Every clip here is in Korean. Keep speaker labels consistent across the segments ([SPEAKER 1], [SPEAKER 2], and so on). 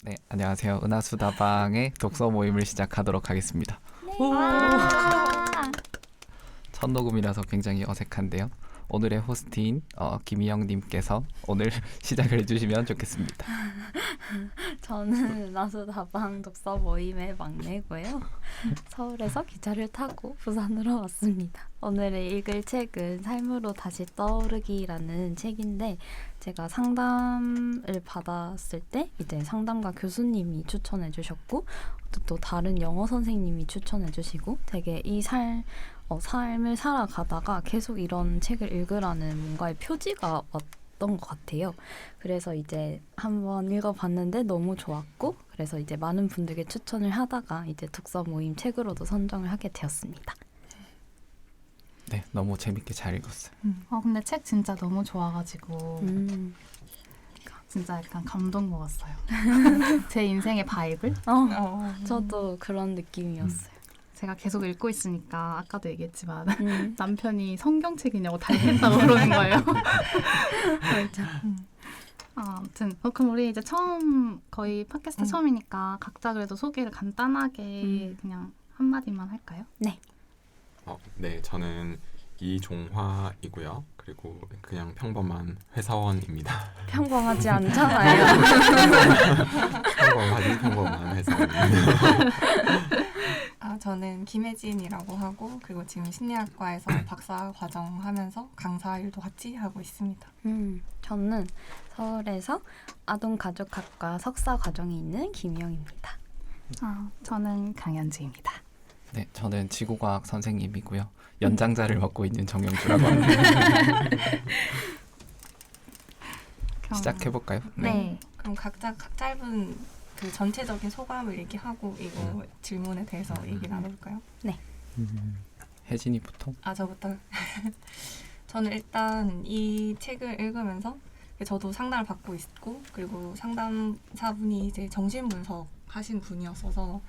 [SPEAKER 1] 네, 안녕하세요. 은하수다방의 독서 모임을 시작하도록 하겠습니다.
[SPEAKER 2] 아,
[SPEAKER 1] 첫 녹음이라서 굉장히 어색한데요. 오늘의 호스트인 김희영님께서 오늘 시작을 해주시면 좋겠습니다.
[SPEAKER 2] 저는 나수다방 독서 모임의 막내고요. 서울에서 기차를 타고 부산으로 왔습니다. 오늘 읽을 책은 삶으로 다시 떠오르기라는 책인데 제가 상담을 받았을 때 이제 상담가 교수님이 추천해 주셨고 또 다른 영어 선생님이 추천해 주시고 되게 이 삶을 살아가다가 계속 이런 책을 읽으라는 뭔가의 표지가 왔던 것 같아요. 그래서 이제 한번 읽어봤는데 너무 좋았고 그래서 이제 많은 분들께 추천을 하다가 이제 독서 모임 책으로도 선정을 하게 되었습니다.
[SPEAKER 1] 네, 너무 재밌게 잘 읽었어요.
[SPEAKER 3] 근데 책 진짜 너무 좋아가지고 진짜 약간 감동 먹었어요. 제 인생의 바이블?
[SPEAKER 2] 저도 그런 느낌이었어요.
[SPEAKER 3] 제가 계속 읽고 있으니까 아까도 얘기했지만 남편이 성경책이냐고 달겠다고 그러는 거예요.
[SPEAKER 2] 맞아.
[SPEAKER 3] 아무튼 그럼 우리 이제 거의 팟캐스트 처음이니까 각자 그래도 소개를 간단하게 그냥 한마디만 할까요?
[SPEAKER 2] 네.
[SPEAKER 4] 네, 저는 이종화이고요. 그리고 그냥 평범한 회사원입니다.
[SPEAKER 2] 평범하지 않잖아요.
[SPEAKER 4] 평범한 회사원입니다.
[SPEAKER 5] 저는 김혜진이라고 하고 그리고 지금 심리학과에서 박사 과정 하면서 강사 일도 같이 하고 있습니다.
[SPEAKER 2] 저는 서울에서 아동가족학과 석사 과정이 있는 김희영입니다.
[SPEAKER 3] 저는 강현지입니다.
[SPEAKER 1] 네, 저는 지구과학 선생님이고요. 연장자를 맡고 있는 정영주라고 합니다. 시작해볼까요?
[SPEAKER 3] 네.
[SPEAKER 5] 그럼 각자 짧은 그 전체적인 소감을 얘기하고 이거 질문에 대해서 얘기 나눠볼까요?
[SPEAKER 1] 혜진이부터.
[SPEAKER 5] 저부터. 저는 일단 이 책을 읽으면서 저도 상담을 받고 있고 그리고 상담사분이 이제 정신분석 하신 분이었어서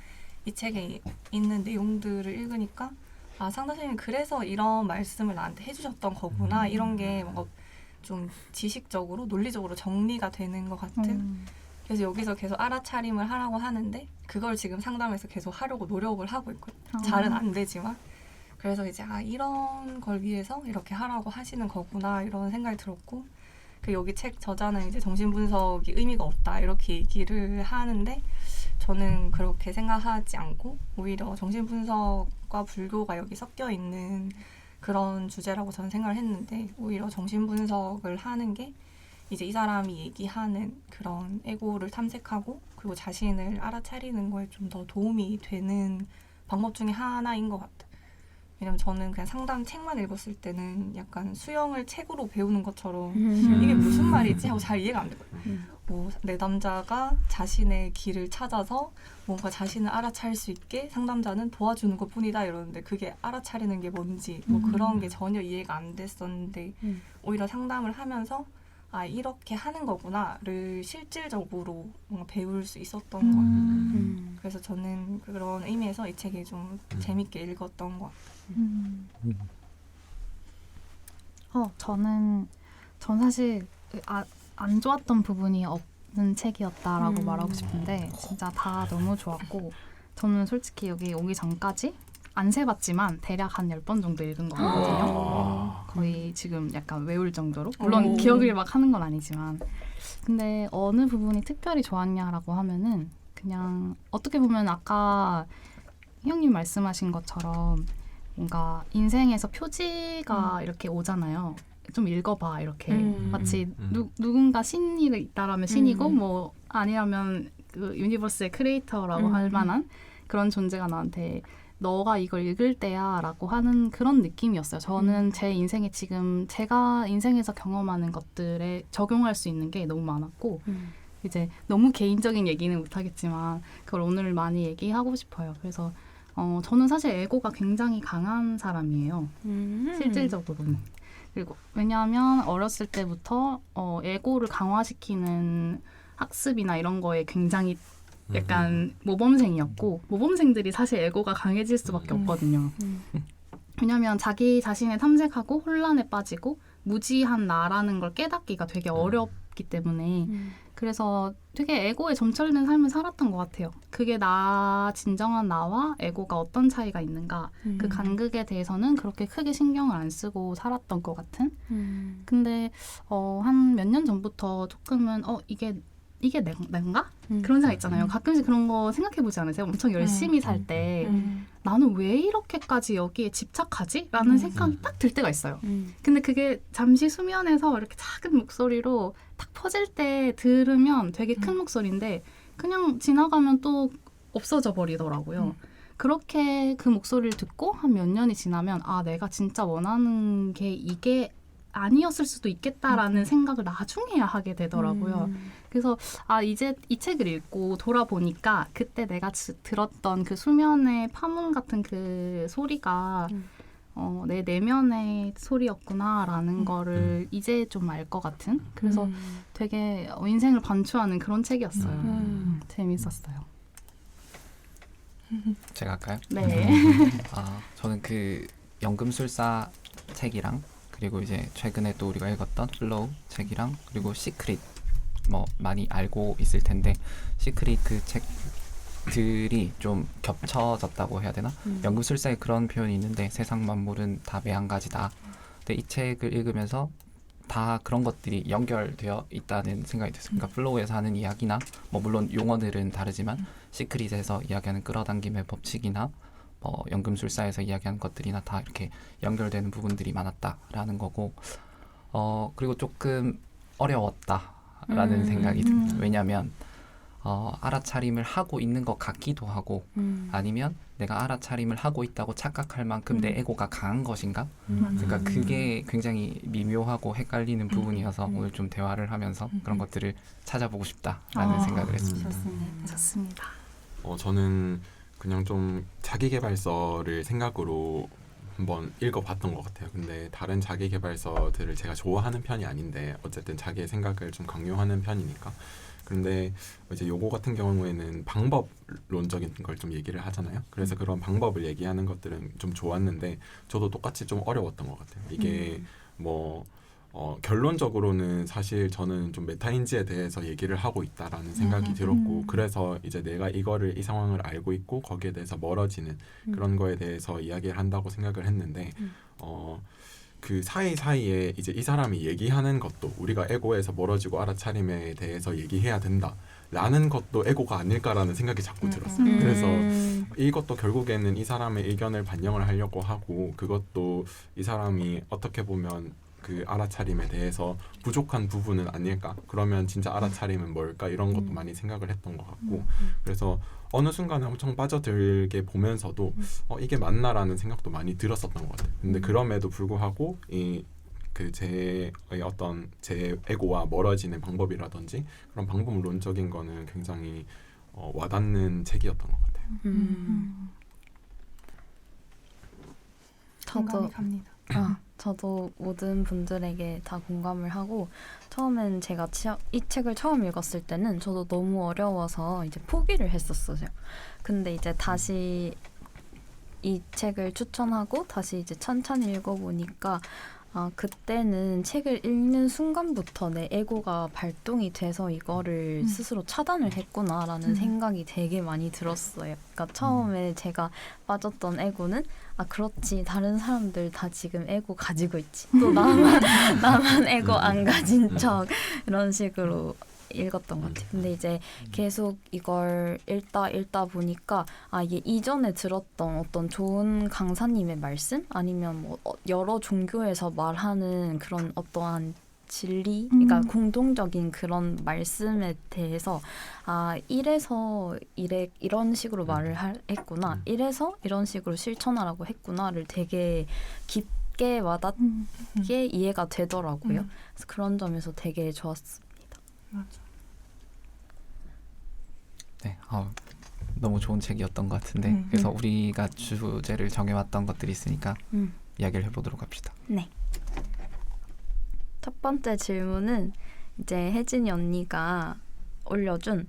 [SPEAKER 5] 이 책에 있는 내용들을 읽으니까 상담선생님이 그래서 이런 말씀을 나한테 해주셨던 거구나 이런 게 뭔가 좀 지식적으로 논리적으로 정리가 되는 것 같은 그래서 여기서 계속 알아차림을 하라고 하는데 그걸 지금 상담에서 계속 하려고 노력을 하고 있거든요. 잘은 안 되지만 그래서 이제 이런 걸 위해서 이렇게 하라고 하시는 거구나 이런 생각이 들었고 그 여기 책 저자는 이제 정신분석이 의미가 없다 이렇게 얘기를 하는데 저는 그렇게 생각하지 않고 오히려 정신분석과 불교가 여기 섞여 있는 그런 주제라고 저는 생각을 했는데 오히려 정신분석을 하는 게 이제 이 사람이 얘기하는 그런 에고를 탐색하고 그리고 자신을 알아차리는 거에 좀 더 도움이 되는 방법 중에 하나인 것 같아요. 왜냐면 저는 그냥 상담 책만 읽었을 때는 약간 수영을 책으로 배우는 것처럼 이게 무슨 말이지 하고 잘 이해가 안 되거든요. 뭐 내담자가 자신의 길을 찾아서 뭔가 자신을 알아차릴 수 있게 상담자는 도와주는 것뿐이다 이러는데 그게 알아차리는 게 뭔지 뭐 그런 게 전혀 이해가 안 됐었는데 오히려 상담을 하면서 이렇게 하는 거구나를 실질적으로 뭔가 배울 수 있었던 것 같아요. 그래서 저는 그런 의미에서 이 책이 좀 재밌게 읽었던 것 같아요.
[SPEAKER 3] 전 사실 안 좋았던 부분이 없는 책이었다라고 말하고 싶은데 진짜 다 너무 좋았고 저는 솔직히 여기 오기 전까지 안 세봤지만 대략 한 10번 정도 읽은 것 같거든요. 거의 지금 약간 외울 정도로. 물론 기억을 막 하는 건 아니지만. 근데 어느 부분이 특별히 좋았냐라고 하면은 그냥 어떻게 보면 아까 형님 말씀하신 것처럼 뭔가 인생에서 표지가 이렇게 오잖아요. 좀 읽어봐 이렇게 마치 누군가 신이 있다라면 신이고 뭐 아니라면 그 유니버스의 크리에이터라고 할 만한 그런 존재가 나한테 너가 이걸 읽을 때야 라고 하는 그런 느낌이었어요. 저는 제 인생에 지금 제가 인생에서 경험하는 것들에 적용할 수 있는 게 너무 많았고 이제 너무 개인적인 얘기는 못하겠지만 그걸 오늘 많이 얘기하고 싶어요. 그래서 저는 사실 에고가 굉장히 강한 사람이에요. 실질적으로는. 그리고 왜냐하면 어렸을 때부터 에고를 강화시키는 학습이나 이런 거에 굉장히 약간 모범생이었고 모범생들이 사실 에고가 강해질 수밖에 없거든요. 왜냐하면 자기 자신을 탐색하고 혼란에 빠지고 무지한 나라는 걸 깨닫기가 되게 어렵기 때문에 그래서 되게 에고에 점철된 삶을 살았던 것 같아요. 그게 진정한 나와 에고가 어떤 차이가 있는가. 그 간극에 대해서는 그렇게 크게 신경을 안 쓰고 살았던 것 같은. 근데 한 몇 년 전부터 조금은 이게 내가? 그런 생각 있잖아요. 가끔씩 그런 거 생각해보지 않으세요? 엄청 열심히 살 때 나는 왜 이렇게까지 여기에 집착하지? 라는 생각이 딱 들 때가 있어요. 근데 그게 잠시 수면에서 이렇게 작은 목소리로 딱 퍼질 때 들으면 되게 큰 목소리인데 그냥 지나가면 또 없어져 버리더라고요. 그렇게 그 목소리를 듣고 한 몇 년이 지나면 내가 진짜 원하는 게 이게 아니었을 수도 있겠다라는 생각을 나중에야 하게 되더라고요. 그래서 이제 이 책을 읽고 돌아보니까 그때 내가 들었던 그 수면의 파문 같은 그 소리가 내 내면의 소리였구나라는 거를 이제 좀 알 것 같은. 그래서 되게 인생을 반추하는 그런 책이었어요. 재밌었어요.
[SPEAKER 1] 제가 할까요?
[SPEAKER 3] 네.
[SPEAKER 1] 저는 그 연금술사 책이랑 그리고 이제 최근에 또 우리가 읽었던 플로우 책이랑 그리고 시크릿 뭐 많이 알고 있을 텐데 시크릿 그 책들이 좀 겹쳐졌다고 해야 되나? 연금술사에 그런 표현이 있는데 세상 만물은 다 매한가지다. 근데 이 책을 읽으면서 다 그런 것들이 연결되어 있다는 생각이 들었어요. 그러니까 플로우에서 하는 이야기나 뭐 물론 용어들은 다르지만 시크릿에서 이야기하는 끌어당김의 법칙이나 연금술사에서 이야기하는 것들이나 다 이렇게 연결되는 부분들이 많았다라는 거고 그리고 조금 어려웠다라는 생각이 듭니다. 왜냐하면 알아차림을 하고 있는 것 같기도 하고 아니면 내가 알아차림을 하고 있다고 착각할 만큼 내 에고가 강한 것인가? 그러니까 그게 굉장히 미묘하고 헷갈리는 부분이어서 오늘 좀 대화를 하면서 그런 것들을 찾아보고 싶다라는 생각을 했습니다.
[SPEAKER 3] 좋습니다.
[SPEAKER 4] 저는 그냥 좀 자기계발서를 생각으로 한번 읽어봤던 것 같아요. 근데 다른 자기계발서들을 제가 좋아하는 편이 아닌데 어쨌든 자기의 생각을 좀 강요하는 편이니까. 그런데 이제 요거 같은 경우에는 방법론적인 걸 좀 얘기를 하잖아요. 그래서 그런 방법을 얘기하는 것들은 좀 좋았는데 저도 똑같이 좀 어려웠던 것 같아요. 이게 결론적으로는 사실 저는 좀 메타인지에 대해서 얘기를 하고 있다라는 생각이 들었고 그래서 이제 내가 이 상황을 알고 있고 거기에 대해서 멀어지는 그런 거에 대해서 이야기를 한다고 생각을 했는데 그 사이사이에 이제 이 사람이 얘기하는 것도 우리가 에고에서 멀어지고 알아차림에 대해서 얘기해야 된다라는 것도 에고가 아닐까라는 생각이 자꾸 들었어요. 그래서 이것도 결국에는 이 사람의 의견을 반영을 하려고 하고 그것도 이 사람이 어떻게 보면 그 알아차림에 대해서 부족한 부분은 아닐까? 그러면 진짜 알아차림은 뭘까? 이런 것도 많이 생각을 했던 것 같고 그래서 어느 순간에 엄청 빠져들게 보면서도 이게 맞나라는 생각도 많이 들었었던 것 같아요. 근데 그럼에도 불구하고 제 에고와 멀어지는 방법이라든지 그런 방법론적인 거는 굉장히 와닿는 책이었던 것 같아요.
[SPEAKER 5] 공감이 갑니다.
[SPEAKER 2] 저도 모든 분들에게 다 공감을 하고 처음엔 제가 이 책을 처음 읽었을 때는 저도 너무 어려워서 이제 포기를 했었어요. 근데 이제 다시 이 책을 추천하고 다시 이제 천천히 읽어보니까 그때는 책을 읽는 순간부터 내 에고가 발동이 돼서 이거를 스스로 차단을 했구나라는 생각이 되게 많이 들었어요. 그러니까 처음에 제가 빠졌던 에고는 그렇지 다른 사람들 다 지금 에고 가지고 있지 또 나만 에고 안 가진 척 이런 식으로 읽었던 것 같아요. 근데 이제 계속 이걸 읽다 보니까 이게 이전에 들었던 어떤 좋은 강사님의 말씀 아니면 뭐 여러 종교에서 말하는 그런 어떠한 진리, 그러니까 공동적인 그런 말씀에 대해서 이래서 이런 식으로 말을 했구나, 이래서 이런 식으로 실천하라고 했구나를 되게 깊게 와닿게 이해가 되더라고요. 그래서 그런 점에서 되게 좋았습니다.
[SPEAKER 5] 맞아.
[SPEAKER 1] 네, 너무 좋은 책이었던 것 같은데 그래서 우리가 주제를 정해왔던 것들이 있으니까 이야기를 해보도록 합시다.
[SPEAKER 2] 네. 첫 번째 질문은 이제 혜진이 언니가 올려준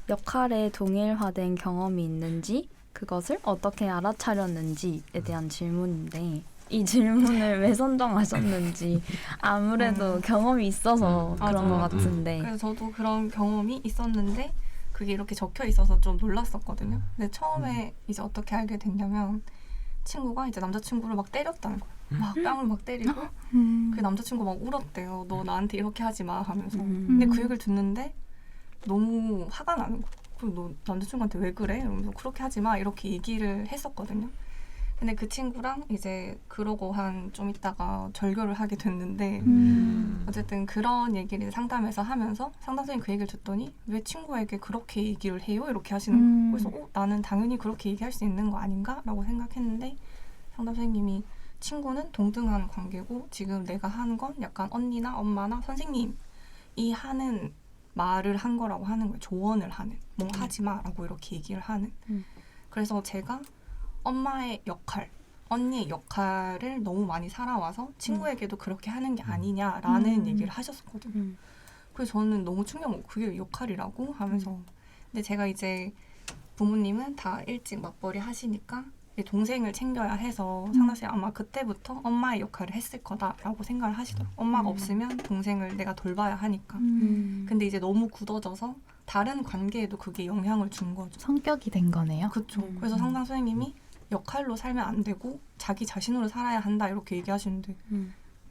[SPEAKER 2] 역할에 동일화된 경험이 있는지 그것을 어떻게 알아차렸는지에 대한 질문인데 이 질문을 왜 선정하셨는지 아무래도 경험이 있어서 그런 것
[SPEAKER 5] 맞아요.
[SPEAKER 2] 같은데.
[SPEAKER 5] 그래서 저도 그런 경험이 있었는데 그게 이렇게 적혀 있어서 좀 놀랐었거든요. 근데 처음에 이제 어떻게 알게 됐냐면 친구가 이제 남자친구를 막 때렸다는 거예요. 막 뺨을 막 때리고 그 남자친구 막 울었대요. 너 나한테 이렇게 하지 마 하면서. 근데 그 얘기를 듣는데 너무 화가 나는 거예요. 그럼 너 남자친구한테 왜 그래? 이러면서 그렇게 하지 마 이렇게 얘기를 했었거든요. 근데 그 친구랑 이제 그러고 한 좀 있다가 절교를 하게 됐는데 어쨌든 그런 얘기를 상담에서 하면서 상담 선생님이 그 얘기를 듣더니 왜 친구에게 그렇게 얘기를 해요? 이렇게 하시는 거예요. 그래서 나는 당연히 그렇게 얘기할 수 있는 거 아닌가? 라고 생각했는데 상담 선생님이 친구는 동등한 관계고 지금 내가 하는 건 약간 언니나 엄마나 선생님이 하는 말을 한 거라고 하는 거예요. 조언을 하는. 뭔가 하지 마라고 이렇게 얘기를 하는. 그래서 제가 엄마의 역할, 언니의 역할을 너무 많이 살아와서 친구에게도 그렇게 하는 게 아니냐라는 얘기를 하셨었거든요. 그래서 저는 너무 충격 먹고 그게 역할이라고 하면서 근데 제가 이제 부모님은 다 일찍 맞벌이 하시니까 동생을 챙겨야 해서 상담쌤이 아마 그때부터 엄마의 역할을 했을 거다라고 생각을 하시더라고요. 엄마가 없으면 동생을 내가 돌봐야 하니까. 근데 이제 너무 굳어져서 다른 관계에도 그게 영향을 준 거죠.
[SPEAKER 3] 성격이 된 거네요.
[SPEAKER 5] 그렇죠. 그래서 상담 선생님이 역할로 살면 안 되고 자기 자신으로 살아야 한다 이렇게 얘기하시는데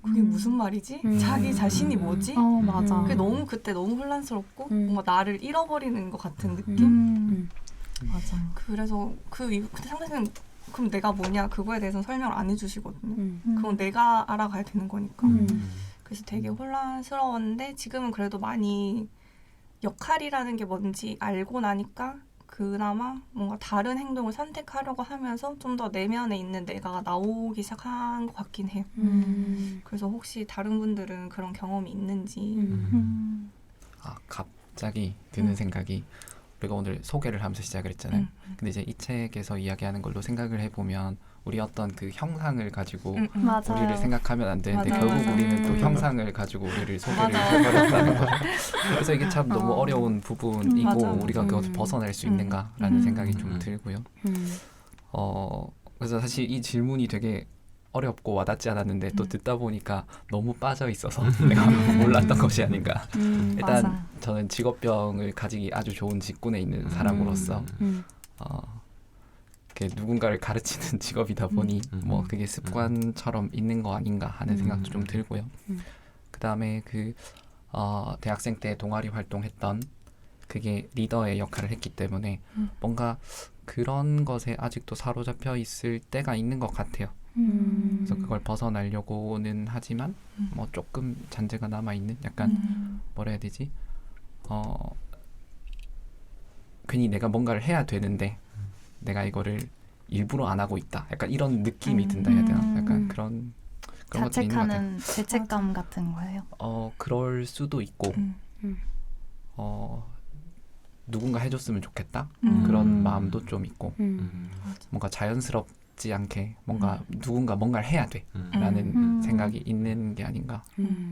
[SPEAKER 5] 그게 무슨 말이지? 자기 자신이 뭐지?
[SPEAKER 3] 맞아.
[SPEAKER 5] 그게 너무 그때 너무 혼란스럽고 뭔가 나를 잃어버리는 것 같은 느낌?
[SPEAKER 3] 맞아.
[SPEAKER 5] 그래서 그 이후 그때 상담 선생님 그럼 내가 뭐냐 그거에 대해서는 설명을 안 해주시거든요. 그건 내가 알아가야 되는 거니까. 그래서 되게 혼란스러웠는데 지금은 그래도 많이 역할이라는 게 뭔지 알고 나니까 그나마 뭔가 다른 행동을 선택하려고 하면서 좀 더 내면에 있는 내가 나오기 시작한 것 같긴 해요. 그래서 혹시 다른 분들은 그런 경험이 있는지.
[SPEAKER 1] 아, 갑자기 드는 생각이 우리가 오늘 소개를 하면서 시작을 했잖아요. 근데 이제 이 책에서 이야기하는 걸로 생각을 해보면 우리 어떤 그 형상을 가지고
[SPEAKER 3] 맞아요.
[SPEAKER 1] 우리를 생각하면 안 되는데
[SPEAKER 5] 맞아요.
[SPEAKER 1] 결국 우리는 또 형상을 가지고 우리를 소개를 해버렸다는 거예요. 그래서 이게 참 너무 어려운 부분이고
[SPEAKER 5] 맞아.
[SPEAKER 1] 우리가 그것을 벗어날 수 있는가라는 생각이 좀 들고요. 그래서 사실 이 질문이 되게 어렵고 와닿지 않았는데 또 듣다 보니까 너무 빠져 있어서 내가 몰랐던 것이 아닌가. 일단
[SPEAKER 3] 맞아요.
[SPEAKER 1] 저는 직업병을 가지기 아주 좋은 직군에 있는 사람으로서 이렇게 누군가를 가르치는 직업이다 보니 뭐 그게 습관처럼 있는 거 아닌가 하는 생각도 좀 들고요. 그 다음에 그 대학생 때 동아리 활동했던 그게 리더의 역할을 했기 때문에 뭔가 그런 것에 아직도 사로잡혀 있을 때가 있는 것 같아요. 그래서 그걸 벗어나려고는 하지만 뭐 조금 잔재가 남아있는 약간 뭐라 해야 되지? 괜히 내가 뭔가를 해야 되는데 내가 이거를 일부러 안 하고 있다. 약간 이런 느낌이 든다 해야 되나? 약간 그런 것들이 있는 것 같아요.
[SPEAKER 3] 자책하는 죄책감 같은 거예요.
[SPEAKER 1] 그럴 수도 있고 누군가 해줬으면 좋겠다. 그런 마음도 좀 있고 뭔가 자연스럽지 않게 뭔가 누군가 뭔가를 해야 돼 라는 생각이 있는 게 아닌가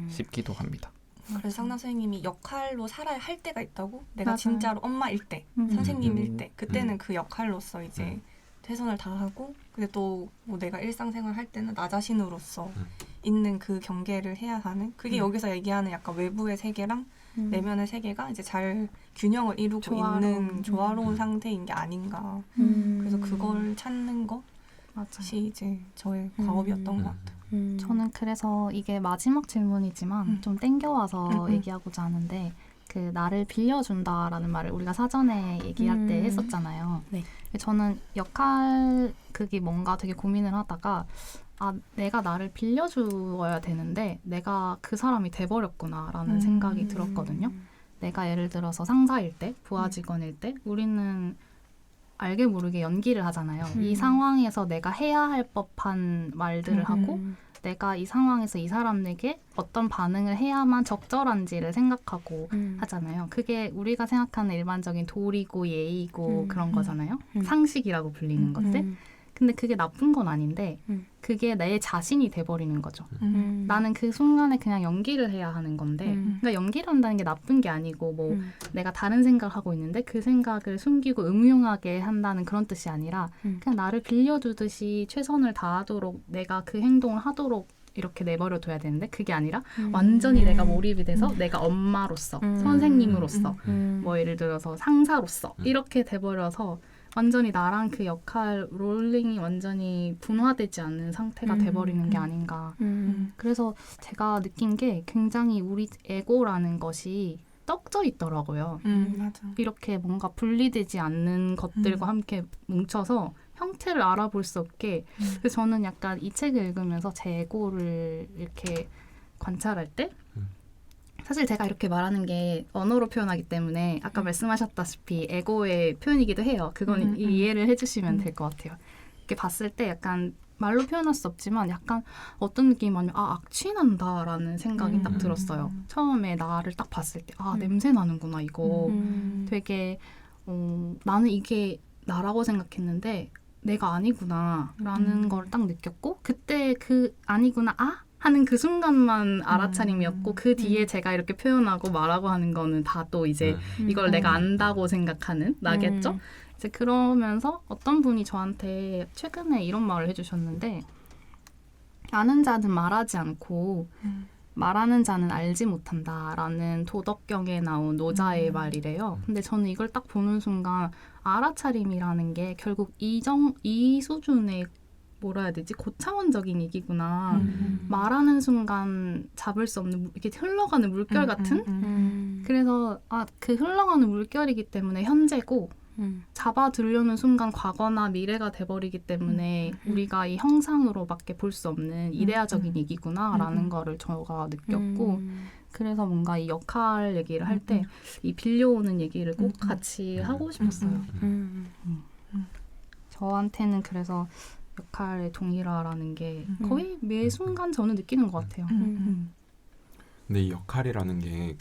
[SPEAKER 1] 싶기도 합니다.
[SPEAKER 5] 그래서 상담 선생님이 역할로 살아야 할 때가 있다고? 내가
[SPEAKER 3] 맞아요.
[SPEAKER 5] 진짜로 엄마일 때, 선생님일 때 그때는 그 역할로서 이제 최선을 다하고 근데 또 뭐 내가 일상생활 할 때는 나 자신으로서 있는 그 경계를 해야 하는 그게 여기서 얘기하는 약간 외부의 세계랑 내면의 세계가 이제 잘 균형을 이루고 있는 조화로운 상태인 게 아닌가. 그래서 그걸 찾는 것이
[SPEAKER 3] 맞아요.
[SPEAKER 5] 이제 저의 과업이었던 것 같아요.
[SPEAKER 3] 저는 그래서 이게 마지막 질문이지만 좀 땡겨와서 얘기하고자 하는데 그 나를 빌려준다라는 말을 우리가 사전에 얘기할 때 했었잖아요.
[SPEAKER 2] 네.
[SPEAKER 3] 저는 역할 그게 뭔가 되게 고민을 하다가 내가 나를 빌려주어야 되는데 내가 그 사람이 돼버렸구나라는 생각이 들었거든요. 내가 예를 들어서 상사일 때, 부하 직원일 때 우리는 알게 모르게 연기를 하잖아요. 이 상황에서 내가 해야 할 법한 말들을 하고 내가 이 상황에서 이 사람에게 어떤 반응을 해야만 적절한지를 생각하고 하잖아요. 그게 우리가 생각하는 일반적인 도리고 예의고 그런 거잖아요. 상식이라고 불리는 것들. 근데 그게 나쁜 건 아닌데
[SPEAKER 2] 음.
[SPEAKER 3] 그게 내 자신이 돼버리는 거죠.
[SPEAKER 2] 음.
[SPEAKER 3] 나는 그 순간에 그냥 연기를 해야 하는 건데 그러니까 연기를 한다는 게 나쁜 게 아니고 뭐 내가 다른 생각을 하고 있는데 그 생각을 숨기고 음흉하게 한다는 그런 뜻이 아니라 그냥 나를 빌려주듯이 최선을 다하도록 내가 그 행동을 하도록 이렇게 내버려 둬야 되는데 그게 아니라 완전히 내가 몰입이 돼서 내가 엄마로서 선생님으로서 뭐 예를 들어서 상사로서 이렇게 돼버려서 완전히 나랑 그 역할 롤링이 완전히 분화되지 않는 상태가 돼버리는 게 아닌가. 그래서 제가 느낀 게 굉장히 우리 에고라는 것이 떡져 있더라고요.
[SPEAKER 5] 맞아.
[SPEAKER 3] 이렇게 뭔가 분리되지 않는 것들과 함께 뭉쳐서 형태를 알아볼 수 없게. 그래서 저는 약간 이 책을 읽으면서 제 에고를 이렇게 관찰할 때 사실 제가 이렇게 말하는 게 언어로 표현하기 때문에 아까 말씀하셨다시피 에고의 표현이기도 해요. 그건 이해를 해주시면 될 것 같아요. 이렇게 봤을 때 약간 말로 표현할 수 없지만 약간 어떤 느낌이냐면 악취난다라는 생각이 딱 들었어요. 처음에 나를 딱 봤을 때 냄새 나는구나 이거. 되게 나는 이게 나라고 생각했는데 내가 아니구나 라는 걸 딱 느꼈고 그때 그 아니구나 하는 그 순간만 알아차림이었고 그 뒤에 제가 이렇게 표현하고 말하고 하는 거는 다 또 이제 이걸 내가 안다고 생각하는 나겠죠? 이제 그러면서 어떤 분이 저한테 최근에 이런 말을 해주셨는데 아는 자는 말하지 않고 말하는 자는 알지 못한다라는 도덕경에 나온 노자의 말이래요. 근데 저는 이걸 딱 보는 순간 알아차림이라는 게 결국 이 수준의 뭐라 해야 되지? 고차원적인 얘기구나. 말하는 순간 잡을 수 없는 이렇게 흘러가는 물결 같은? 그래서 그 흘러가는 물결이기 때문에 현재고 잡아들려는 순간 과거나 미래가 돼버리기 때문에 우리가 이 형상으로밖에 볼 수 없는 이데아적인 얘기구나라는 거를 저가 느꼈고 그래서 뭔가 이 역할 얘기를 할 때 이 빌려오는 얘기를 꼭 같이 하고 싶었어요. 저한테는 그래서 역할의 동일화라는 게 거의 매 순간 저는 느끼는 것 같아요.
[SPEAKER 4] 근데 이 역할이라는 게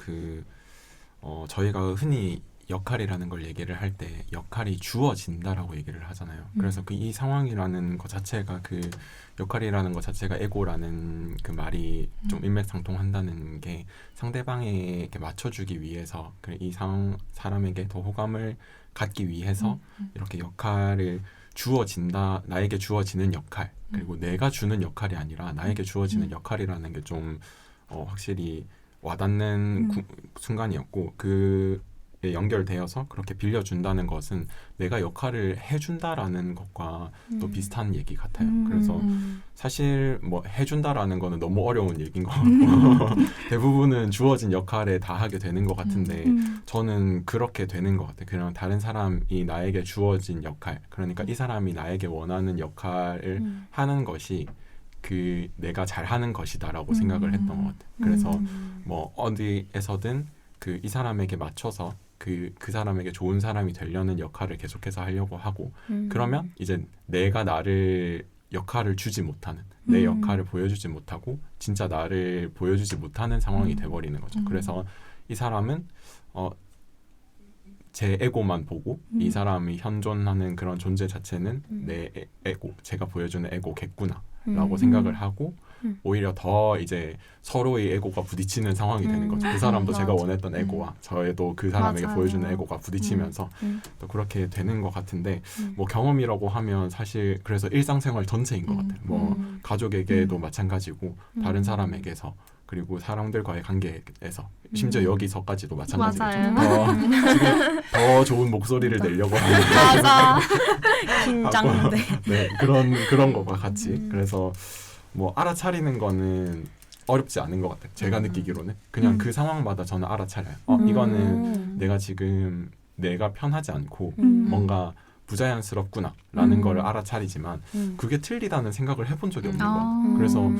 [SPEAKER 4] 저희가 흔히 역할이라는 걸 얘기를 할 때 역할이 주어진다라고 얘기를 하잖아요. 그래서 이 상황이라는 것 자체가 그 역할이라는 것 자체가 에고라는 그 말이 좀 일맥상통한다는 게 상대방에게 맞춰주기 위해서 이 사람에게 더 호감을 갖기 위해서 이렇게 역할을 나에게 주어지는 역할 그리고 내가 주는 역할이 아니라 나에게 주어지는 역할이라는 게 좀 확실히 와닿는 순간이었고 그에 연결되어서 그렇게 빌려준다는 것은 내가 역할을 해준다라는 것과 또 비슷한 얘기 같아요. 그래서 사실 뭐 해준다라는 거는 너무 어려운 얘기인 것 같고 대부분은 주어진 역할에 다 하게 되는 것 같은데 저는 그렇게 되는 것 같아요. 그냥 다른 사람이 나에게 주어진 역할 그러니까 이 사람이 나에게 원하는 역할을 하는 것이 내가 잘하는 것이다라고 생각을 했던 것 같아요. 그래서 뭐 어디에서든 이 사람에게 맞춰서 그 사람에게 좋은 사람이 되려는 역할을 계속해서 하려고 하고 그러면 이제 내가 나를 역할을 주지 못하는 내 역할을 보여주지 못하고 진짜 나를 보여주지 못하는 상황이 돼버리는 거죠. 그래서 이 사람은 제 에고만 보고 이 사람이 현존하는 그런 존재 자체는 내 에고, 제가 보여주는 에고겠구나 라고 생각을 하고 오히려 더 이제 서로의 에고가 부딪히는 상황이 되는 거죠. 그 사람도 제가 원했던 에고와 저도 그 사람에게
[SPEAKER 3] 맞아요.
[SPEAKER 4] 보여주는 에고가 부딪히면서 또 그렇게 되는 것 같은데 뭐 경험이라고 하면 사실 그래서 일상생활 전체인 것 같아요. 뭐 가족에게도 마찬가지고 다른 사람에게서 그리고 사람들과의 관계에서 심지어 여기서까지도 마찬가지겠죠. 지금 더 좋은 목소리를 내려고 하는
[SPEAKER 2] 맞아. 긴장돼.
[SPEAKER 4] 네, 그런 거와 같이 그래서 뭐 알아차리는 거는 어렵지 않은 것 같아요. 제가 느끼기로는 그냥 그 상황마다 저는 알아차려요. 이거는 내가 편하지 않고 뭔가 부자연스럽구나라는 거를 알아차리지만 그게 틀리다는 생각을 해본 적이 없는 것 같아요. 그래서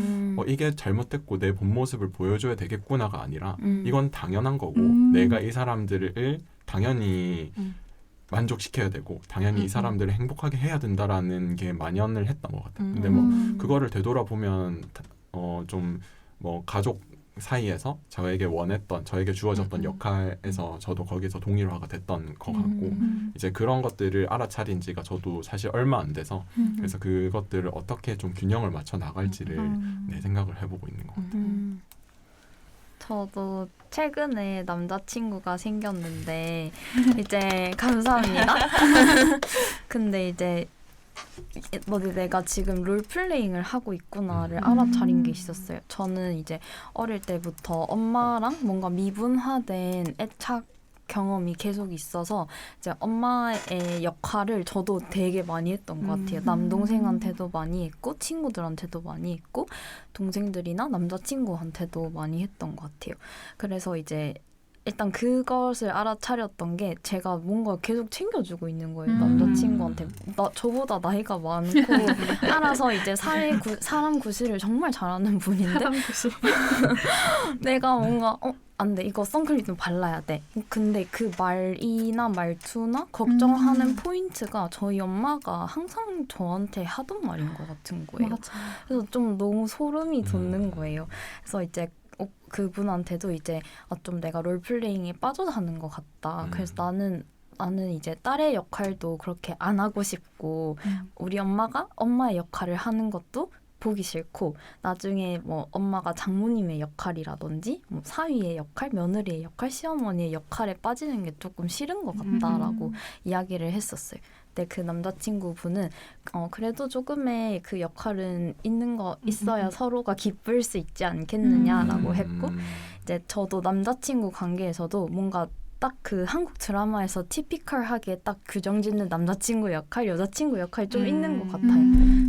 [SPEAKER 4] 이게 잘못됐고 내 본 모습을 보여줘야 되겠구나가 아니라 이건 당연한 거고 내가 이 사람들을 당연히 만족시켜야 되고 당연히 이 사람들을 행복하게 해야 된다라는 게 만연을 했던 것 같아요. 근데 뭐 그거를 되돌아보면 좀 뭐 가족 사이에서 저에게 주어졌던 역할에서 저도 거기서 동일화가 됐던 것 같고 이제 그런 것들을 알아차린 지가 저도 사실 얼마 안 돼서 그래서 그것들을 어떻게 좀 균형을 맞춰 나갈지를 네, 생각을 해보고 있는 것 같아요.
[SPEAKER 2] 저도 최근에 남자친구가 생겼는데 이제 감사합니다. 근데 이제 내가 지금 롤플레잉을 하고 있구나를 알아차린 게 있었어요. 저는 이제 어릴 때부터 엄마랑 뭔가 미분화된 애착 경험이 계속 있어서 이제 엄마의 역할을 저도 되게 많이 했던 것 같아요. 남동생한테도 많이 했고 친구들한테도 많이 했고 동생들이나 남자친구한테도 많이 했던 것 같아요. 그래서 이제 일단 그것을 알아차렸던 게 제가 뭔가 계속 챙겨주고 있는 거예요. 남자친구한테. 저보다 나이가 많고 알아서 이제 사람 구실을 정말 잘하는 분인데 내가 뭔가 안 돼. 이거 선크림 좀 발라야 돼. 근데 그 말이나 말투나 걱정하는 포인트가 저희 엄마가 항상 저한테 하던 말인 것 같은 거예요.
[SPEAKER 3] 맞아.
[SPEAKER 2] 그래서 좀 너무 소름이 돋는 거예요. 그래서 이제 그분한테도 이제 좀 내가 롤플레잉에 빠져사는 것 같다. 그래서 나는 이제 딸의 역할도 그렇게 안 하고 싶고 우리 엄마가 엄마의 역할을 하는 것도 보기 싫고 나중에 뭐 엄마가 장모님의 역할이라든지 뭐 사위의 역할, 며느리의 역할, 시어머니의 역할에 빠지는 게 조금 싫은 것 같다라고 이야기를 했었어요. 근데 그 남자친구분은 그래도 조금의 그 역할은 있어야 서로가 기쁠 수 있지 않겠느냐라고 했고 이제 저도 남자친구 관계에서도 뭔가 딱 그 한국 드라마에서 티피컬하게 딱 규정짓는 남자친구 역할, 여자친구 역할 좀 있는 것 같아요.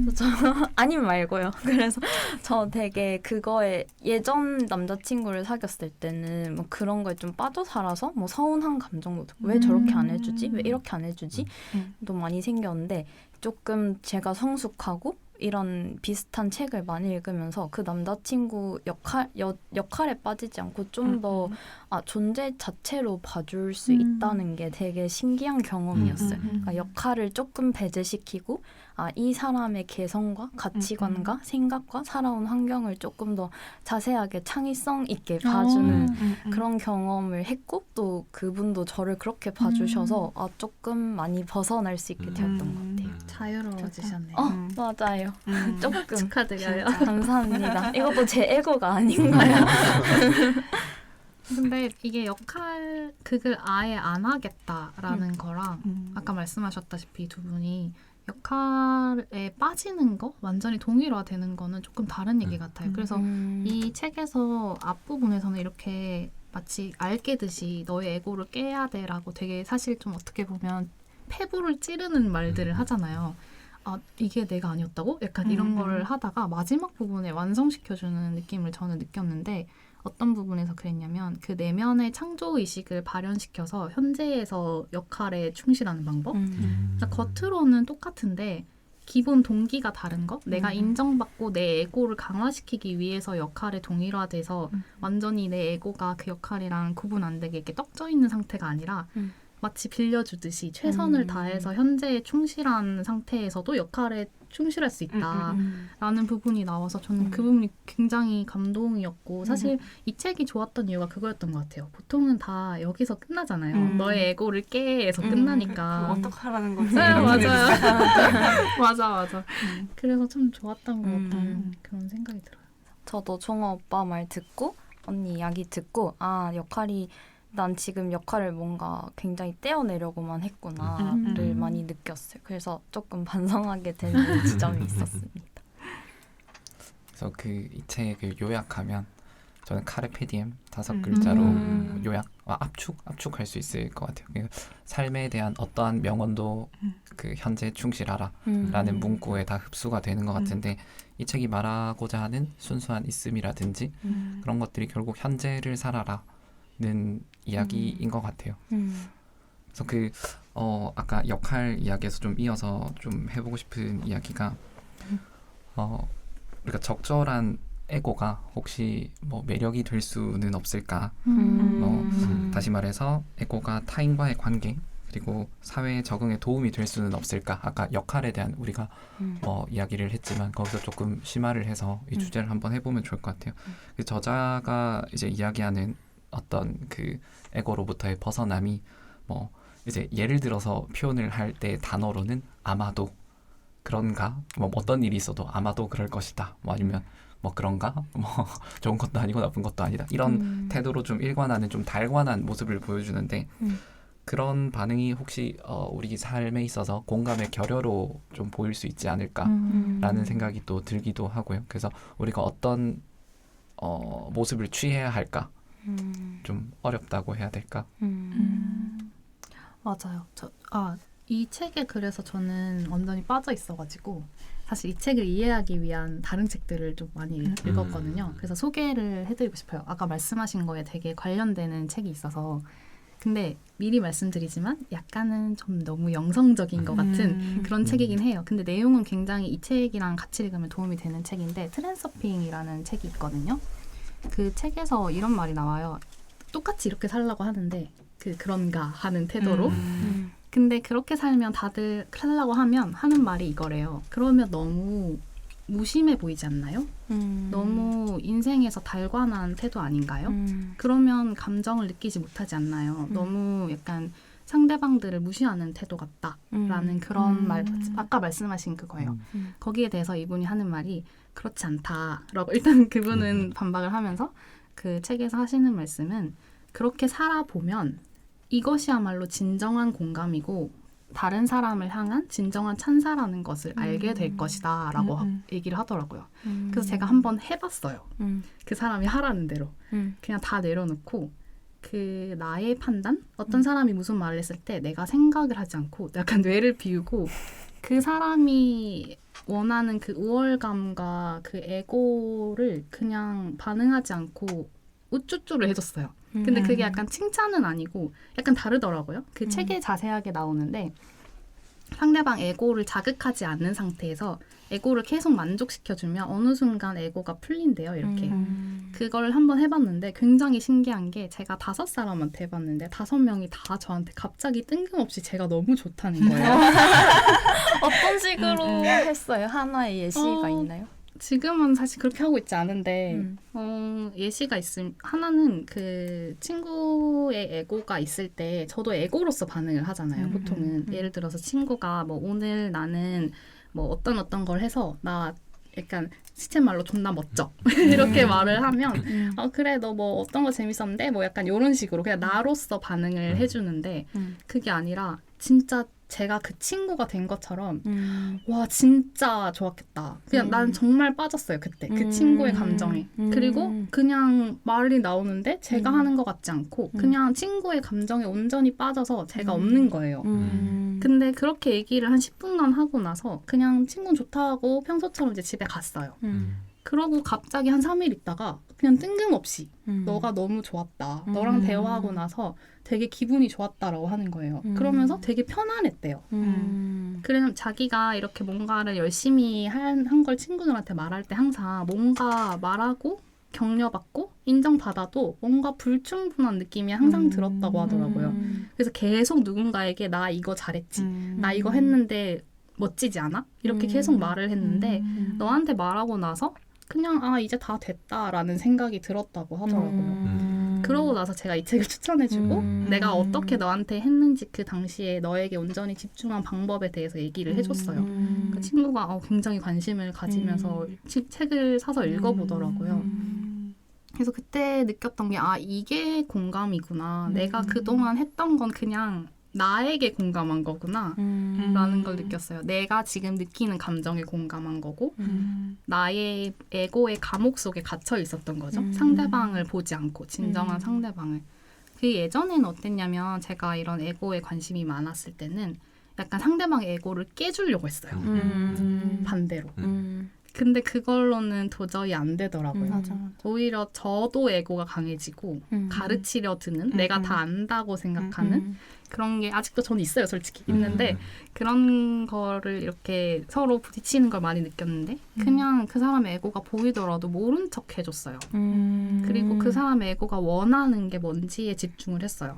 [SPEAKER 2] 그래서 저 아님 말고요. 그래서 저 되게 그거에 예전 남자친구를 사귀었을 때는 뭐 그런 거에 좀 빠져 살아서 뭐 서운한 감정도 들고 왜 저렇게 안 해주지? 왜 이렇게 안 해주지? 또 많이 생겼는데 조금 제가 성숙하고 이런 비슷한 책을 많이 읽으면서 그 남자친구 역할에 빠지지 않고 좀 더 존재 자체로 봐줄 수 있다는 게 되게 신기한 경험이었어요. 그러니까 역할을 조금 배제시키고 이 사람의 개성과 가치관과 생각과 살아온 환경을 조금 더 자세하게 창의성 있게 봐주는 그런 경험을 했고 또 그분도 저를 그렇게 봐주셔서 조금 많이 벗어날 수 있게 되었던 것 같아요.
[SPEAKER 3] 자유로워지셨네요.
[SPEAKER 2] 맞아요. 조금
[SPEAKER 3] 축하드려요.
[SPEAKER 2] 감사합니다. 이것도 제 에고가 아닌가요?
[SPEAKER 3] 근데 이게 극을 아예 안 하겠다라는 거랑 아까 말씀하셨다시피 두 분이 역할에 빠지는 거 완전히 동일화되는 거는 조금 다른 얘기 같아요. 그래서 이 책에서 앞부분에서는 이렇게 마치 알깨듯이 너의 에고를 깨야 돼라고 되게 사실 좀 어떻게 보면 폐부를 찌르는 말들을 하잖아요. 이게 내가 아니었다고? 약간 이런 걸 하다가 마지막 부분에 완성시켜주는 느낌을 저는 느꼈는데 어떤 부분에서 그랬냐면 그 내면의 창조의식을 발현시켜서 현재에서 역할에 충실하는 방법? 그러니까 겉으로는 똑같은데 기본 동기가 다른 거? 내가 인정받고 내 에고를 강화시키기 위해서 역할에 동일화돼서 완전히 내 에고가 그 역할이랑 구분 안 되게 이렇게 떡져 있는 상태가 아니라 마치 빌려주듯이 최선을 다해서 현재에 충실한 상태에서도 역할에 충실할 수 있다라는 부분이 나와서 저는 그 부분이 굉장히 감동이었고 사실 이 책이 좋았던 이유가 그거였던 것 같아요. 보통은 다 여기서 끝나잖아요. 너의 에고를 깨에서 끝나니까.
[SPEAKER 5] 어떡하라는 거지?
[SPEAKER 3] 네, 맞아요. 맞아. 그래서 참 좋았던 것 같다는 그런 생각이 들어요.
[SPEAKER 2] 저도 종아 오빠 말 듣고 언니 이야기 듣고 난 지금 역할을 뭔가 굉장히 떼어내려고만 했구나를 많이 느꼈어요. 그래서 조금 반성하게 되는 지점이 있었습니다.
[SPEAKER 1] 그래서 이 책을 요약하면 저는 카르페디엠 5글자로 요약, 압축할 수 있을 것 같아요. 그러니까 삶에 대한 어떠한 명언도 그 현재에 충실하라 라는 문구에 다 흡수가 되는 것 같은데 이 책이 말하고자 하는 순수한 있음이라든지 그런 것들이 결국 현재를 살아라 는 이야기인 것 같아요. 그래서 아까 역할 이야기에서 좀 이어서 좀 해보고 싶은 이야기가 우리가 적절한 에고가 혹시 뭐 매력이 될 수는 없을까? 다시 말해서 에고가 타인과의 관계 그리고 사회에 적응에 도움이 될 수는 없을까? 아까 역할에 대한 우리가 이야기를 했지만 거기서 조금 심화를 해서 이 주제를 한번 해보면 좋을 것 같아요. 그 저자가 이제 이야기하는 어떤 그 에고로부터의 벗어남이 뭐 이제 예를 들어서 표현을 할 때 단어로는 아마도 그런가? 뭐 어떤 일이 있어도 아마도 그럴 것이다. 뭐 아니면 뭐 그런가? 뭐 좋은 것도 아니고 나쁜 것도 아니다. 이런 태도로 좀 일관하는 좀 달관한 모습을 보여주는데 그런 반응이 혹시 우리 삶에 있어서 공감의 결여로 좀 보일 수 있지 않을까라는 생각이 또 들기도 하고요. 그래서 우리가 어떤 모습을 취해야 할까? 좀 어렵다고 해야 될까?
[SPEAKER 3] 맞아요. 이 책에 그래서 저는 완전히 빠져 있어가지고 사실 이 책을 이해하기 위한 다른 책들을 좀 많이 읽었거든요. 그래서 소개를 해드리고 싶어요. 아까 말씀하신 거에 되게 관련되는 책이 있어서 근데 미리 말씀드리지만 약간은 좀 너무 영성적인 것 같은 그런 책이긴 해요. 근데 내용은 굉장히 이 책이랑 같이 읽으면 도움이 되는 책인데 트랜서핑이라는 책이 있거든요. 그 책에서 이런 말이 나와요. 똑같이 이렇게 살려고 하는데 그런가 하는 태도로 근데 그렇게 살면 다들 살려고 하면 하는 말이 이거래요. 그러면 너무 무심해 보이지 않나요? 너무 인생에서 달관한 태도 아닌가요? 그러면 감정을 느끼지 못하지 않나요? 너무 약간 상대방들을 무시하는 태도 같다라는 그런 말, 아까 말씀하신 그거예요. 거기에 대해서 이분이 하는 말이 그렇지 않다라고 일단 그분은 반박을 하면서 그 책에서 하시는 말씀은 그렇게 살아보면 이것이야말로 진정한 공감이고 다른 사람을 향한 진정한 찬사라는 것을 알게 될 것이다 라고 얘기를 하더라고요. 그래서 제가 한번 해봤어요. 그 사람이 하라는 대로. 그냥 다 내려놓고 그 나의 판단? 어떤 사람이 무슨 말을 했을 때 내가 생각을 하지 않고 약간 뇌를 비우고 그 사람이 원하는 그 우월감과 그 에고를 그냥 반응하지 않고 우쭈쭈를 해줬어요. 근데 그게 약간 칭찬은 아니고 약간 다르더라고요. 그 책에 자세하게 나오는데 상대방 에고를 자극하지 않는 상태에서 에고를 계속 만족시켜주면 어느 순간 에고가 풀린대요. 이렇게. 그걸 한번 해봤는데 굉장히 신기한 게 제가 5사람한테 해봤는데 5명이 다 저한테 갑자기 뜬금없이 제가 너무 좋다는 거예요.
[SPEAKER 2] 어떤 식으로 했어요? 하나의 예시가 있나요?
[SPEAKER 3] 지금은 사실 그렇게 하고 있지 않은데 예시가 있음. 하나는 그 친구의 에고가 있을 때 저도 에고로서 반응을 하잖아요. 보통은 예를 들어서 친구가 뭐 오늘 나는 뭐 어떤 걸 해서 나 약간 시쳇말로 존나 멋져 이렇게 말을 하면 그래 너 뭐 어떤 거 재밌었는데 뭐 약간 이런 식으로 그냥 나로서 반응을 해주는데 그게 아니라 진짜 제가 그 친구가 된 것처럼 와 진짜 좋았겠다. 그냥 난 정말 빠졌어요 그때 그 친구의 감정에. 그리고 그냥 말이 나오는데 제가 하는 것 같지 않고 그냥 친구의 감정에 온전히 빠져서 제가 없는 거예요. 근데 그렇게 얘기를 한 10분간 하고 나서 그냥 친구는 좋다고 평소처럼 이제 집에 갔어요. 그러고 갑자기 한 3일 있다가 그냥 뜬금없이 너가 너무 좋았다. 너랑 대화하고 나서 되게 기분이 좋았다라고 하는 거예요. 그러면서 되게 편안했대요. 그래서 자기가 이렇게 뭔가를 열심히 한 걸 친구들한테 말할 때 항상 뭔가 말하고 격려받고 인정받아도 뭔가 불충분한 느낌이 항상 들었다고 하더라고요. 그래서 계속 누군가에게 나 이거 잘했지. 나 이거 했는데 멋지지 않아? 이렇게 계속 말을 했는데 너한테 말하고 나서 그냥 이제 다 됐다라는 생각이 들었다고 하더라고요. 그러고 나서 제가 이 책을 추천해주고 내가 어떻게 너한테 했는지 그 당시에 너에게 온전히 집중한 방법에 대해서 얘기를 해줬어요. 그 친구가 굉장히 관심을 가지면서 책을 사서 읽어보더라고요. 그래서 그때 느꼈던 게 이게 공감이구나. 내가 그동안 했던 건 그냥 나에게 공감한 거구나 라는 걸 느꼈어요. 내가 지금 느끼는 감정에 공감한 거고 나의 에고의 감옥 속에 갇혀 있었던 거죠. 상대방을 보지 않고 진정한 상대방을. 그 예전에는 어땠냐면 제가 이런 에고에 관심이 많았을 때는 약간 상대방의 에고를 깨주려고 했어요. 반대로. 근데 그걸로는 도저히 안 되더라고요.
[SPEAKER 2] 맞아.
[SPEAKER 3] 오히려 저도 에고가 강해지고 가르치려 드는 내가 다 안다고 생각하는 그런 게 아직도 저는 있어요. 솔직히 있는데 그런 거를 이렇게 서로 부딪히는 걸 많이 느꼈는데 그냥 그 사람의 에고가 보이더라도 모른 척 해줬어요. 그리고 그 사람의 에고가 원하는 게 뭔지에 집중을 했어요.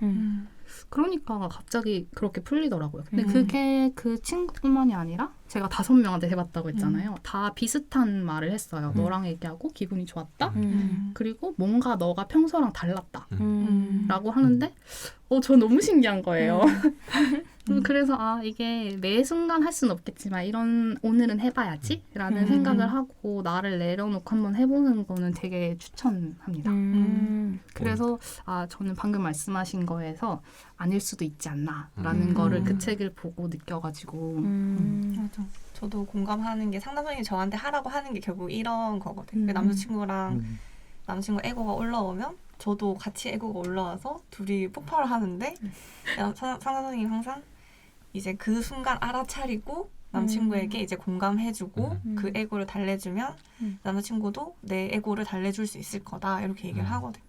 [SPEAKER 3] 그러니까 갑자기 그렇게 풀리더라고요. 근데
[SPEAKER 5] 음.
[SPEAKER 3] 그게 그 친구뿐만이 아니라 제가 5명한테 해봤다고 했잖아요. 다 비슷한 말을 했어요. 너랑 얘기하고 기분이 좋았다. 그리고 뭔가 너가 평소랑 달랐다. 라고 하는데 저 너무 신기한 거예요. 그래서 이게 매 순간 할 수는 없겠지만 이런 오늘은 해봐야지 라는 생각을 하고 나를 내려놓고 한번 해보는 거는 되게 추천합니다. 그래서 저는 방금 말씀하신 거에서 아닐 수도 있지 않나 라는 거를 그 책을 보고 느껴가지고
[SPEAKER 5] 맞아. 저도 공감하는 게 상담선생님이 저한테 하라고 하는 게 결국 이런 거거든요. 남자친구랑 남자친구 에고가 올라오면 저도 같이 에고가 올라와서 둘이 폭발을 하는데 상담선생님이 항상 이제 그 순간 알아차리고 남친구에게 이제 공감해주고 그 에고를 달래주면 남자친구도 내 에고를 달래줄 수 있을 거다 이렇게 얘기를 하거든.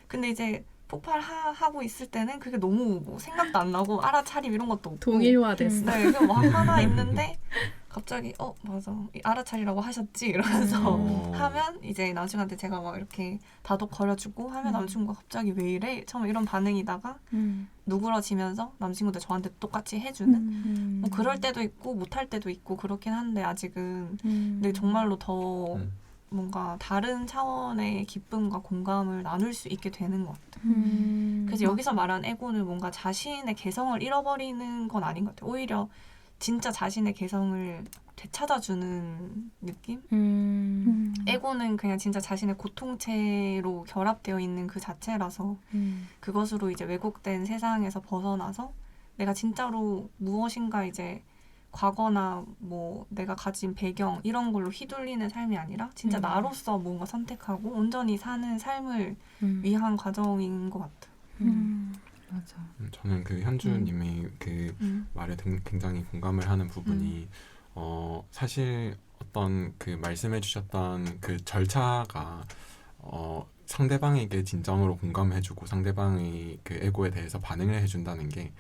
[SPEAKER 5] 근데 이제 폭발하고 있을 때는 그게 너무 뭐 생각도 안 나고 알아차림 이런 것도 없고
[SPEAKER 3] 동일화됐어.
[SPEAKER 5] 네, 그냥 막 하나 있는데 갑자기 맞아 알아차리라고 하셨지 이러면서 하면 이제 남친한테 제가 막 이렇게 다독거려주고 하면 남친구가 갑자기 왜 이래? 처음에 이런 반응이다가 누그러지면서 남친구도 저한테 똑같이 해주는 뭐 그럴 때도 있고 못할 때도 있고 그렇긴 한데 아직은 근데 정말로 더 뭔가 다른 차원의 기쁨과 공감을 나눌 수 있게 되는 것 같아요. 그래서 여기서 말한 에고는 뭔가 자신의 개성을 잃어버리는 건 아닌 것 같아요. 오히려 진짜 자신의 개성을 되찾아주는 느낌? 에고는 그냥 진짜 자신의 고통체로 결합되어 있는 그 자체라서 그것으로 이제 왜곡된 세상에서 벗어나서 내가 진짜로 무엇인가 이제 과거나 뭐 내가 가진 배경 이런 걸로 휘둘리는 삶이 아니라 진짜 나로서 뭔가 선택하고 온전히 사는 삶을 위한 과정인 것 같아요.
[SPEAKER 3] 맞아.
[SPEAKER 4] 저는 그 현주님의 그 말에 굉장히 공감을 하는 부분이 사실 어떤 그 말씀해주셨던 그 절차가 상대방에게 진정으로 공감해주고 상대방의 그 에고에 대해서 반응을 해준다는 게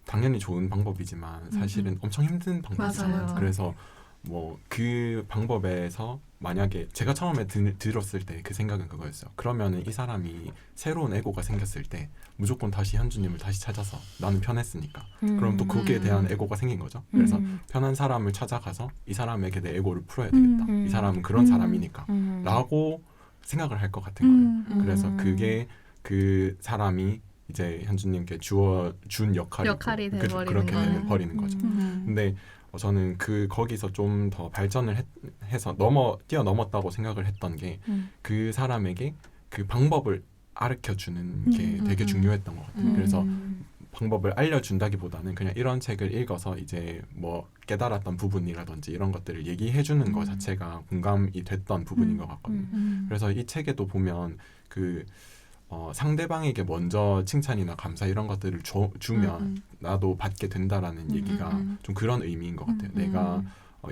[SPEAKER 4] 당연히 좋은 방법이지만 사실은 엄청 힘든 방법이잖아요.
[SPEAKER 3] 맞아요.
[SPEAKER 4] 그래서 뭐 그 방법에서 만약에 제가 처음에 들었을 때 그 생각은 그거였어요. 그러면은 이 사람이 새로운 에고가 생겼을 때 무조건 다시 현주님을 다시 찾아서 나는 편했으니까 그럼 또 거기에 대한 에고가 생긴 거죠. 그래서 편한 사람을 찾아가서 이 사람에게 내 에고를 풀어야 되겠다. 이 사람은 그런 사람이니까 라고 생각을 할 것 같은 거예요. 그래서 그게 그 사람이 이제 현주님께 준
[SPEAKER 3] 역할이 돼버리는
[SPEAKER 4] 그렇게
[SPEAKER 3] 거예요.
[SPEAKER 4] 버리는 거죠. 근데 저는 거기서 좀 더 발전을 해서 뛰어넘었다고 생각을 했던 게 그 사람에게 그 방법을 가르쳐주는 게 되게 중요했던 것 같아요. 그래서 방법을 알려준다기보다는 그냥 이런 책을 읽어서 이제 뭐 깨달았던 부분이라든지 이런 것들을 얘기해주는 것 자체가 공감이 됐던 부분인 것 같거든요. 그래서 이 책에도 보면 상대방에게 먼저 칭찬이나 감사 이런 것들을 주면 나도 받게 된다라는 얘기가 좀 그런 의미인 것 같아요. 내가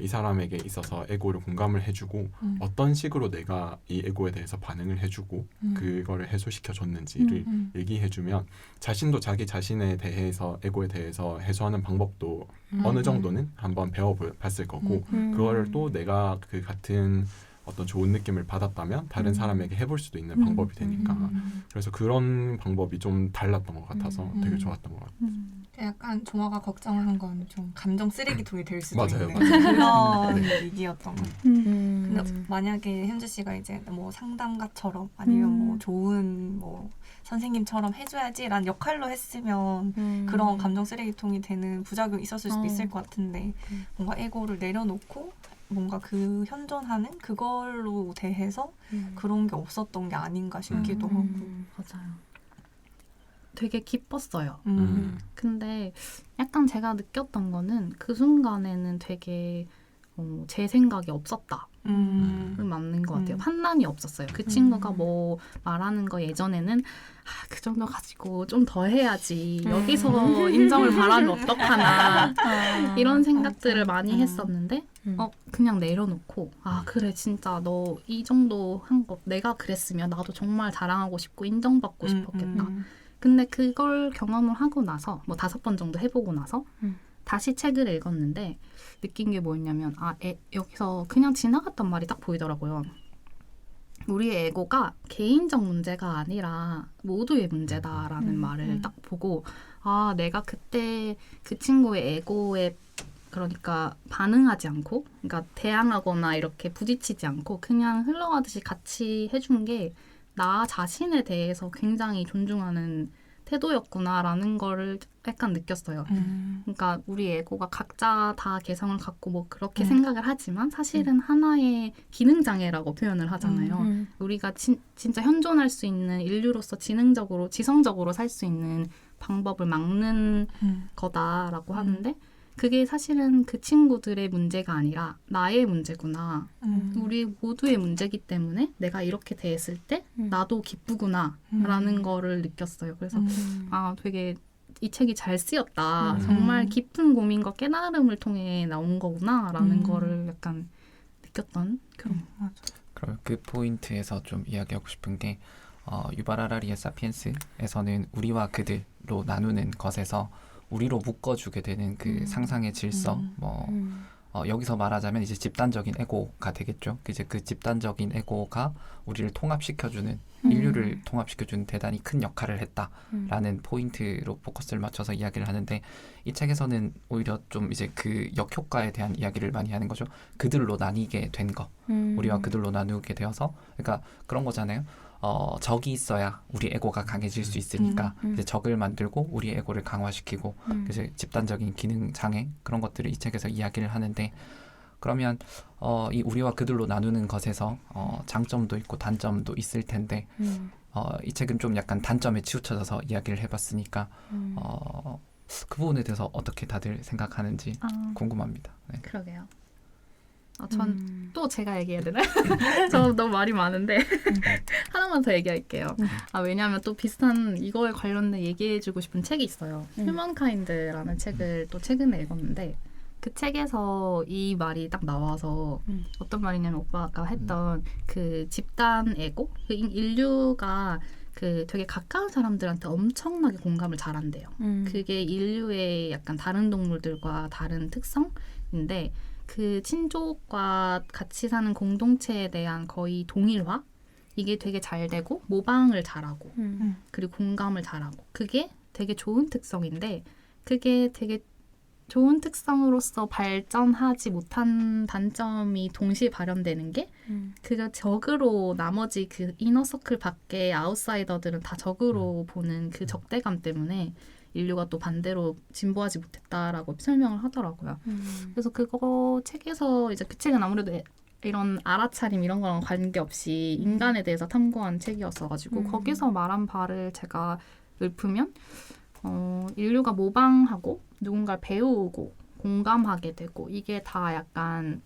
[SPEAKER 4] 이 사람에게 있어서 에고를 공감을 해주고 어떤 식으로 내가 이 에고에 대해서 반응을 해주고 그거를 해소시켜 줬는지를 얘기해주면 자신도 자기 자신에 대해서 에고에 대해서 해소하는 방법도 어느 정도는 한번 배워봤을 거고 그거를 또 내가 그 같은 어떤 좋은 느낌을 받았다면 다른 사람에게 해볼 수도 있는 방법이 되니까 그래서 그런 방법이 좀 달랐던 것 같아서 되게 좋았던 것 같아요.
[SPEAKER 5] 약간 종아가 걱정한 건 좀 감정 쓰레기통이 될 수도
[SPEAKER 4] 맞아요,
[SPEAKER 5] 있는
[SPEAKER 4] 맞아요.
[SPEAKER 5] 그런 얘기였던 것 같아요. 근데 만약에 현주 씨가 이제 뭐 상담가처럼 아니면 뭐 좋은 뭐 선생님처럼 해줘야지라는 역할로 했으면 그런 감정 쓰레기통이 되는 부작용이 있었을 수도 있을 것 같은데 뭔가 에고를 내려놓고 뭔가 그 현존하는 그걸로 대해서 그런 게 없었던 게 아닌가 싶기도 하고
[SPEAKER 3] 맞아요. 되게 기뻤어요.
[SPEAKER 4] 음.
[SPEAKER 3] 근데 약간 제가 느꼈던 거는 그 순간에는 되게 제 생각이 없었다. 맞는 것 같아요. 판단이 없었어요. 그 친구가 뭐 말하는 거 예전에는 그 정도 가지고 좀 더 해야지. 여기서 인정을 바라면 어떡하나. 이런 생각들을 많이 했었는데 그냥 내려놓고 그래 진짜 너 이 정도 한 거 내가 그랬으면 나도 정말 자랑하고 싶고 인정받고 싶었겠다. 근데 그걸 경험을 하고 나서 뭐 5번 정도 해보고 나서 다시 책을 읽었는데 느낀 게 뭐였냐면 여기서 그냥 지나갔던 말이 딱 보이더라고요. 우리의 에고가 개인적 문제가 아니라 모두의 문제다라는 말을 딱 보고 아 내가 그때 그 친구의 에고에 그러니까 반응하지 않고 그러니까 대항하거나 이렇게 부딪히지 않고 그냥 흘러가듯이 같이 해준 게 나 자신에 대해서 굉장히 존중하는 태도였구나라는 거를 약간 느꼈어요. 그러니까 우리 에고가 각자 다 개성을 갖고 뭐 그렇게 생각을 하지만 사실은 하나의 기능 장애라고 표현을 하잖아요. 우리가 진짜 현존할 수 있는 인류로서 지능적으로 지성적으로 살 수 있는 방법을 막는 거다라고 하는데 그게 사실은 그 친구들의 문제가 아니라 나의 문제구나. 우리 모두의 문제이기 때문에 내가 이렇게 대했을 때 나도 기쁘구나 라는 거를 느꼈어요. 그래서 아 되게 이 책이 잘 쓰였다. 정말 깊은 고민과 깨달음을 통해 나온 거구나 라는 거를 약간 느꼈던 그런
[SPEAKER 1] 그럼 그 포인트에서 좀 이야기하고 싶은 게 유발 하라리의 사피엔스에서는 우리와 그들로 나누는 것에서 우리로 묶어주게 되는 그 상상의 질서 여기서 말하자면 이제 집단적인 에고가 되겠죠. 이제 그 집단적인 에고가 우리를 통합시켜주는 인류를 통합시켜주는 대단히 큰 역할을 했다라는 포인트로 포커스를 맞춰서 이야기를 하는데 이 책에서는 오히려 좀 이제 그 역효과에 대한 이야기를 많이 하는 거죠. 그들로 나뉘게 된 거, 우리와 그들로 나누게 되어서 그러니까 그런 거잖아요. 적이 있어야 우리 에고가 강해질 수 있으니까 이제 적을 만들고 우리 에고를 강화시키고 이제 집단적인 기능 장애 그런 것들을 이 책에서 이야기를 하는데 그러면 이 우리와 그들로 나누는 것에서 장점도 있고 단점도 있을 텐데 이 책은 좀 약간 단점에 치우쳐져서 이야기를 해봤으니까 그 부분에 대해서 어떻게 다들 생각하는지 궁금합니다. 네.
[SPEAKER 3] 그러게요. 전 또 제가 얘기해야 되나요? 저 너무 말이 많은데 하나만 더 얘기할게요. 왜냐하면 또 비슷한 이거에 관련된 얘기해주고 싶은 책이 있어요. 휴먼카인드라는 책을 또 최근에 읽었는데 그 책에서 이 말이 딱 나와서 어떤 말이냐면 오빠가 했던 그 집단 에고? 그 인류가 그 되게 가까운 사람들한테 엄청나게 공감을 잘한대요. 그게 인류의 약간 다른 동물들과 다른 특성인데 그 친족과 같이 사는 공동체에 대한 거의 동일화? 이게 되게 잘 되고 모방을 잘하고 그리고 공감을 잘하고 그게 되게 좋은 특성인데 그게 되게 좋은 특성으로서 발전하지 못한 단점이 동시에 발현되는 게 그가 적으로 나머지 그 이너서클 밖에 아웃사이더들은 다 적으로 보는 그 적대감 때문에 인류가 또 반대로 진보하지 못했다라고 설명을 하더라고요. 그래서 그거 책에서 이제 그 책은 아무래도 이런 알아차림 이런 거랑 관계없이 인간에 대해서 탐구한 책이었어가지고 거기서 말한 바를 제가 읊으면 인류가 모방하고 누군가를 배우고 공감하게 되고 이게 다 약간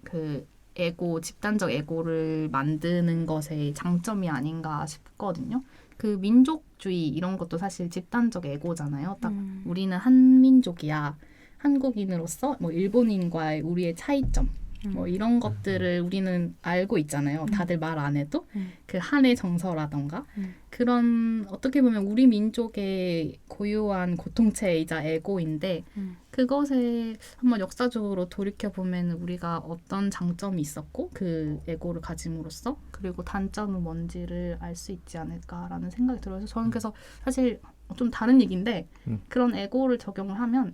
[SPEAKER 3] 그 에고, 집단적 에고를 만드는 것의 장점이 아닌가 싶거든요. 그 민족주의 이런 것도 사실 집단적 에고잖아요. 딱 우리는 한민족이야. 한국인으로서 뭐 일본인과의 우리의 차이점 뭐 이런 것들을 우리는 알고 있잖아요. 다들 말 안 해도 그 한의 정서라던가 그런 어떻게 보면 우리 민족의 고유한 고통체이자 에고인데 그것에 한번 역사적으로 돌이켜 보면 우리가 어떤 장점이 있었고 그 에고를 가짐으로써 그리고 단점은 뭔지를 알 수 있지 않을까라는 생각이 들어서 저는 그래서 사실 좀 다른 얘기인데 그런 에고를 적용을 하면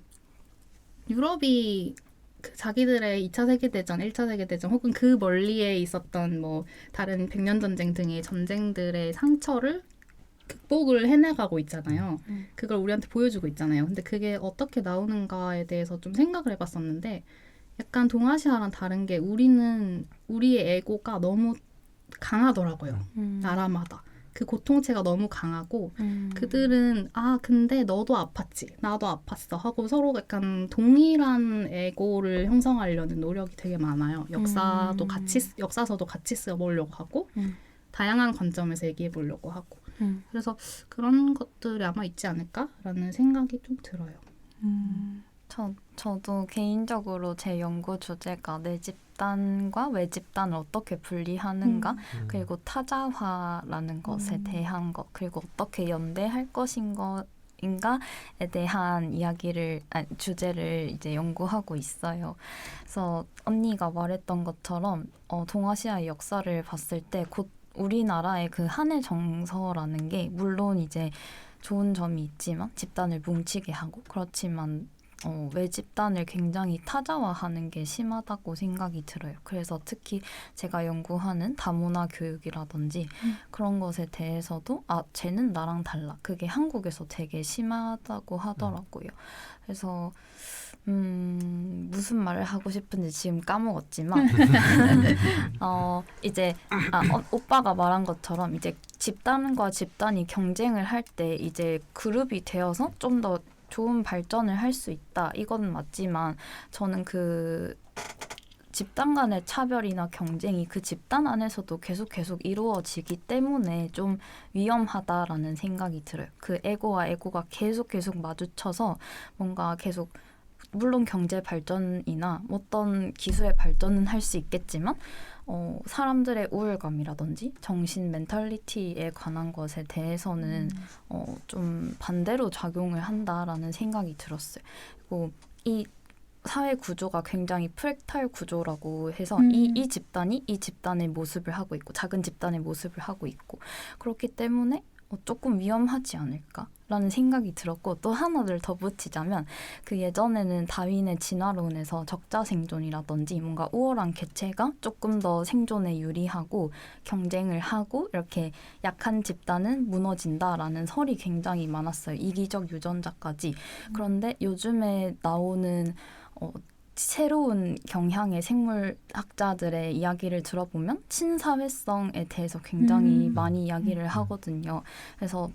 [SPEAKER 3] 유럽이 그 자기들의 2차 세계대전, 1차 세계대전 혹은 그 멀리에 있었던 뭐 다른 백년전쟁 등의 전쟁들의 상처를 극복을 해나가고 있잖아요. 그걸 우리한테 보여주고 있잖아요. 근데 그게 어떻게 나오는가에 대해서 좀 생각을 해봤었는데 약간 동아시아랑 다른 게 우리는 우리의 에고가 너무 강하더라고요. 나라마다. 그 고통체가 너무 강하고 그들은 근데 너도 아팠지 나도 아팠어 하고 서로 약간 동일한 에고를 형성하려는 노력이 되게 많아요. 역사서도 같이 써보려고 하고 다양한 관점에서 얘기해 보려고 하고 그래서 그런 것들이 아마 있지 않을까라는 생각이 좀 들어요.
[SPEAKER 2] 저도 개인적으로 제 연구 주제가 내 집단과 외 집단을 어떻게 분리하는가 그리고 타자화라는 것에 대한 것 그리고 어떻게 연대할 것인가에 대한 주제를 이제 연구하고 있어요. 그래서 언니가 말했던 것처럼 동아시아의 역사를 봤을 때 우리나라의 그 한의 정서라는 게 물론 이제 좋은 점이 있지만 집단을 뭉치게 하고 그렇지만 외 집단을 굉장히 타자화하는 게 심하다고 생각이 들어요. 그래서 특히 제가 연구하는 다문화 교육이라든지 그런 것에 대해서도 쟤는 나랑 달라. 그게 한국에서 되게 심하다고 하더라고요. 그래서 무슨 말을 하고 싶은지 지금 까먹었지만 이제 오빠가 말한 것처럼 이제 집단과 집단이 경쟁을 할 때 이제 그룹이 되어서 좀 더 좋은 발전을 할 수 있다. 이건 맞지만 저는 그 집단 간의 차별이나 경쟁이 그 집단 안에서도 계속 이루어지기 때문에 좀 위험하다라는 생각이 들어요. 그 에고와 에고가 계속 마주쳐서 뭔가 계속 물론 경제 발전이나 어떤 기술의 발전은 할 수 있겠지만 사람들의 우울감이라든지 정신 멘탈리티에 관한 것에 대해서는 좀 반대로 작용을 한다라는 생각이 들었어요. 그리고 이 사회 구조가 굉장히 프랙탈 구조라고 해서 이 집단이 이 집단의 모습을 하고 있고 작은 집단의 모습을 하고 있고 그렇기 때문에 조금 위험하지 않을까라는 생각이 들었고 또 하나를 더 붙이자면 그 예전에는 다윈의 진화론에서 적자 생존이라든지 뭔가 우월한 개체가 조금 더 생존에 유리하고 경쟁을 하고 이렇게 약한 집단은 무너진다라는 설이 굉장히 많았어요. 이기적 유전자까지. 그런데 요즘에 나오는 새로운 경향의 생물학자들의 이야기를 들어보면 친사회성에 대해서 굉장히 많이 이야기를 하거든요. 그래서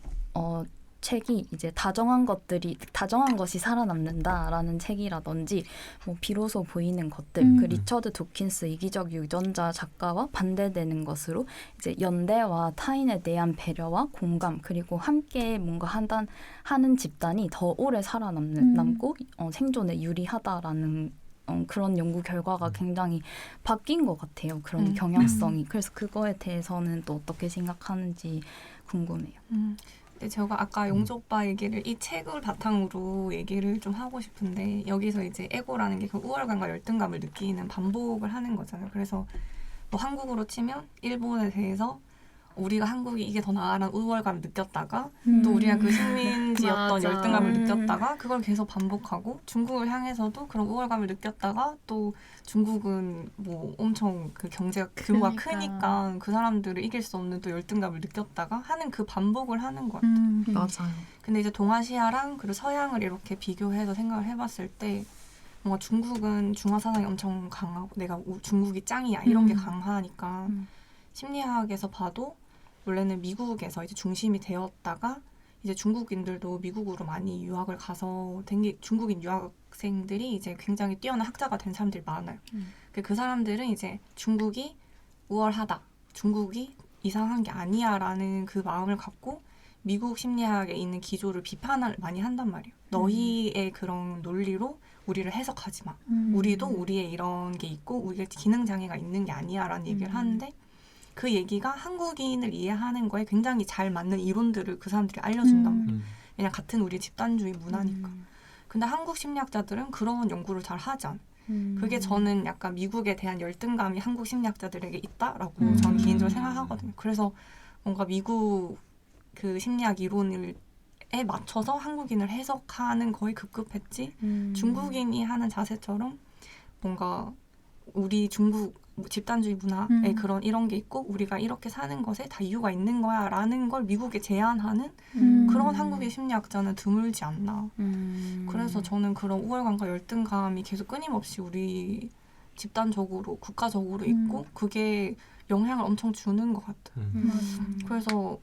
[SPEAKER 2] 책이 이제 다정한 것이 살아남는다라는 책이라든지 뭐 비로소 보이는 것들 그 리처드 도킨스 이기적 유전자 작가와 반대되는 것으로 이제 연대와 타인에 대한 배려와 공감 그리고 함께 뭔가 하는 집단이 더 오래 살아남고 생존에 유리하다라는 그런 연구 결과가 굉장히 바뀐 것 같아요. 그런 경향성이. 그래서 그거에 대해서는 또 어떻게 생각하는지 궁금해요.
[SPEAKER 5] 근데 제가 아까 용주 오빠 얘기를 이 책을 바탕으로 얘기를 좀 하고 싶은데 여기서 이제 에고라는 게 그 우월감과 열등감을 느끼는 반복을 하는 거잖아요. 그래서 뭐 한국으로 치면 일본에 대해서 우리가 한국이 이게 더 나아라는 우월감을 느꼈다가 또 우리가 그 식민지였던
[SPEAKER 3] 맞아.
[SPEAKER 5] 열등감을 느꼈다가 그걸 계속 반복하고 중국을 향해서도 그런 우월감을 느꼈다가 또 중국은 뭐 엄청 그 경제가 규모가 크니까 그 사람들을 이길 수 없는 또 열등감을 느꼈다가 하는 그 반복을 하는 것 같아요.
[SPEAKER 3] 맞아요.
[SPEAKER 5] 근데 이제 동아시아랑 그리고 서양을 이렇게 비교해서 생각을 해봤을 때 뭔가 중국은 중화 사상이 엄청 강하고 내가 중국이 짱이야 이런 게 강하니까 심리학에서 봐도 원래는 미국에서 이제 중심이 되었다가 이제 중국인들도 미국으로 많이 유학을 가서 중국인 유학생들이 이제 굉장히 뛰어난 학자가 된 사람들이 많아요. 그 사람들은 이제 중국이 우월하다, 중국이 이상한 게 아니야라는 그 마음을 갖고 미국 심리학에 있는 기조를 비판을 많이 한단 말이에요. 너희의 그런 논리로 우리를 해석하지 마. 우리도 우리의 이런 게 있고 우리가 기능 장애가 있는 게 아니야라는 얘기를 하는데 그 얘기가 한국인을 이해하는 거에 굉장히 잘 맞는 이론들을 그 사람들이 알려준단 말이에요. 왜냐면 같은 우리 집단주의 문화니까. 근데 한국 심리학자들은 그런 연구를 잘 하지 않아요. 그게 저는 약간 미국에 대한 열등감이 한국 심리학자들에게 있다라고 저는 개인적으로 생각하거든요. 그래서 뭔가 미국 그 심리학 이론에 맞춰서 한국인을 해석하는 거에 급급했지 중국인이 하는 자세처럼 뭔가 우리 중국 집단주의 문화에 이런 게 있고 우리가 이렇게 사는 것에 다 이유가 있는 거야 라는 걸 미국에 제안하는 그런 한국의 심리학자는 드물지 않나. 그래서 저는 그런 우월감과 열등감이 계속 끊임없이 우리 집단적으로 국가적으로 있고 그게 영향을 엄청 주는 것 같아요. 그래서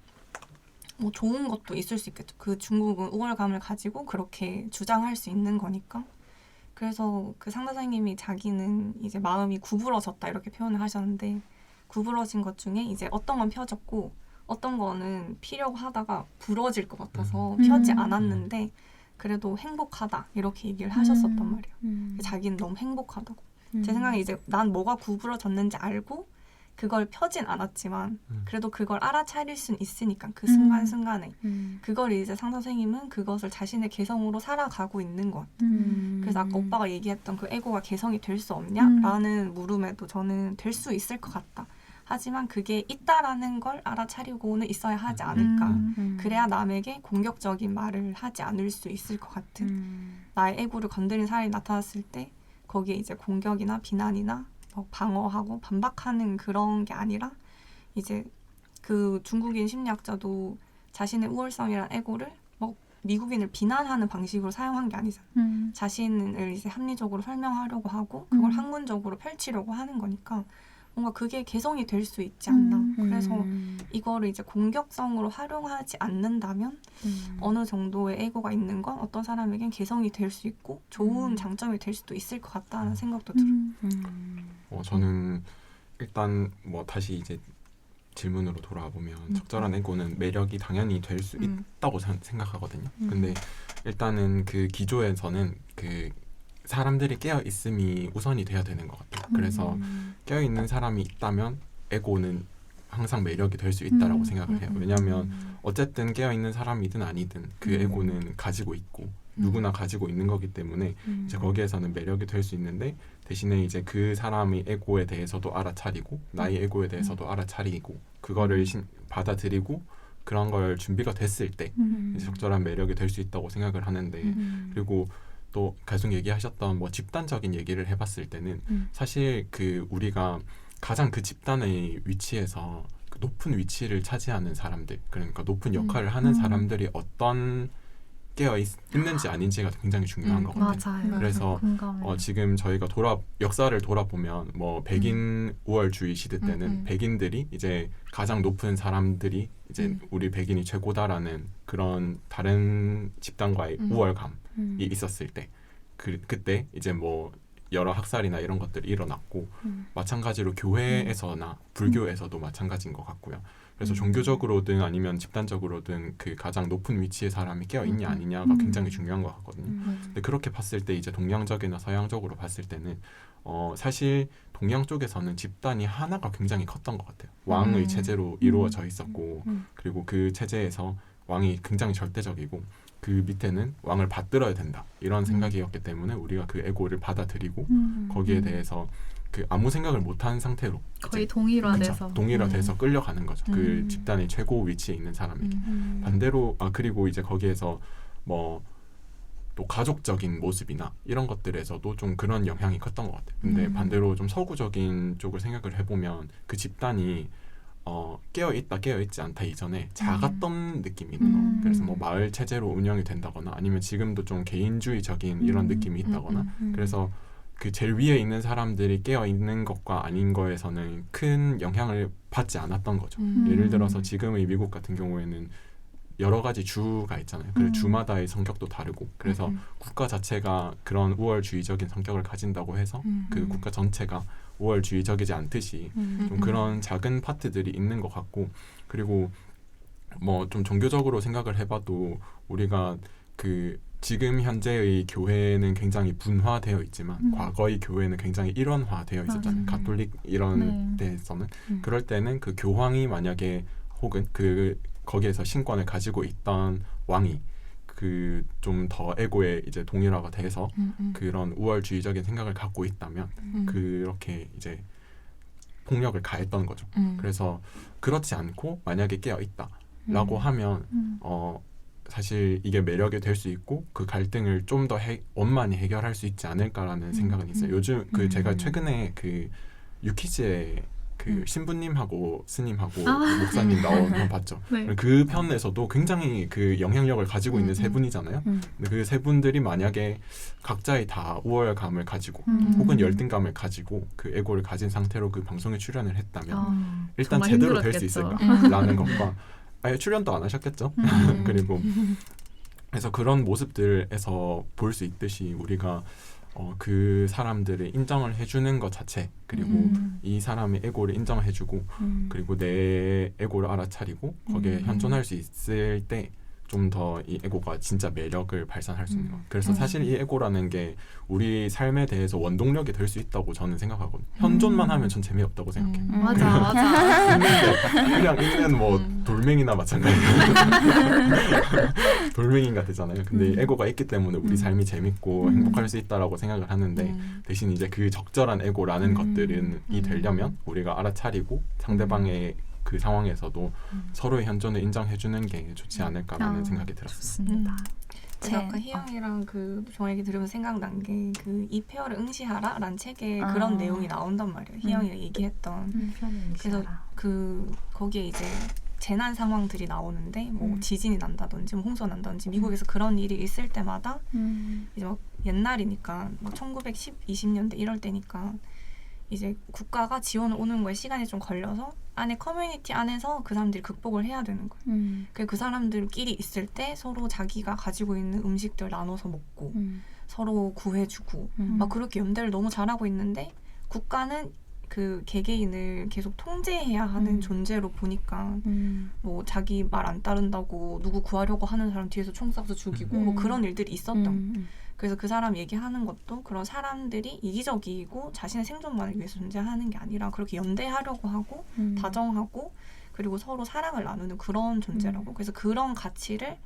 [SPEAKER 5] 뭐 좋은 것도 있을 수 있겠죠. 그 중국은 우월감을 가지고 그렇게 주장할 수 있는 거니까. 그래서 그 상담 선생님이 자기는 이제 마음이 구부러졌다 이렇게 표현을 하셨는데 구부러진 것 중에 이제 어떤 건 펴졌고 어떤 거는 피려고 하다가 부러질 것 같아서 펴지 않았는데 그래도 행복하다 이렇게 얘기를 하셨었단 말이에요. 자기는 너무 행복하다고. 제 생각에 이제 난 뭐가 구부러졌는지 알고 그걸 펴진 않았지만 그래도 그걸 알아차릴 수는 있으니까 그 순간순간에 그걸 이제 상담 선생님은 그것을 자신의 개성으로 살아가고 있는 것 같아요. 그래서 아까 오빠가 얘기했던 그 에고가 개성이 될 수 없냐? 라는 물음에도 저는 될 수 있을 것 같다. 하지만 그게 있다라는 걸 알아차리고는 있어야 하지 않을까. 그래야 남에게 공격적인 말을 하지 않을 수 있을 것 같은 나의 에고를 건드린 사람이 나타났을 때 거기에 이제 공격이나 비난이나 뭐 방어하고 반박하는 그런 게 아니라 이제 그 중국인 심리학자도 자신의 우월성이란 에고를 뭐 미국인을 비난하는 방식으로 사용한 게 아니잖아. 자신을 이제 합리적으로 설명하려고 하고 그걸 학문적으로 펼치려고 하는 거니까 뭔가 그게 개성이 될 수 있지 않나. 그래서 이거를 이제 공격성으로 활용하지 않는다면 어느 정도의 에고가 있는 건 어떤 사람에겐 개성이 될 수 있고 좋은 장점이 될 수도 있을 것 같다는 생각도 들어요.
[SPEAKER 4] 저는 일단 뭐 다시 이제 질문으로 돌아와 보면 적절한 에고는 매력이 당연히 될 수 있다고 생각하거든요. 근데 일단은 그 기조에서는 그 사람들이 깨어 있음이 우선이 돼야 되는 것 같아요. 그래서 깨어 있는 사람이 있다면 에고는 항상 매력이 될 수 있다라고 생각을 해요. 왜냐하면 어쨌든 깨어 있는 사람이든 아니든 그 에고는 가지고 있고 누구나 가지고 있는 거기 때문에 이제 거기에서는 매력이 될 수 있는데 대신에 이제 그 사람의 에고에 대해서도 알아차리고 나의 에고에 대해서도 알아차리고 그거를 받아들이고 그런 걸 준비가 됐을 때 이제 적절한 매력이 될 수 있다고 생각을 하는데 그리고 또 계속 얘기하셨던 뭐 집단적인 얘기를 해봤을 때는 사실 그 우리가 가장 그 집단의 위치에서 그 높은 위치를 차지하는 사람들 그러니까 높은 역할을 하는 사람들이 어떤 깨어 있는지 아닌지가 굉장히 중요한 것 같아요.
[SPEAKER 3] 맞아요.
[SPEAKER 4] 그래서 지금 저희가 역사를 돌아보면 뭐 백인 우월주의 시대 때는 백인들이 이제 가장 높은 사람들이 이제 우리 백인이 최고다라는 그런 다른 집단과의 우월감이 있었을 때 그때 이제 뭐 여러 학살이나 이런 것들이 일어났고 마찬가지로 교회에서나 불교에서도 마찬가지인 것 같고요. 그래서 종교적으로든 아니면 집단적으로든 그 가장 높은 위치의 사람이 깨어 있냐 아니냐가 굉장히 중요한 것 같거든요. 근데 그렇게 봤을 때 이제 동양적이나 서양적으로 봤을 때는 사실 동양 쪽에서는 집단이 하나가 굉장히 컸던 것 같아요. 왕의 체제로 이루어져 있었고 그리고 그 체제에서 왕이 굉장히 절대적이고 그 밑에는 왕을 받들어야 된다 이런 생각이었기 때문에 우리가 그 에고를 받아들이고 거기에 대해서 그 아무 생각을 못한 상태로
[SPEAKER 3] 거의 동일화돼서
[SPEAKER 4] 동일화돼서 끌려가는 거죠. 그 집단의 최고 위치에 있는 사람에게. 반대로 그리고 이제 거기에서 뭐 또 가족적인 모습이나 이런 것들에서도 좀 그런 영향이 컸던 것 같아요. 근데 반대로 좀 서구적인 쪽을 생각을 해보면 그 집단이 깨어있다 깨어있지 않다 이전에 작았던 느낌이 있는 거. 그래서 뭐 마을 체제로 운영이 된다거나 아니면 지금도 좀 개인주의적인 이런 느낌이 있다거나 그래서 그 제일 위에 있는 사람들이 깨어있는 것과 아닌 거에서는 큰 영향을 받지 않았던 거죠. 예를 들어서 지금의 미국 같은 경우에는 여러 가지 주가 있잖아요. 그 주마다의 성격도 다르고 그래서 국가 자체가 그런 우월주의적인 성격을 가진다고 해서 그 국가 전체가 우월주의적이지 않듯이 좀 그런 작은 파트들이 있는 것 같고 그리고 뭐 좀 종교적으로 생각을 해봐도 우리가 그 지금 현재의 교회는 굉장히 분화되어 있지만 과거의 교회는 굉장히 일원화되어 있었잖아요. 가톨릭 이런 데에서는 그럴 때는 그 교황이 만약에 혹은 그 거기에서 신권을 가지고 있던 왕이 그 좀 더 에고에 이제 동일화가 돼서 그런 우월주의적인 생각을 갖고 있다면 그렇게 이제 폭력을 가했던 거죠. 그래서 그렇지 않고 만약에 깨어 있다라고 하면 사실 이게 매력이 될 수 있고 그 갈등을 좀 더 원만히 해결할 수 있지 않을까라는 생각은 있어요. 요즘 그 제가 최근에 그 유키즈의 그 신부님하고 스님하고 목사님 나온 편 봤죠.
[SPEAKER 3] 네.
[SPEAKER 4] 그 편에서도 굉장히 그 영향력을 가지고 있는 세 분이잖아요. 근데 그 세 분들이 만약에 각자의 다 우월감을 가지고 혹은 열등감을 가지고 그 에고를 가진 상태로 그 방송에 출연을 했다면 일단
[SPEAKER 3] 정말
[SPEAKER 4] 제대로 될 수 있을까라는 것과 아예 출연도 안 하셨겠죠. 그리고 그래서 그런 모습들에서 볼 수 있듯이 우리가 그 사람들을 인정을 해주는 것 자체 그리고 이 사람의 에고를 인정해주고 그리고 내 에고를 알아차리고 거기에 현존할 수 있을 때 좀 더 이 에고가 진짜 매력을 발산할 수 있는 것. 그래서
[SPEAKER 3] 음.
[SPEAKER 4] 사실 이 에고라는 게 우리 삶에 대해서 원동력이 될 수 있다고 저는 생각하거든요. 현존만 하면 전 재미없다고 생각해요.
[SPEAKER 3] 맞아.
[SPEAKER 4] 있는데 그냥 있는 뭐 돌멩이나 마찬가지예요. 돌멩이가 되잖아요. 근데 이 에고가 있기 때문에 우리 삶이 재밌고 행복할 수 있다라고 생각을 하는데 대신 이제 그 적절한 에고라는 것들은 이 되려면 우리가 알아차리고 상대방의 그 상황에서도 서로의 현존을 인정해주는 게 좋지 않을까라는 생각이 들었습니다.
[SPEAKER 3] 좋습니다.
[SPEAKER 5] 제가 아까 희영이랑 그 정 얘기 들으면서 생각난 게 그 이 페어를 응시하라라는 책에 그런 내용이 나온단 말이에요. 희영이가 얘기했던. 그래서 그 거기에 이제 재난 상황들이 나오는데 뭐 지진이 난다든지 뭐 홍수가 난다든지 미국에서 그런 일이 있을 때마다 이제 막 옛날이니까 막 1920년대 이럴 때니까 이제 국가가 지원을 오는 거에 시간이 좀 걸려서 안에 커뮤니티 안에서 그 사람들이 극복을 해야 되는 거예요. 그 사람들끼리 있을 때 서로 자기가 가지고 있는 음식들 나눠서 먹고 서로 구해주고 막 그렇게 연대를 너무 잘하고 있는데 국가는 그 개개인을 계속 통제해야 하는 존재로 보니까 뭐 자기 말 안 따른다고 누구 구하려고 하는 사람 뒤에서 총 쏴서 죽이고 뭐 그런 일들이 있었던 그래서 그 사람 얘기하는 것도 그런 사람들이 이기적이고 자신의 생존만을 위해서 존재하는 게 아니라 그렇게 연대하려고 하고 다정하고 그리고 서로 사랑을 나누는 그런 존재라고 그래서 그런 가치를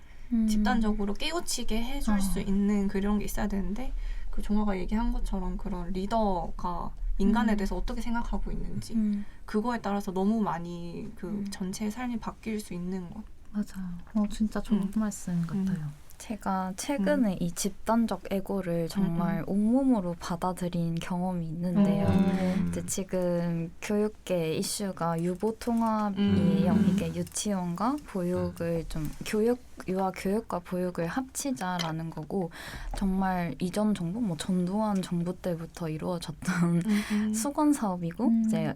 [SPEAKER 5] 집단적으로 깨우치게 해줄 수 있는 그런 게 있어야 되는데 그 종아가 얘기한 것처럼 그런 리더가 인간에 대해서 어떻게 생각하고 있는지 그거에 따라서 너무 많이 그 전체의 삶이 바뀔 수 있는 것.
[SPEAKER 3] 맞아요. 진짜 좋은 말씀 같아요.
[SPEAKER 2] 제가 최근에 이 집단적 에고를 정말 온몸으로 받아들인 경험이 있는데요. 이제 지금 교육계 이슈가 유보 통합이에요. 이게 유치원과 보육을 좀 유아 교육과 보육을 합치자라는 거고 정말 이전 정부, 뭐 전두환 정부 때부터 이루어졌던 수건 사업이고 이제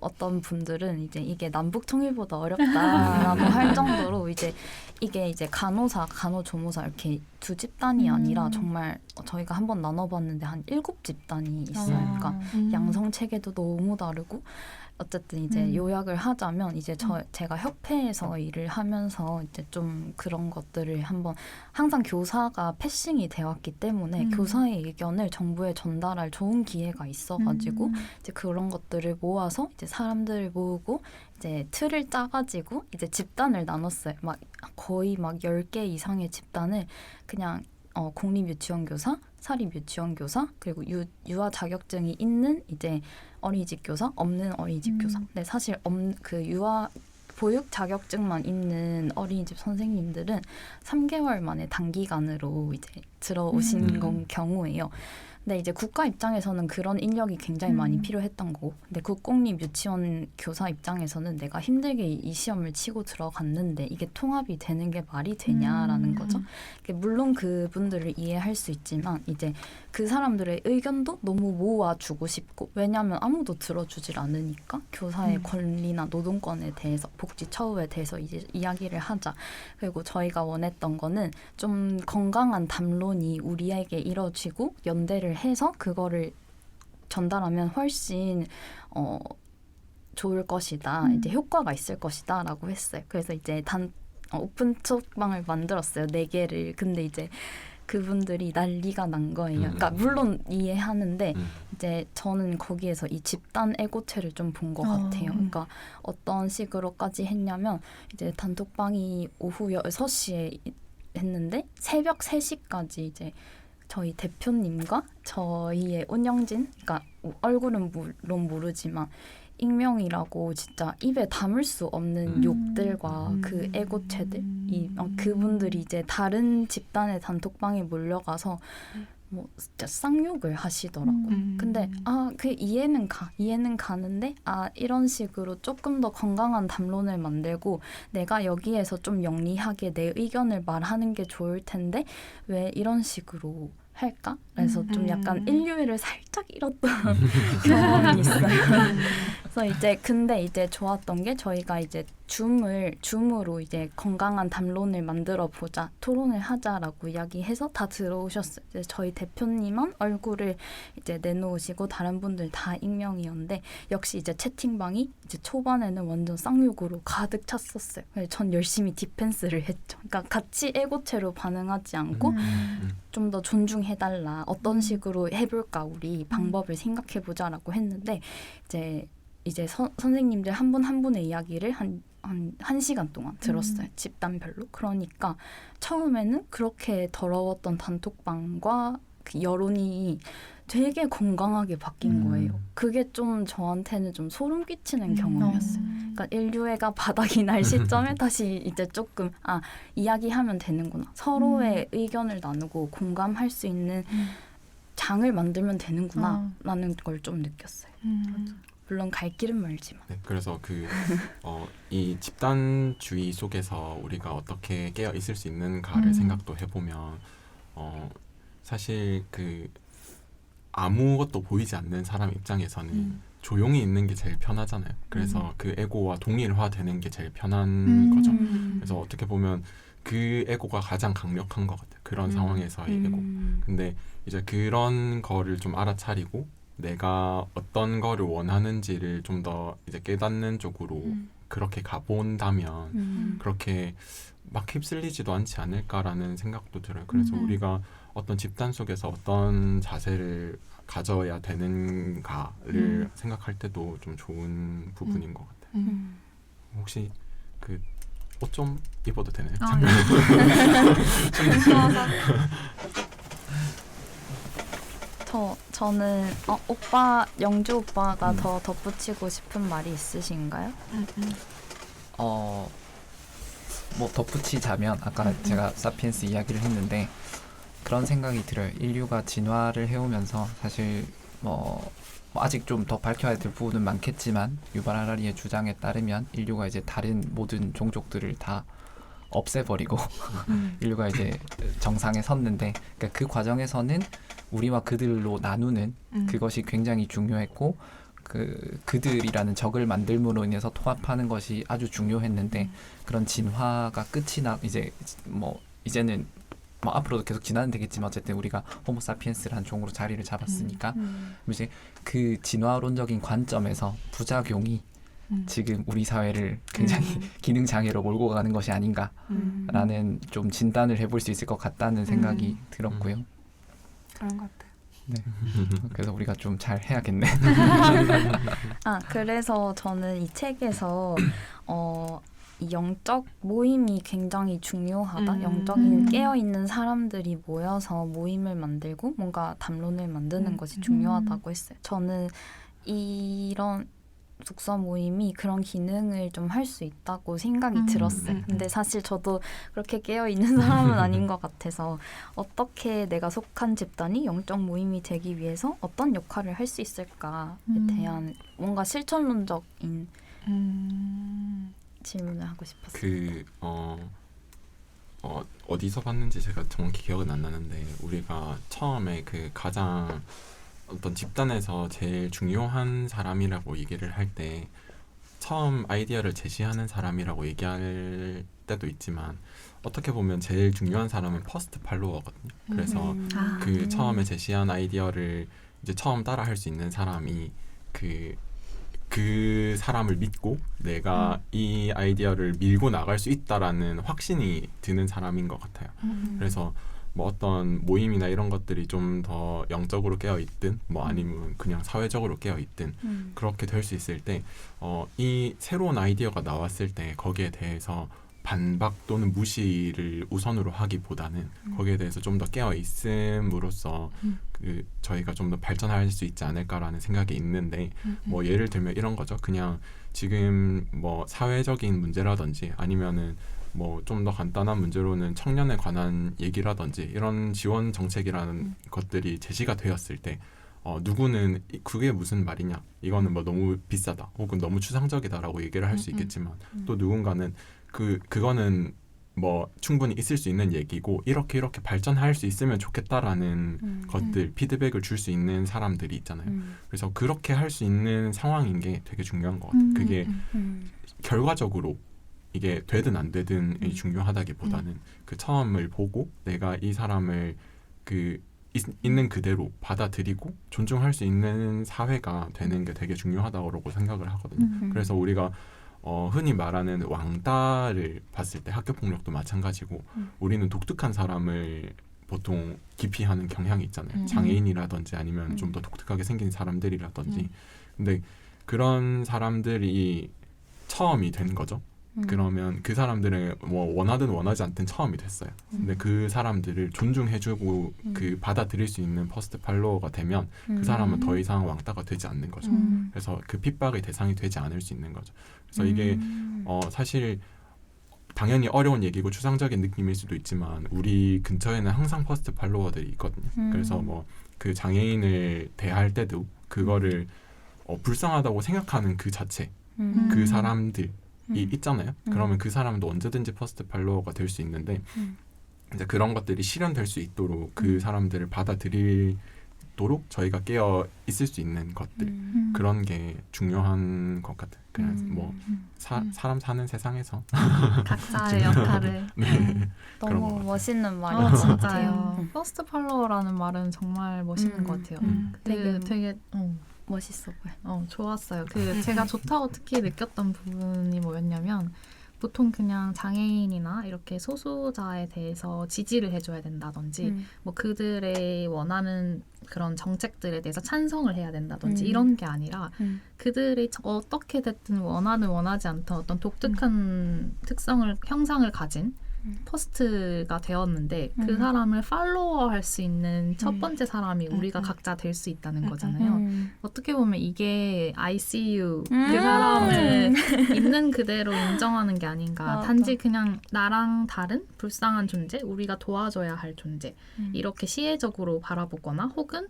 [SPEAKER 2] 어떤 분들은 이제 이게 남북 통일보다 어렵다라고 할 정도로 이게 이제 간호사, 간호조무사 이렇게 두 집단이 아니라 정말 저희가 한번 나눠봤는데 한 7집단이 있어요. 그러니까 양성 체계도 너무 다르고 어쨌든 이제 요약을 하자면 이제 제가 협회에서 일을 하면서 이제 좀 그런 것들을 한번 항상 교사가 패싱이 되었기 때문에 교사의 의견을 정부에 전달할 좋은 기회가 있어가지고 이제 그런 것들을 모아서 이제 사람들을 모으고 이제 틀을 짜가지고 이제 집단을 나눴어요. 막 거의 막 10개 이상의 집단을 그냥 공립유치원 교사, 사립유치원 교사, 그리고 유아 자격증이 있는 이제 어린이집 교사, 없는 어린이집 교사. 근데 사실 그 유아 보육 자격증만 있는 어린이집 선생님들은 3개월 만에 단기간으로 이제 들어오신 건 경우예요. 근데 이제 국가 입장에서는 그런 인력이 굉장히 많이 필요했던 거고, 근데 국공립 유치원 교사 입장에서는 내가 힘들게 이 시험을 치고 들어갔는데 이게 통합이 되는 게 말이 되냐라는 거죠. 물론 그분들을 이해할 수 있지만 이제 그 사람들의 의견도 너무 모아주고 싶고, 왜냐하면 아무도 들어주질 않으니까 교사의 권리나 노동권에 대해서, 복지 처우에 대해서 이제 이야기를 하자. 그리고 저희가 원했던 거는 좀 건강한 담론이 우리에게 이뤄지고 연대를 해서 그거를 전달하면 훨씬 좋을 것이다. 이제 효과가 있을 것이다 라고 했어요. 그래서 이제 오픈 톡방을 만들었어요. 4개를. 근데 이제 그분들이 난리가 난 거예요. 그러니까 물론 이해하는데 이제 저는 거기에서 이 집단 에고체를 좀 본 것 같아요. 그러니까 어떤 식으로까지 했냐면 이제 단톡방이 오후 6시에 했는데 새벽 3시까지 이제 저희 대표님과 저희의 운영진, 그러니까 얼굴은 물론 모르지만 익명이라고 진짜 입에 담을 수 없는 욕들과 그 에고체들, 그분들이 이제 다른 집단의 단톡방에 몰려가서 뭐 진짜 쌍욕을 하시더라고요. 근데 그 이해는 가는데 이런 식으로 조금 더 건강한 담론을 만들고 내가 여기에서 좀 영리하게 내 의견을 말하는 게 좋을 텐데 왜 이런 식으로 할까? 그래서 좀 약간 인류애를 살짝 잃었던 경험이 있어요. 그래서 이제 근데 이제 좋았던 게 저희가 이제 줌으로 이제 건강한 담론을 만들어 보자, 토론을 하자라고 이야기해서 다 들어오셨어요. 이제 저희 대표님은 얼굴을 이제 내놓으시고 다른 분들 다 익명이었는데 역시 이제 채팅방이 이제 초반에는 완전 쌍욕으로 가득 찼었어요. 그래서 전 열심히 디펜스를 했죠. 그러니까 같이 애고체로 반응하지 않고 좀 더 존중해달라. 어떤 식으로 해볼까 우리 방법을 생각해보자라고 했는데 이제 선생님들 한 분 한 분의 이야기를 한 시간 동안 들었어요. 집단별로. 그러니까 처음에는 그렇게 더러웠던 단톡방과 그 여론이 되게 건강하게 바뀐 거예요. 그게 좀 저한테는 좀 소름 끼치는 경험이었어요. 그러니까 인류애가 바닥이 날 시점에 다시 이제 조금 이야기하면 되는구나. 서로의 의견을 나누고 공감할 수 있는 장을 만들면 되는구나 라는 걸 좀 느꼈어요. 물론 갈 길은 멀지만.
[SPEAKER 4] 네, 그래서 이 집단주의 속에서 우리가 어떻게 깨어 있을 수 있는가를 생각도 해보면 사실 아무것도 보이지 않는 사람 입장에서는 조용히 있는 게 제일 편하잖아요. 그래서 그 에고와 동일화되는 게 제일 편한 거죠. 그래서 어떻게 보면 그 에고가 가장 강력한 것 같아요. 그런 상황에서의 에고. 근데 이제 그런 거를 좀 알아차리고 내가 어떤 거를 원하는지를 좀 더 이제 깨닫는 쪽으로 그렇게 가본다면 그렇게 막 휩쓸리지도 않지 않을까라는 생각도 들어요. 그래서 우리가 어떤 집단 속에서 어떤 자세를 가져야 되는가를 생각할 때도 좀 좋은 부분인 것 같아요. 혹시 옷 좀 입어도 되나요?
[SPEAKER 2] 저는 영주 오빠가 더 덧붙이고 싶은 말이 있으신가요?
[SPEAKER 1] 뭐 덧붙이자면 아까 제가 사피엔스 이야기를 했는데 그런 생각이 들어요. 인류가 진화를 해오면서 사실 뭐 아직 좀 더 밝혀야 될 부분은 많겠지만 유발 하라리의 주장에 따르면 인류가 이제 다른 모든 종족들을 다 없애버리고 인류가 이제 정상에 섰는데 그러니까 그 과정에서는 우리와 그들로 나누는 그것이 굉장히 중요했고 그들이라는 적을 만들므로 인해서 통합하는 것이 아주 중요했는데 그런 진화가 끝이 이제는 앞으로도 계속 진화는 되겠지만 어쨌든 우리가 호모사피엔스라는 종으로 자리를 잡았으니까 이제 그 진화론적인 관점에서 부작용이 지금 우리 사회를 굉장히 기능 장애로 몰고 가는 것이 아닌가라는 좀 진단을 해볼 수 있을 것 같다는 생각이 들었고요.
[SPEAKER 5] 그런 것 같아요.
[SPEAKER 1] 네. 그래서 우리가 좀 잘 해야겠네.
[SPEAKER 2] 그래서 저는 이 책에서 이 영적 모임이 굉장히 중요하다. 영적인 깨어있는 사람들이 모여서 모임을 만들고 뭔가 담론을 만드는 것이 중요하다고 했어요. 저는 이런 독서 모임이 그런 기능을 좀 할 수 있다고 생각이 들었어요. 근데 사실 저도 그렇게 깨어있는 사람은 아닌 것 같아서 어떻게 내가 속한 집단이 영적 모임이 되기 위해서 어떤 역할을 할 수 있을까에 대한 뭔가 실천론적인 질문을 하고 싶었어요.
[SPEAKER 4] 어디서 봤는지 제가 정확히 기억은 안 나는데 우리가 처음에 가장 어떤 집단에서 제일 중요한 사람이라고 얘기를 할 때 처음 아이디어를 제시하는 사람이라고 얘기할 때도 있지만 어떻게 보면 제일 중요한 사람은 퍼스트 팔로워거든요. 그래서 처음에 제시한 아이디어를 이제 처음 따라 할 수 있는 사람이 그 사람을 믿고 내가 이 아이디어를 밀고 나갈 수 있다라는 확신이 드는 사람인 것 같아요. 그래서 뭐 어떤 모임이나 이런 것들이 좀 더 영적으로 깨어있든 뭐 아니면 그냥 사회적으로 깨어있든 그렇게 될 수 있을 때 이 새로운 아이디어가 나왔을 때 거기에 대해서 반박 또는 무시를 우선으로 하기보다는 거기에 대해서 좀 더 깨어있음으로써 저희가 좀 더 발전할 수 있지 않을까라는 생각이 있는데 뭐 예를 들면 이런 거죠. 그냥 지금 뭐 사회적인 문제라든지 아니면은 뭐 좀 더 간단한 문제로는 청년에 관한 얘기라든지 이런 지원 정책이라는 것들이 제시가 되었을 때 누구는 그게 무슨 말이냐, 이거는 뭐 너무 비싸다 혹은 너무 추상적이다라고 얘기를 할 수 있겠지만 또 누군가는 그거는 뭐 충분히 있을 수 있는 얘기고 이렇게 발전할 수 있으면 좋겠다라는 것들 피드백을 줄 수 있는 사람들이 있잖아요. 그래서 그렇게 할 수 있는 상황인 게 되게 중요한 것 같아요. 그게 결과적으로 이게 되든 안 되든이 중요하다기보다는 그 처음을 보고 내가 이 사람을 그 있는 그대로 받아들이고 존중할 수 있는 사회가 되는 게 되게 중요하다고 생각을 하거든요. 그래서 우리가 흔히 말하는 왕따를 봤을 때 학교 폭력도 마찬가지고 우리는 독특한 사람을 보통 기피하는 경향이 있잖아요. 장애인이라든지 아니면 좀 더 독특하게 생긴 사람들이라든지. 근데 그런 사람들이 처음이 된 거죠. 그러면 그 사람들은 뭐 원하든 원하지 않든 처음이 됐어요. 근데 그 사람들을 존중해주고 그 받아들일 수 있는 퍼스트 팔로워가 되면 그 사람은 더 이상 왕따가 되지 않는 거죠. 그래서 그 핍박의 대상이 되지 않을 수 있는 거죠. 그래서 이게 사실 당연히 어려운 얘기고 추상적인 느낌일 수도 있지만 우리 근처에는 항상 퍼스트 팔로워들이 있거든요. 그래서 뭐 그 장애인을 대할 때도 그거를 불쌍하다고 생각하는 그 자체, 그 사람들 이 있잖아요. 그러면 그 사람도 언제든지 퍼스트 팔로워가 될 수 있는데 이제 그런 것들이 실현될 수 있도록 그 사람들을 받아들이도록 저희가 깨어 있을 수 있는 것들 그런 게 중요한 것 같아요. 그래서 뭐 사람 사는 세상에서
[SPEAKER 3] 각자의 역할을
[SPEAKER 4] 그런 것
[SPEAKER 2] 너무
[SPEAKER 4] 같아요.
[SPEAKER 2] 멋있는 말인 것
[SPEAKER 3] 진짜요.
[SPEAKER 2] 같아요.
[SPEAKER 3] 퍼스트 팔로워라는 말은 정말 멋있는 것 같아요. 되게
[SPEAKER 2] 멋있어 보여.
[SPEAKER 3] 좋았어요. 제가 좋다고 특히 느꼈던 부분이 뭐였냐면 보통 그냥 장애인이나 이렇게 소수자에 대해서 지지를 해줘야 된다든지 뭐 그들의 원하는 그런 정책들에 대해서 찬성을 해야 된다든지 이런 게 아니라 그들이 어떻게 됐든 원하든 원하지 않든 어떤 독특한 특성을 형상을 가진 퍼스트가 되었는데 그 사람을 팔로워할 수 있는 첫 번째 사람이 우리가 각자 될 수 있다는 거잖아요. 어떻게 보면 이게 I see you 그 사람을 있는 그대로 인정하는 게 아닌가.
[SPEAKER 2] 맞아.
[SPEAKER 3] 단지 그냥 나랑 다른 불쌍한 존재, 우리가 도와줘야 할 존재 이렇게 시혜적으로 바라보거나 혹은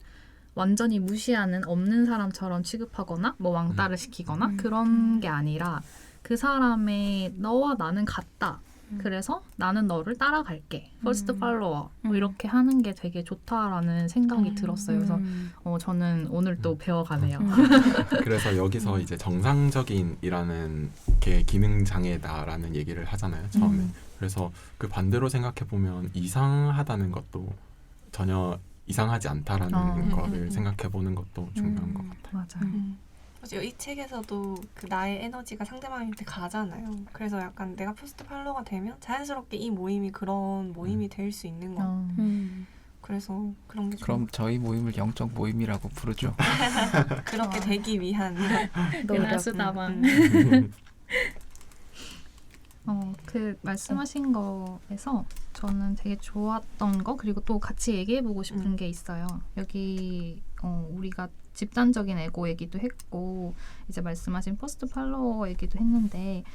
[SPEAKER 3] 완전히 무시하는 없는 사람처럼 취급하거나 뭐 왕따를 시키거나 그런 게 아니라 그 사람의 너와 나는 같다. 그래서 나는 너를 따라갈게. 퍼스트 팔로워. 뭐 이렇게 하는 게 되게 좋다라는 생각이 들었어요. 그래서 저는 오늘 또 배워가네요.
[SPEAKER 4] 그래서 여기서 이제 정상적인이라는 게 기능 장애다라는 얘기를 하잖아요. 처음에. 그래서 그 반대로 생각해 보면 이상하다는 것도 전혀 이상하지 않다라는 거를 생각해 보는 것도 중요한 것 같아요.
[SPEAKER 3] 맞아요.
[SPEAKER 5] 맞아요. 이 책에서도 그 나의 에너지가 상대방한테 가잖아요. 그래서 약간 내가 퍼스트 팔로워가 되면 자연스럽게 이 모임이 그런 모임이 될 수 있는 것 같아요. 그래서 그런 게
[SPEAKER 1] 그럼 저희 모임을 영적 모임이라고 부르죠.
[SPEAKER 5] 그렇게 되기 위한
[SPEAKER 3] 은하수다방. 그 말씀하신 거에서 저는 되게 좋았던 거 그리고 또 같이 얘기해보고 싶은 게 있어요. 여기 우리가 집단적인 에고 얘기도 했고 이제 말씀하신 퍼스트 팔로워 얘기도 했는데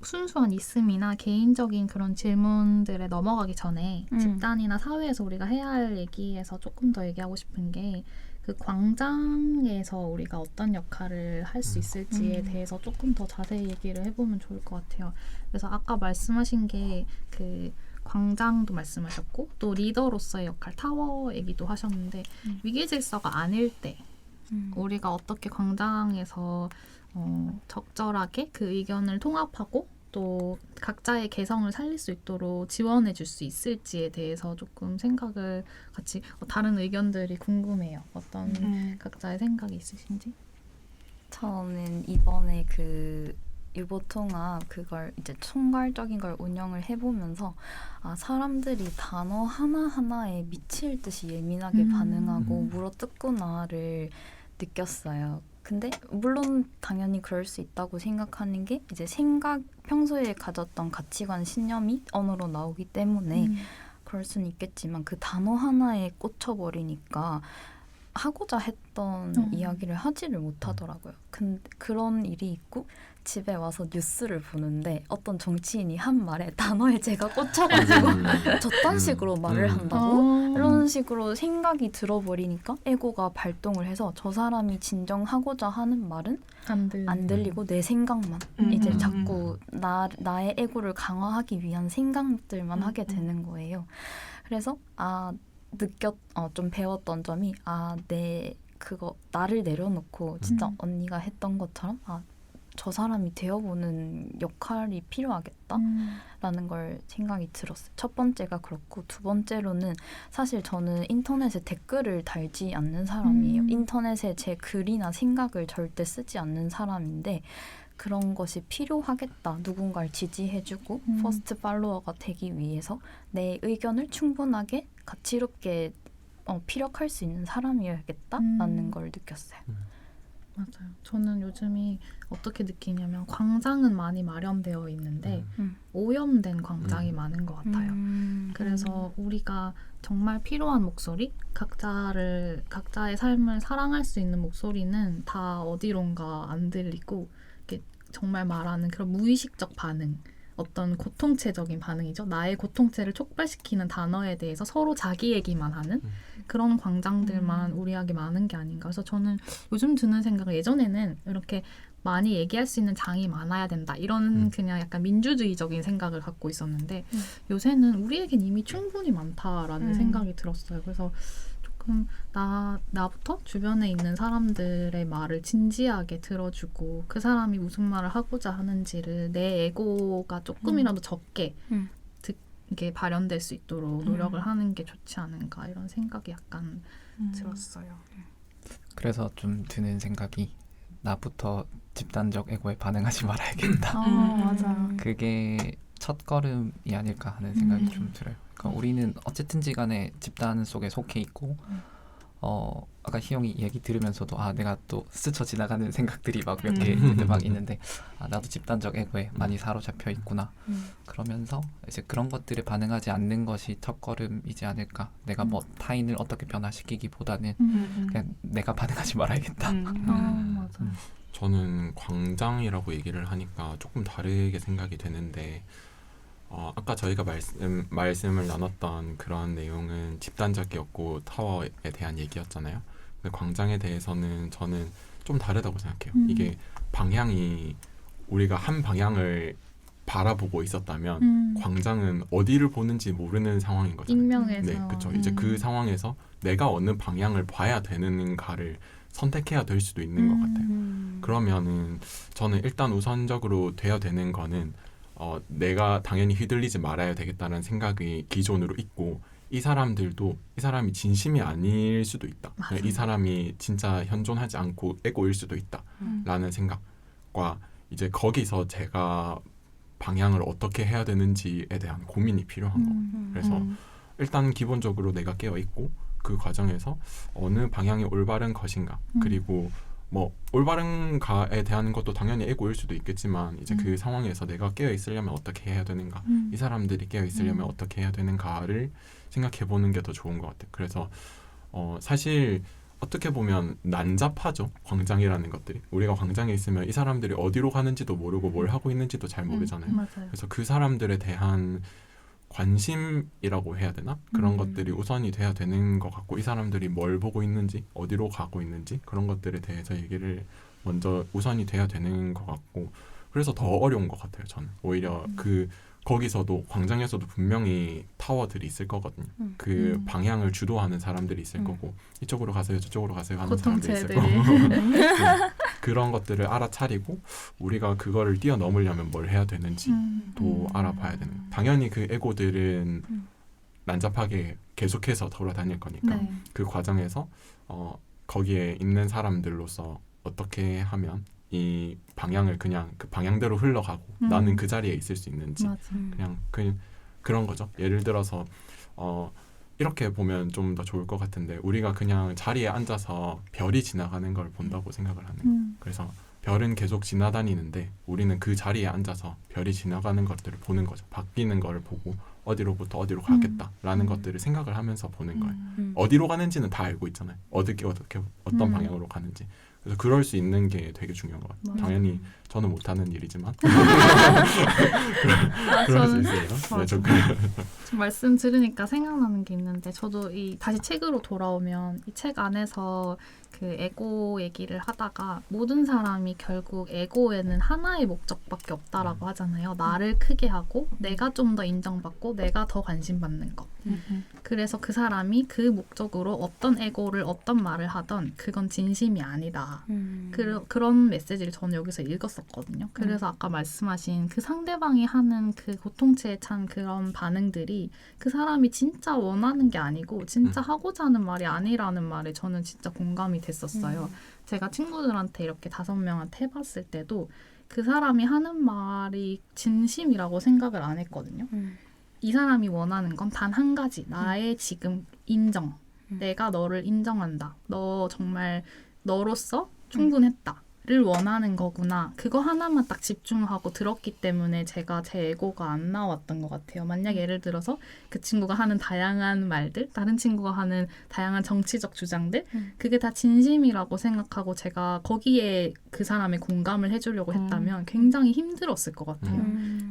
[SPEAKER 3] 순수한 있음이나 개인적인 그런 질문들에 넘어가기 전에 집단이나 사회에서 우리가 해야 할 얘기에서 조금 더 얘기하고 싶은 게 그 광장에서 우리가 어떤 역할을 할 수 있을지에 대해서 조금 더 자세히 얘기를 해보면 좋을 것 같아요. 그래서 아까 말씀하신 게 그 광장도 말씀하셨고 또 리더로서의 역할, 타워 얘기도 하셨는데 위기 질서가 아닐 때 우리가 어떻게 광장에서 적절하게 그 의견을 통합하고 또 각자의 개성을 살릴 수 있도록 지원해 줄 수 있을지에 대해서 조금 생각을 같이 다른 의견들이 궁금해요. 어떤 각자의 생각이 있으신지?
[SPEAKER 2] 저는 이번에 그 유보통합 그걸 이제 총괄적인 걸 운영을 해보면서 사람들이 단어 하나하나에 미칠 듯이 예민하게 반응하고 물어뜯구나를 느꼈어요. 근데 물론 당연히 그럴 수 있다고 생각하는 게 이제 평소에 가졌던 가치관, 신념이 언어로 나오기 때문에 그럴 수는 있겠지만 그 단어 하나에 꽂혀버리니까 하고자 했던 이야기를 하지를 못하더라고요. 근데 그런 일이 있고 집에 와서 뉴스를 보는데 어떤 정치인이 한 말에 단어에 제가 꽂혀가지고 저딴 식으로 말을 한다고? 이런 식으로 생각이 들어버리니까 에고가 발동을 해서 저 사람이 진정하고자 하는 말은 안 들리고 내 생각만 이제 자꾸 나의 에고를 강화하기 위한 생각들만 하게 되는 거예요. 그래서 좀 배웠던 점이 나를 내려놓고 진짜 언니가 했던 것처럼 저 사람이 되어보는 역할이 필요하겠다라는 걸 생각이 들었어요. 첫 번째가 그렇고 두 번째로는 사실 저는 인터넷에 댓글을 달지 않는 사람이에요. 인터넷에 제 글이나 생각을 절대 쓰지 않는 사람인데 그런 것이 필요하겠다. 누군가를 지지해주고 퍼스트 팔로워가 되기 위해서 내 의견을 충분하게 가치롭게 피력할 수 있는 사람이어야겠다라는 걸 느꼈어요.
[SPEAKER 3] 맞아요. 저는 요즘이 어떻게 느끼냐면 광장은 많이 마련되어 있는데 오염된 광장이 많은 것 같아요. 그래서 우리가 정말 필요한 목소리, 각자의 삶을 사랑할 수 있는 목소리는 다 어디론가 안 들리고 정말 말하는 그런 무의식적 반응, 어떤 고통체적인 반응이죠. 나의 고통체를 촉발시키는 단어에 대해서 서로 자기 얘기만 하는 그런 광장들만 우리에게 많은 게 아닌가. 그래서 저는 요즘 드는 생각은 예전에는 이렇게 많이 얘기할 수 있는 장이 많아야 된다. 이런 그냥 약간 민주주의적인 생각을 갖고 있었는데 요새는 우리에겐 이미 충분히 많다라는 생각이 들었어요. 그래서 조금 나부터 주변에 있는 사람들의 말을 진지하게 들어주고 그 사람이 무슨 말을 하고자 하는지를 내 에고가 조금이라도 적게 이게 발현될 수 있도록 노력을 하는 게 좋지 않은가 이런 생각이 약간 들었어요.
[SPEAKER 1] 그래서 좀 드는 생각이 나부터 집단적 에고에 반응하지 말아야겠다.
[SPEAKER 3] 맞아.
[SPEAKER 1] 그게 첫 걸음이 아닐까 하는 생각이 좀 들어요. 그러니까 우리는 어쨌든지 간에 집단 속에 속해 있고 아까 희영이 얘기 들으면서도 내가 또 스쳐 지나가는 생각들이 막 몇 개 막 있는데 나도 집단적 에고에 많이 사로잡혀 있구나. 그러면서 이제 그런 것들에 반응하지 않는 것이 첫걸음이지 않을까. 내가 뭐 타인을 어떻게 변화시키기보다는 그냥 내가 반응하지 말아야겠다.
[SPEAKER 3] 맞아.
[SPEAKER 4] 저는 광장이라고 얘기를 하니까 조금 다르게 생각이 되는데 아까 저희가 말씀을 나눴던 그런 내용은 집단적이었고 타워에 대한 얘기였잖아요. 근데 광장에 대해서는 저는 좀 다르다고 생각해요. 이게 방향이 우리가 한 방향을 바라보고 있었다면 광장은 어디를 보는지 모르는 상황인 거잖아요.
[SPEAKER 3] 익명에서.
[SPEAKER 4] 네, 그렇죠. 이제 그 상황에서 내가 어느 방향을 봐야 되는가를 선택해야 될 수도 있는 것 같아요. 그러면은 저는 일단 우선적으로 돼야 되는 거는 내가 당연히 휘둘리지 말아야 되겠다는 생각이 기존으로 있고 이 사람이 진심이 아닐 수도 있다. 이 사람이 진짜 현존하지 않고 에고일 수도 있다라는 생각과 이제 거기서 제가 방향을 어떻게 해야 되는지에 대한 고민이 필요한 거. 그래서 일단 기본적으로 내가 깨어 있고 그 과정에서 어느 방향이 올바른 것인가 그리고 뭐 올바른가에 대한 것도 당연히 에고일 수도 있겠지만 이제 그 상황에서 내가 깨어 있으려면 어떻게 해야 되는가 이 사람들이 깨어 있으려면 어떻게 해야 되는가를 생각해 보는 게 더 좋은 것 같아요. 그래서 사실 어떻게 보면 난잡하죠. 광장이라는 것들이 우리가 광장에 있으면 이 사람들이 어디로 가는지도 모르고 뭘 하고 있는지도 잘 모르잖아요.
[SPEAKER 3] 맞아요.
[SPEAKER 4] 그래서 그 사람들에 대한 관심이라고 해야 되나? 그런 것들이 우선이 돼야 되는 것 같고 이 사람들이 뭘 보고 있는지 어디로 가고 있는지 그런 것들에 대해서 얘기를 먼저 우선이 돼야 되는 것 같고 그래서 더 어려운 것 같아요. 저는 오히려 거기서도 광장에서도 분명히 타워들이 있을 거거든요. 그 방향을 주도하는 사람들이 있을 거고 이쪽으로 가세요 저쪽으로 가세요 하는 사람들이 있을 거고 그런 것들을 알아차리고 우리가 그거를 뛰어넘으려면 뭘 해야 되는지도 알아봐야 되는 거예요. 당연히 그 에고들은 난잡하게 계속해서 돌아다닐 거니까
[SPEAKER 3] 네.
[SPEAKER 4] 그 과정에서 거기에 있는 사람들로서 어떻게 하면 이 방향을 그냥 그 방향대로 흘러가고 나는 그 자리에 있을 수 있는지
[SPEAKER 3] 맞아.
[SPEAKER 4] 그냥 그런 거죠. 예를 들어서 이렇게 보면 좀 더 좋을 것 같은데 우리가 그냥 자리에 앉아서 별이 지나가는 걸 본다고 생각을 하는 거예요. 그래서 별은 계속 지나다니는데 우리는 그 자리에 앉아서 별이 지나가는 것들을 보는 거죠. 바뀌는 걸 보고 어디로부터 어디로 가겠다라는 것들을 생각을 하면서 보는 거예요.
[SPEAKER 2] 음.
[SPEAKER 4] 어디로 가는지는 다 알고 있잖아요. 어떻게 어떤 방향으로 가는지. 그래서 그럴 수 있는 게 되게 중요한 것 같아요.
[SPEAKER 3] 맞아.
[SPEAKER 4] 당연히 저는 못하는 일이지만 그럴 수 있어요. 네, 저
[SPEAKER 3] 지금 말씀 들으니까 생각나는 게 있는데 저도 이 다시 책으로 돌아오면 이 책 안에서 그 에고 얘기를 하다가 모든 사람이 결국 에고에는 하나의 목적밖에 없다라고 하잖아요. 나를 크게 하고 내가 좀 더 인정받고 내가 더 관심받는 것. 그래서 그 사람이 그 목적으로 어떤 에고를 어떤 말을 하던 그건 진심이 아니다. 그런 메시지를 저는 여기서 읽었었거든요. 그래서 아까 말씀하신 그 상대방이 하는 그 고통체에 찬 그런 반응들이 그 사람이 진짜 원하는 게 아니고 진짜 하고자 하는 말이 아니라는 말에 저는 진짜 공감이 됐었어요. 제가 친구들한테 이렇게 5명한테 해봤을 때도 그 사람이 하는 말이 진심이라고 생각을 안 했거든요. 이 사람이 원하는 건 단 한 가지. 나의 지금 인정. 내가 너를 인정한다. 너 정말 너로서 충분했다.를 원하는 거구나. 그거 하나만 딱 집중하고 들었기 때문에 제가 제 에고가 안 나왔던 것 같아요. 만약 예를 들어서 그 친구가 하는 다양한 말들, 다른 친구가 하는 다양한 정치적 주장들, 그게 다 진심이라고 생각하고 제가 거기에 그 사람의 공감을 해주려고 했다면 굉장히 힘들었을 것 같아요.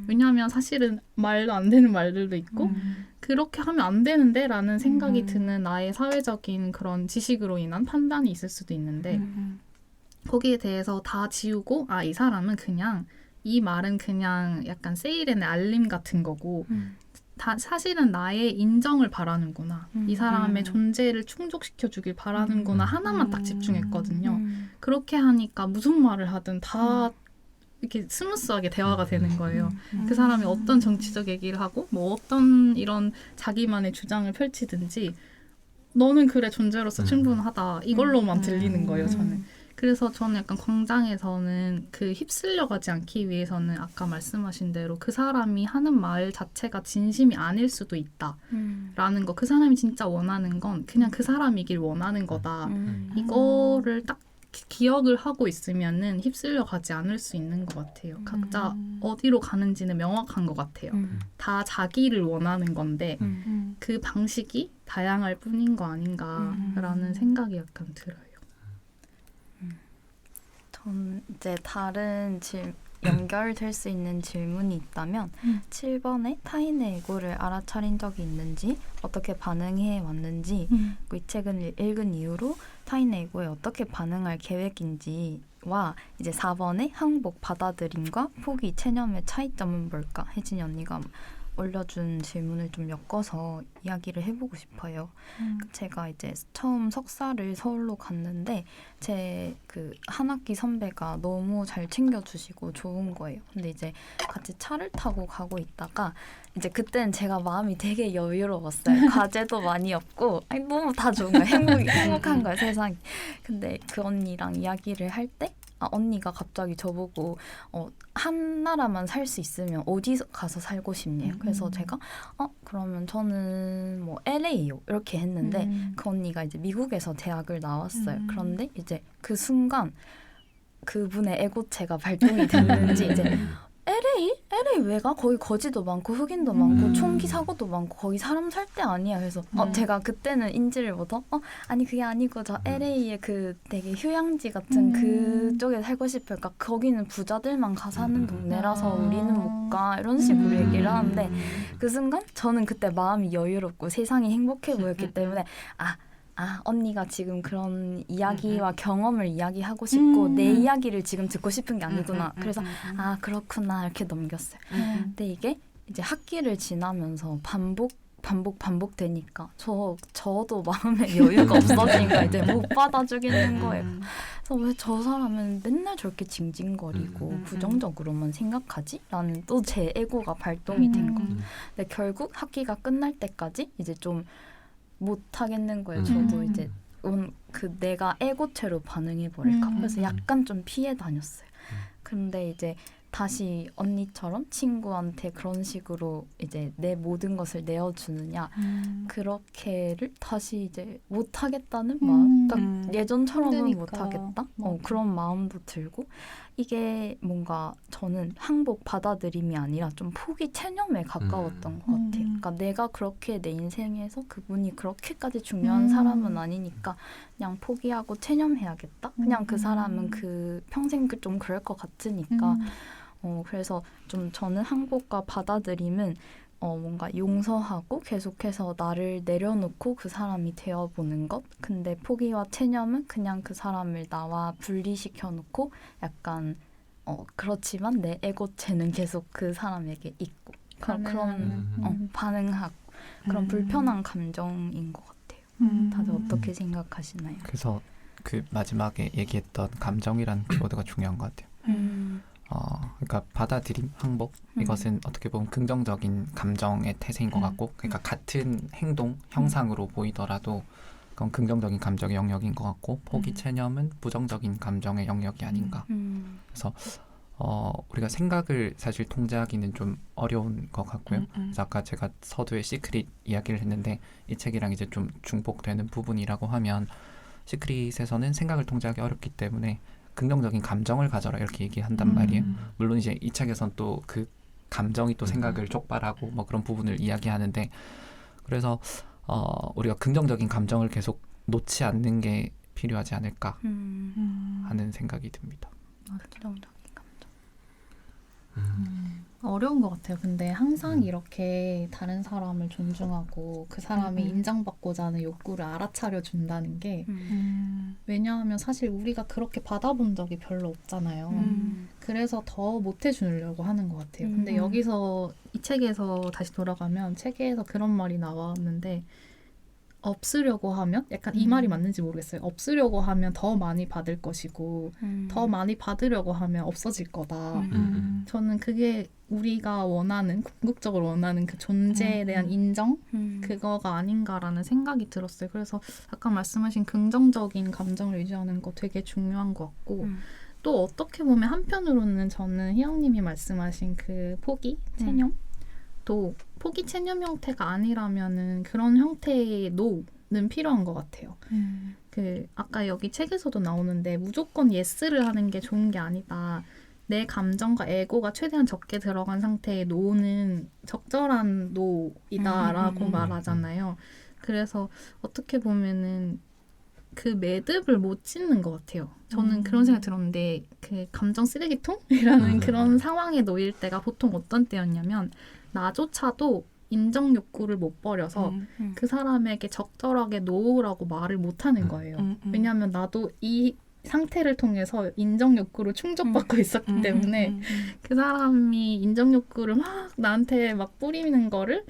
[SPEAKER 3] 왜냐하면 사실은 말도 안 되는 말들도 있고 그렇게 하면 안 되는데 라는 생각이 드는 나의 사회적인 그런 지식으로 인한 판단이 있을 수도 있는데 거기에 대해서 다 지우고 아, 이 사람은 그냥 이 말은 그냥 약간 세일의 알림 같은 거고 다 사실은 나의 인정을 바라는구나. 이 사람의 존재를 충족시켜주길 바라는구나. 하나만 딱 집중했거든요. 그렇게 하니까 무슨 말을 하든 다 이렇게 스무스하게 대화가 되는 거예요. 그 사람이 어떤 정치적 얘기를 하고 뭐 어떤 이런 자기만의 주장을 펼치든지 너는 그래 존재로서 충분하다. 이걸로만 들리는 거예요. 저는. 그래서 저는 약간 광장에서는 그 휩쓸려 가지 않기 위해서는 아까 말씀하신 대로 그 사람이 하는 말 자체가 진심이 아닐 수도 있다라는 거. 그 사람이 진짜 원하는 건 그냥 그 사람이길 원하는 거다. 이거를 딱 기억을 하고 있으면은 휩쓸려 가지 않을 수 있는 것 같아요. 각자 어디로 가는지는 명확한 것 같아요. 다 자기를 원하는 건데 그 방식이 다양할 뿐인 거 아닌가라는 생각이 약간 들어요.
[SPEAKER 2] 전 이제 다른 연결될 수 있는 질문이 있다면 7번에 타인의 에고를 알아차린 적이 있는지 어떻게 반응해 왔는지 그리고 이 책을 읽은 이후로 타인의 에고에 어떻게 반응할 계획인지와 이제 4번에 항복 받아들임과 포기 체념의 차이점은 뭘까? 혜진이 언니가 올려준 질문을 좀 엮어서 이야기를 해보고 싶어요. 제가 이제 처음 석사를 서울로 갔는데 제 그 한 학기 선배가 너무 잘 챙겨주시고 좋은 거예요. 근데 이제 같이 차를 타고 가고 있다가 이제 그때는 제가 마음이 되게 여유로웠어요. 과제도 많이 없고 아니, 너무 다 좋은 거예요. 행복한 거예요, 세상이. 근데 그 언니랑 이야기를 할 때 언니가 갑자기 저보고 한 나라만 살 수 있으면 어디 가서 살고 싶네요. 그래서 제가 그러면 저는 뭐 LA요 이렇게 했는데 그 언니가 이제 미국에서 대학을 나왔어요. 그런데 이제 그 순간 그분의 에고체가 발동이 됐는지 이제 LA 왜 가? 거기 거지도 많고 흑인도 많고 총기 사고도 많고 거기 사람 살 때 아니야. 그래서 제가 그때는 인지를 못하고 아니 그게 아니고 저 LA에 그 되게 휴양지 같은 그쪽에 살고 싶어요. 그러니까 거기는 부자들만 가 사는 동네라서 우리는 못 가. 이런 식으로 얘기를 하는데 그 순간 저는 그때 마음이 여유롭고 세상이 행복해 보였기 때문에 언니가 지금 그런 이야기와 경험을 이야기하고 싶고 내 이야기를 지금 듣고 싶은 게 아니구나. 그래서 그렇구나 이렇게 넘겼어요. 근데 이게 이제 학기를 지나면서 반복되니까 저도 마음에 여유가 없어지니까 이제 못 받아주겠는 거예요. 그래서 왜 저 사람은 맨날 저렇게 징징거리고 부정적으로만 생각하지? 라는 또 제 에고가 발동이 된 거예요. 근데 결국 학기가 끝날 때까지 이제 좀 못 하겠는 거예요. 저도 이제 그 내가 에고체로 반응해 버릴까. 그래서 약간 좀 피해 다녔어요. 근데 이제 다시 언니처럼 친구한테 그런 식으로 이제 내 모든 것을 내어주느냐 그렇게를 다시 이제 못하겠다는 마음 그러니까 예전처럼은
[SPEAKER 3] 힘드니까.
[SPEAKER 2] 못하겠다
[SPEAKER 3] 맞아.
[SPEAKER 2] 그런 마음도 들고 이게 뭔가 저는 항복 받아들임이 아니라 좀 포기 체념에 가까웠던 것 같아요. 그러니까 내가 그렇게 내 인생에서 그분이 그렇게까지 중요한 사람은 아니니까 그냥 포기하고 체념해야겠다. 그냥 그 사람은 그 평생 좀 그럴 것 같으니까 그래서 좀 저는 항복과 받아들임은 뭔가 용서하고 계속해서 나를 내려놓고 그 사람이 되어보는 것. 근데 포기와 체념은 그냥 그 사람을 나와 분리시켜놓고 약간 그렇지만 내 에고체는 계속 그 사람에게 있고 그런 반응하고 그런 불편한 감정인 것 같아요. 다들 어떻게 생각하시나요?
[SPEAKER 1] 그래서 그 마지막에 얘기했던 감정이라는 키워드가 중요한 것 같아요. 그러니까 받아들임, 항복 이것은 어떻게 보면 긍정적인 감정의 태세인 것 같고 그러니까 같은 행동, 형상으로 보이더라도 그건 긍정적인 감정의 영역인 것 같고 포기, 체념은 부정적인 감정의 영역이 아닌가. 그래서 우리가 생각을 사실 통제하기는 좀 어려운 것 같고요. 그래서 아까 제가 서두에 시크릿 이야기를 했는데 이 책이랑 이제 좀 중복되는 부분이라고 하면 시크릿에서는 생각을 통제하기 어렵기 때문에 긍정적인 감정을 가져라 이렇게 얘기한단 말이에요. 물론 이제 이 책에선 또 그 감정이 또 생각을 촉발하고 뭐 그런 부분을 이야기하는데 그래서 우리가 긍정적인 감정을 계속 놓지 않는 게 필요하지 않을까 하는 생각이 듭니다.
[SPEAKER 2] 긍정적인 감정.
[SPEAKER 3] 어려운 것 같아요. 근데 항상 이렇게 다른 사람을 존중하고 그 사람이 인정받고자 하는 욕구를 알아차려 준다는 게 왜냐하면 사실 우리가 그렇게 받아본 적이 별로 없잖아요. 그래서 더 못해주려고 하는 것 같아요. 근데 여기서 이 책에서 다시 돌아가면 책에서 그런 말이 나왔는데 없으려고 하면 약간 이 말이 맞는지 모르겠어요. 없으려고 하면 더 많이 받을 것이고 더 많이 받으려고 하면 없어질 거다. 저는 그게 우리가 원하는 궁극적으로 원하는 그 존재에 대한 인정 그거가 아닌가라는 생각이 들었어요. 그래서 아까 말씀하신 긍정적인 감정을 유지하는 거 되게 중요한 것 같고 또 어떻게 보면 한편으로는 저는 희영님이 말씀하신 그 포기, 체념 또 포기 체념 형태가 아니라면은 그런 형태의 노는 필요한 것 같아요. 그 아까 여기 책에서도 나오는데 무조건 예스를 하는 게 좋은 게 아니다. 내 감정과 에고가 최대한 적게 들어간 상태의 노는 적절한 노이다라고 말하잖아요. 그래서 어떻게 보면은 그 매듭을 못 짓는 것 같아요. 저는 그런 생각이 들었는데 그 감정 쓰레기통이라는 그런 상황에 놓일 때가 보통 어떤 때였냐면 나조차도 인정 욕구를 못 버려서 그 사람에게 적절하게 노라고 말을 못 하는 거예요. 왜냐하면 나도 이 상태를 통해서 인정 욕구를 충족받고 있었기 때문에 그 사람이 인정 욕구를 막 나한테 막 뿌리는 거를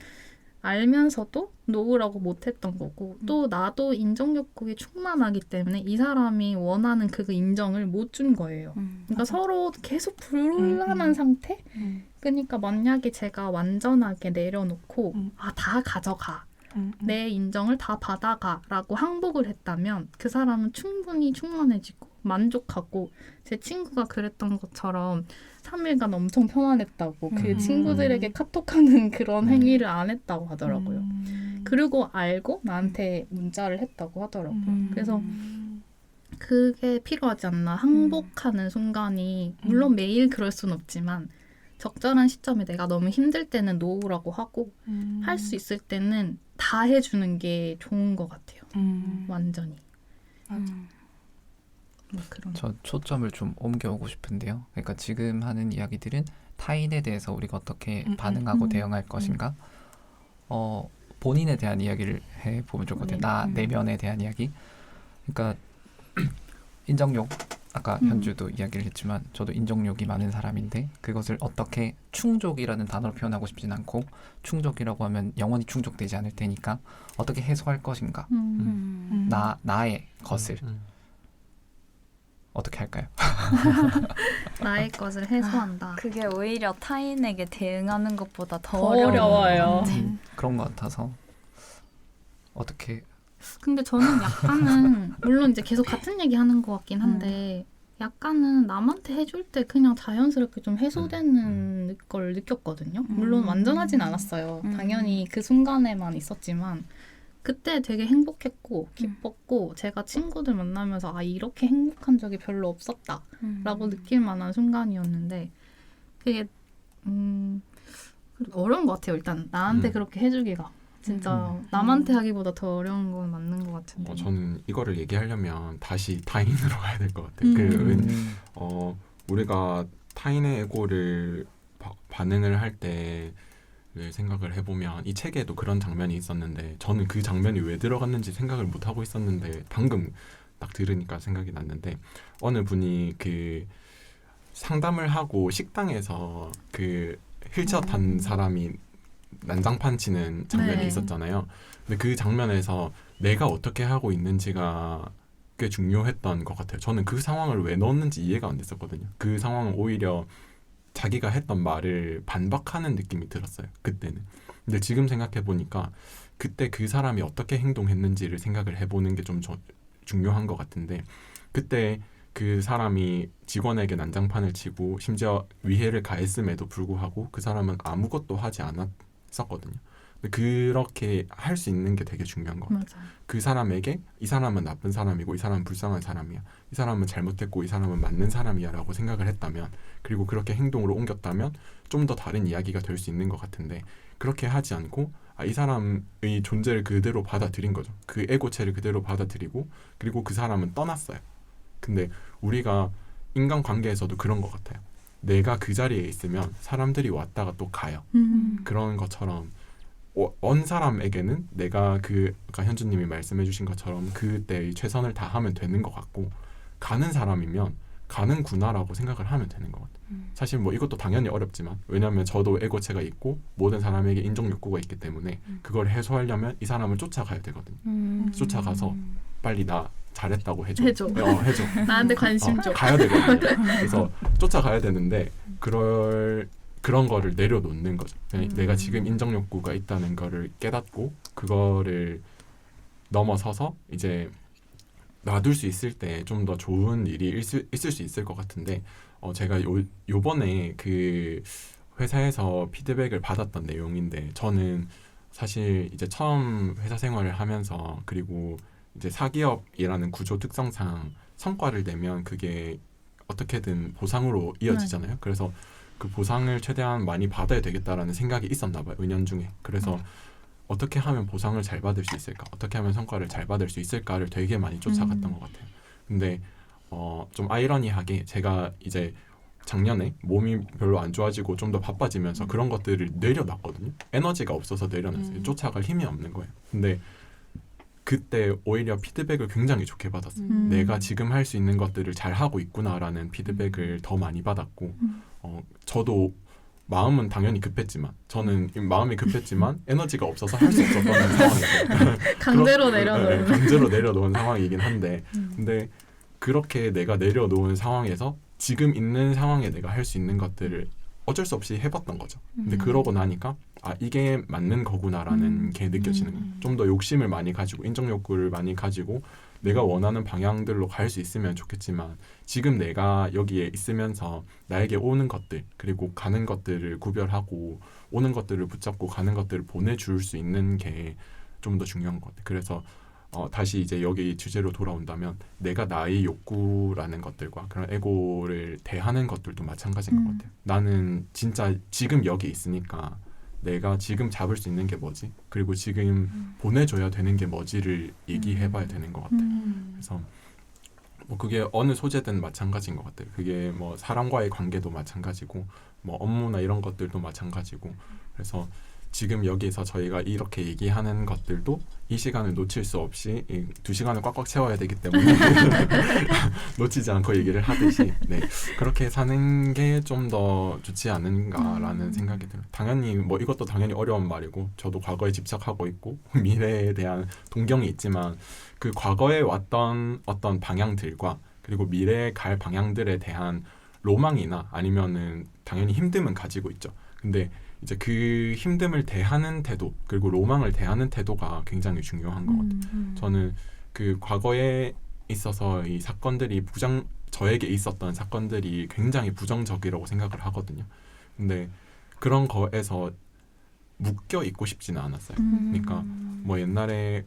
[SPEAKER 3] 알면서도 노라고 못했던 거고 또 나도 인정 욕구에 충만하기 때문에 이 사람이 원하는 그 인정을 못 준 거예요. 그러니까 서로 계속 불안한 상태? 그러니까 만약에 제가 완전하게 내려놓고 다 가져가. 내 인정을 다 받아가라고 항복을 했다면 그 사람은 충분히 충만해지고 만족하고 제 친구가 그랬던 것처럼 3일간 엄청 편안했다고 그 친구들에게 카톡하는 그런 행위를 안 했다고 하더라고요. 그리고 알고 나한테 문자를 했다고 하더라고요. 그래서 그게 필요하지 않나. 항복하는 순간이 물론 매일 그럴 순 없지만 적절한 시점에 내가 너무 힘들 때는 노라고 하고 할 수 있을 때는 다 해주는 게 좋은 것 같아요. 완전히. 뭐 그런.
[SPEAKER 1] 저 초점을 좀 옮겨오고 싶은데요. 그러니까 지금 하는 이야기들은 타인에 대해서 우리가 어떻게 반응하고 대응할 것인가 본인에 대한 이야기를 해보면 좋거든요. 나 내면에 대한 이야기. 그러니까 인정욕 아까 현주도 이야기를 했지만 저도 인정욕이 많은 사람인데 그것을 어떻게 충족이라는 단어로 표현하고 싶진 않고 충족이라고 하면 영원히 충족되지 않을 테니까 어떻게 해소할 것인가 나의 것을 어떻게 할까요?
[SPEAKER 3] 나의 것을 해소한다.
[SPEAKER 2] 그게 오히려 타인에게 대응하는 것보다 더
[SPEAKER 3] 어려워요.
[SPEAKER 1] 그런 것 같아서 어떻게
[SPEAKER 3] 근데 저는 약간은 물론 이제 계속 같은 얘기 하는 것 같긴 한데 약간은 남한테 해줄 때 그냥 자연스럽게 좀 해소되는 걸 느꼈거든요. 물론 완전하진 않았어요. 당연히 그 순간에만 있었지만 그때 되게 행복했고 기뻤고 제가 친구들 만나면서 아 이렇게 행복한 적이 별로 없었다라고 느낄 만한 순간이었는데 그게 어려운 것 같아요. 일단 나한테 그렇게 해주기가 진짜 남한테 하기보다 더 어려운 건 맞는 것 같은데.
[SPEAKER 4] 저는 이거를 얘기하려면 다시 타인으로 가야 될 것 같아요. 우리가 타인의 에고를 반응을 할 때 생각을 해보면 이 책에도 그런 장면이 있었는데 저는 그 장면이 왜 들어갔는지 생각을 못 하고 있었는데 방금 딱 들으니까 생각이 났는데 어느 분이 그 상담을 하고 식당에서 그 휠체어 탄 사람이 난장판 치는 장면이
[SPEAKER 3] 네.
[SPEAKER 4] 있었잖아요. 근데 그 장면에서 내가 어떻게 하고 있는지가 꽤 중요했던 것 같아요. 저는 그 상황을 왜 넣었는지 이해가 안 됐었거든요. 그 상황은 오히려 자기가 했던 말을 반박하는 느낌이 들었어요. 그때는. 근데 지금 생각해 보니까 그때 그 사람이 어떻게 행동했는지를 생각을 해보는 게 좀 중요한 것 같은데 그때 그 사람이 직원에게 난장판을 치고 심지어 위해를 가했음에도 불구하고 그 사람은 아무것도 하지 않았었거든요. 근데 그렇게 할 수 있는 게 되게 중요한 것 같아요.
[SPEAKER 3] 맞아요.
[SPEAKER 4] 그 사람에게 이 사람은 나쁜 사람이고 이 사람은 불쌍한 사람이야. 이 사람은 잘못했고 이 사람은 맞는 사람이야 라고 생각을 했다면 그리고 그렇게 행동으로 옮겼다면 좀 더 다른 이야기가 될 수 있는 것 같은데 그렇게 하지 않고 이 사람의 존재를 그대로 받아들인 거죠. 그 에고체를 그대로 받아들이고 그리고 그 사람은 떠났어요. 근데 우리가 인간관계에서도 그런 것 같아요. 내가 그 자리에 있으면 사람들이 왔다가 또 가요. 그런 것처럼 언 사람에게는 내가 아까 현주님이 말씀해 주신 것처럼 그때의 최선을 다하면 되는 것 같고 가는 사람이면 가는구나라고 생각을 하면 되는 것 같아요. 사실 뭐 이것도 당연히 어렵지만 왜냐하면 저도 에고체가 있고 모든 사람에게 인정 욕구가 있기 때문에 그걸 해소하려면 이 사람을 쫓아가야 되거든요. 쫓아가서 빨리 나 잘했다고 해줘.
[SPEAKER 3] 해줘. 나한테 관심 줘.
[SPEAKER 4] 가야 되거든요. 그래서 쫓아가야 되는데 그런 거를 내려놓는 거죠. 내가 지금 인정 욕구가 있다는 거를 깨닫고 그거를 넘어서서 이제 놔둘 수 있을 때 좀 더 좋은 일이 있을 수 있을 것 같은데 제가 요번에 그 회사에서 피드백을 받았던 내용인데 저는 사실 이제 처음 회사 생활을 하면서 그리고 이제 사기업이라는 구조 특성상 성과를 내면 그게 어떻게든 보상으로 이어지잖아요. 그래서 그 보상을 최대한 많이 받아야 되겠다라는 생각이 있었나 봐요. 은연중에. 그래서 어떻게 하면 보상을 잘 받을 수 있을까? 어떻게 하면 성과를 잘 받을 수 있을까를 되게 많이 쫓아갔던 것 같아요. 근데 좀 아이러니하게 제가 이제 작년에 몸이 별로 안 좋아지고 좀 더 바빠지면서 그런 것들을 내려놨거든요. 에너지가 없어서 내려놨어요. 쫓아갈 힘이 없는 거예요. 근데 그때 오히려 피드백을 굉장히 좋게 받았어요. 내가 지금 할 수 있는 것들을 잘 하고 있구나라는 피드백을 더 많이 받았고 저도 마음은 당연히 급했지만 저는 마음이 급했지만 에너지가 없어서 할 수 없었던 상황이에요.
[SPEAKER 3] 강제로 내려놓은.
[SPEAKER 4] 강제로 내려놓은 상황이긴 한데 근데 그렇게 내가 내려놓은 상황에서 지금 있는 상황에 내가 할 수 있는 것들을 어쩔 수 없이 해봤던 거죠. 근데 그러고 나니까 이게 맞는 거구나라는 게 느껴지는 거예요. 좀 더 욕심을 많이 가지고 인정 욕구를 많이 가지고 내가 원하는 방향들로 갈 수 있으면 좋겠지만 지금 내가 여기에 있으면서 나에게 오는 것들 그리고 가는 것들을 구별하고 오는 것들을 붙잡고 가는 것들을 보내줄 수 있는 게 좀 더 중요한 것 같아요. 그래서 다시 이제 여기 주제로 돌아온다면 내가 나의 욕구라는 것들과 그런 에고를 대하는 것들도 마찬가지인 것 같아요. 나는 진짜 지금 여기 있으니까 내가 지금 잡을 수 있는 게 뭐지? 그리고 지금 보내줘야 되는 게 뭐지를 얘기해봐야 되는 것 같아요. 그래서 뭐 그게 어느 소재든 마찬가지인 것 같아요. 그게 뭐 사람과의 관계도 마찬가지고 뭐 업무나 이런 것들도 마찬가지고 그래서 지금 여기서 저희가 이렇게 얘기하는 것들도 이 시간을 놓칠 수 없이 2시간을 꽉꽉 채워야 되기 때문에 놓치지 않고 얘기를 하듯이 그렇게 사는 게 좀 더 좋지 않은가라는 생각이 들어요. 당연히 뭐 이것도 당연히 어려운 말이고 저도 과거에 집착하고 있고 미래에 대한 동경이 있지만 그 과거에 왔던 어떤 방향들과 그리고 미래에 갈 방향들에 대한 로망이나 아니면은 당연히 힘듦은 가지고 있죠. 근데 이제 그 힘듦을 대하는 태도 그리고 로망을 대하는 태도가 굉장히 중요한 것 같아요. 저는 그 과거에 있어서 이 사건들이 저에게 있었던 사건들이 굉장히 부정적이라고 생각을 하거든요. 근데 그런 거에서 묶여 있고 싶지는 않았어요. 그러니까 뭐 옛날에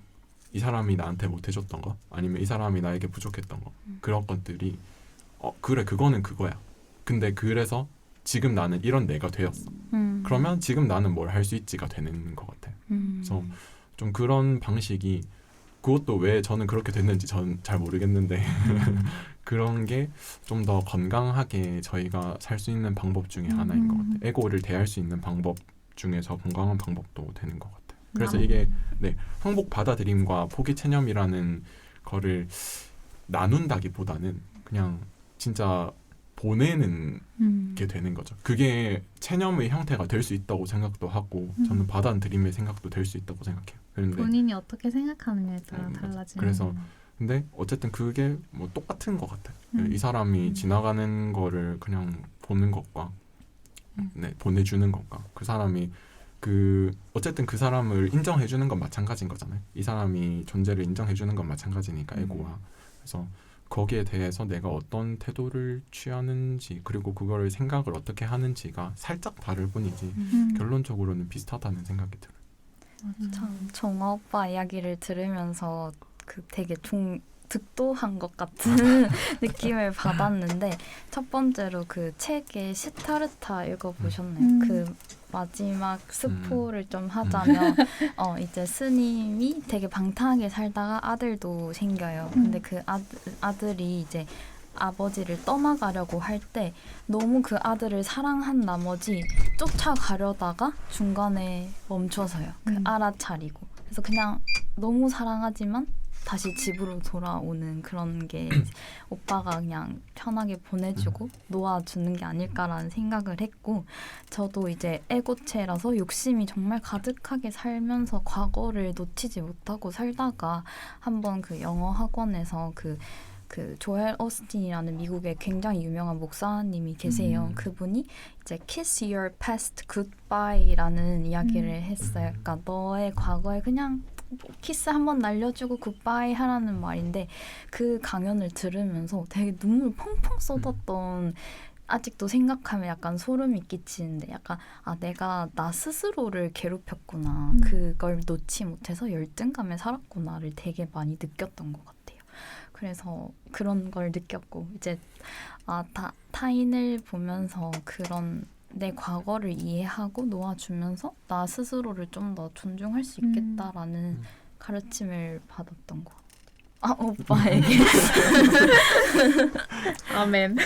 [SPEAKER 4] 이 사람이 나한테 못해줬던 거 아니면 이 사람이 나에게 부족했던 거 그런 것들이 그래 그거는 그거야. 근데 그래서 지금 나는 이런 내가 되었어. 그러면 지금 나는 뭘 할 수 있지가 되는 것 같아요. 그래서 좀 그런 방식이 그것도 왜 저는 그렇게 됐는지 전 잘 모르겠는데 그런 게 좀 더 건강하게 저희가 살 수 있는 방법 중에 하나인 것 같아요. 에고를 대할 수 있는 방법 중에서 건강한 방법도 되는 것 같아요. 그래서 이게 항복 받아들임과 포기 체념이라는 거를 나눈다기보다는 그냥 진짜 보내는 게 되는 거죠. 그게 체념의 형태가 될 수 있다고 생각도 하고 저는 받아들임의 생각도 될 수 있다고 생각해요. 그런데
[SPEAKER 3] 본인이 어떻게 생각하느냐에 따라
[SPEAKER 4] 맞아.
[SPEAKER 3] 달라지는.
[SPEAKER 4] 그래서 근데 어쨌든 그게 뭐 똑같은 것 같아요. 이 사람이 지나가는 거를 그냥 보는 것과 보내주는 것과 그 사람이 어쨌든 그 사람을 인정해주는 건 마찬가지인 거잖아요. 이 사람이 존재를 인정해주는 건 마찬가지니까 에고와. 그래서 거기에 대해서 내가 어떤 태도를 취하는지 그리고 그걸 생각을 어떻게 하는지가 살짝 다를 뿐이지 결론적으로는 비슷하다는 생각이 들어요.
[SPEAKER 2] 참 정아 오빠 이야기를 들으면서 되게 득도한 것 같은 느낌을 받았는데 첫 번째로 그 책의 시타르타 읽어보셨나요? 그 마지막 스포를 좀 하자면 이제 스님이 되게 방탕하게 살다가 아들도 생겨요. 근데 그 아들이 이제 아버지를 떠나가려고 할 때 너무 그 아들을 사랑한 나머지 쫓아가려다가 중간에 멈춰서요. 알아차리고. 그래서 그냥 너무 사랑하지만 다시 집으로 돌아오는 그런 게 오빠가 그냥 편하게 보내주고 놓아주는 게 아닐까라는 생각을 했고 저도 이제 에고체라서 욕심이 정말 가득하게 살면서 과거를 놓치지 못하고 살다가 한번 그 영어 학원에서 그 조엘 오스틴이라는 미국의 굉장히 유명한 목사님이 계세요. 그분이 이제 Kiss Your Past Goodbye라는 이야기를 했어요. 그러니까 너의 과거에 그냥 키스 한번 날려주고 굿바이 하라는 말인데 그 강연을 들으면서 되게 눈물 펑펑 쏟았던 아직도 생각하면 약간 소름이 끼치는데 약간 내가 나 스스로를 괴롭혔구나 그걸 놓지 못해서 열등감에 살았구나를 되게 많이 느꼈던 것 같아요. 그래서 그런 걸 느꼈고 이제 타인을 보면서 그런 내 과거를 이해하고 놓아주면서 나 스스로를 좀 더 존중할 수 있겠다라는 가르침을 받았던 것 같아요. 오빠에게.
[SPEAKER 3] 아멘.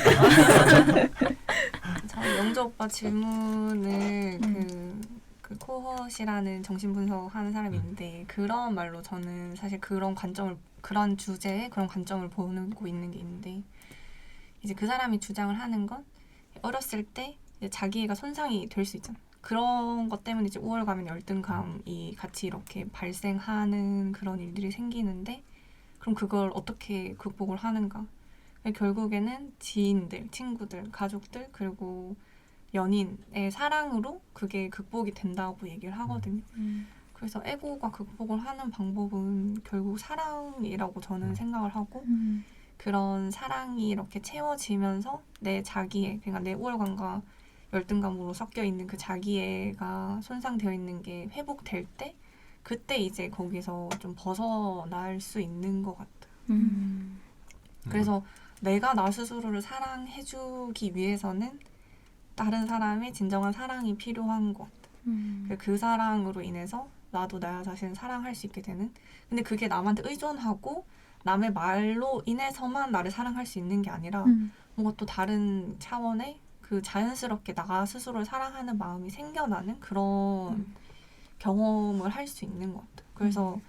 [SPEAKER 5] 저 영조 오빠 질문을 그 코헛이라는 정신분석 하는 사람이 있는데 그런 말로 저는 사실 그런 주제에 그런 관점을 보고 있는 게 있는데 이제 그 사람이 주장을 하는 건 어렸을 때 자기애가 손상이 될 수 있잖아. 그런 것 때문에 이제 우월감이나 열등감이 같이 이렇게 발생하는 그런 일들이 생기는데 그럼 그걸 어떻게 극복을 하는가? 결국에는 지인들, 친구들, 가족들 그리고 연인의 사랑으로 그게 극복이 된다고 얘기를 하거든요. 그래서 에고가 극복을 하는 방법은 결국 사랑이라고 저는 생각을 하고 그런 사랑이 이렇게 채워지면서 내 자기애, 그러니까 내 우월감과 열등감으로 섞여 있는 그 자기애가 손상되어 있는 게 회복될 때 그때 이제 거기서 좀 벗어날 수 있는 것 같아요. 그래서 내가 나 스스로를 사랑해주기 위해서는 다른 사람의 진정한 사랑이 필요한 것 같아요. 그 사랑으로 인해서 나도 나 자신을 사랑할 수 있게 되는 근데 그게 남한테 의존하고 남의 말로 인해서만 나를 사랑할 수 있는 게 아니라 뭔가 또 다른 차원의 그 자연스럽게 나 스스로를 사랑하는 마음이 생겨나는 그런 경험을 할 수 있는 것 같아요. 그래서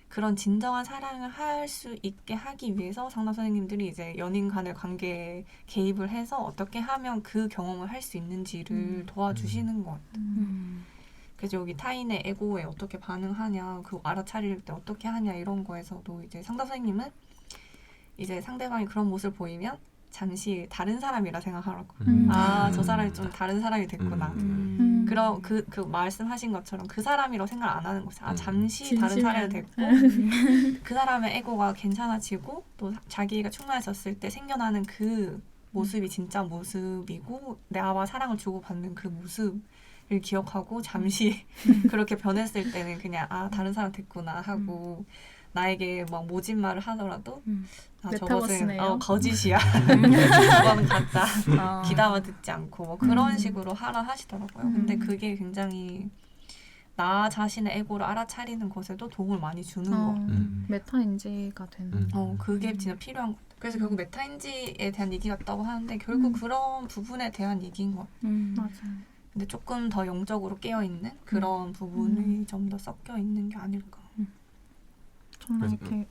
[SPEAKER 5] 그런 진정한 사랑을 할 수 있게 하기 위해서 상담 선생님들이 이제 연인 간의 관계에 개입을 해서 어떻게 하면 그 경험을 할 수 있는지를 도와주시는 것 같아요. 그래서 여기 타인의 에고에 어떻게 반응하냐, 그 알아차릴 때 어떻게 하냐 이런 거에서도 이제 상담 선생님은 이제 상대방이 그런 모습을 보이면 잠시 다른 사람이라 생각하라고. 저 사람이 좀 다른 사람이 됐구나. 그런 그 말씀하신 것처럼 그 사람이라고 생각 안 하는 거죠. 아 잠시 다른
[SPEAKER 3] 진심이야.
[SPEAKER 5] 사람이 됐고 그 사람의 에고가 괜찮아지고 또 자기가 충만해졌을 때 생겨나는 그 모습이 진짜 모습이고 나와 사랑을 주고받는 그 모습을 기억하고 잠시 그렇게 변했을 때는 그냥 아 다른 사람 됐구나 하고 나에게 막 모진 말을 하더라도 아 저것은
[SPEAKER 3] 메타버스네요.
[SPEAKER 5] 거짓이야. 그건 가짜.
[SPEAKER 2] 아.
[SPEAKER 5] 귀담아 듣지 않고 뭐 그런 식으로 하라 하시더라고요. 근데 그게 굉장히 나 자신의 에고를 알아차리는 것에도 도움을 많이 주는 거.
[SPEAKER 3] 메타인지가 되는.
[SPEAKER 5] 그게 진짜 필요한 것 같아요. 그래서 결국 메타인지에 대한 얘기 같다고 하는데 결국 그런 부분에 대한 얘기인 것 같아요.
[SPEAKER 3] 맞아요.
[SPEAKER 5] 근데 조금 더 영적으로 깨어있는 그런 부분이 좀 더 섞여 있는 게 아닐까.
[SPEAKER 3] 정말 이렇게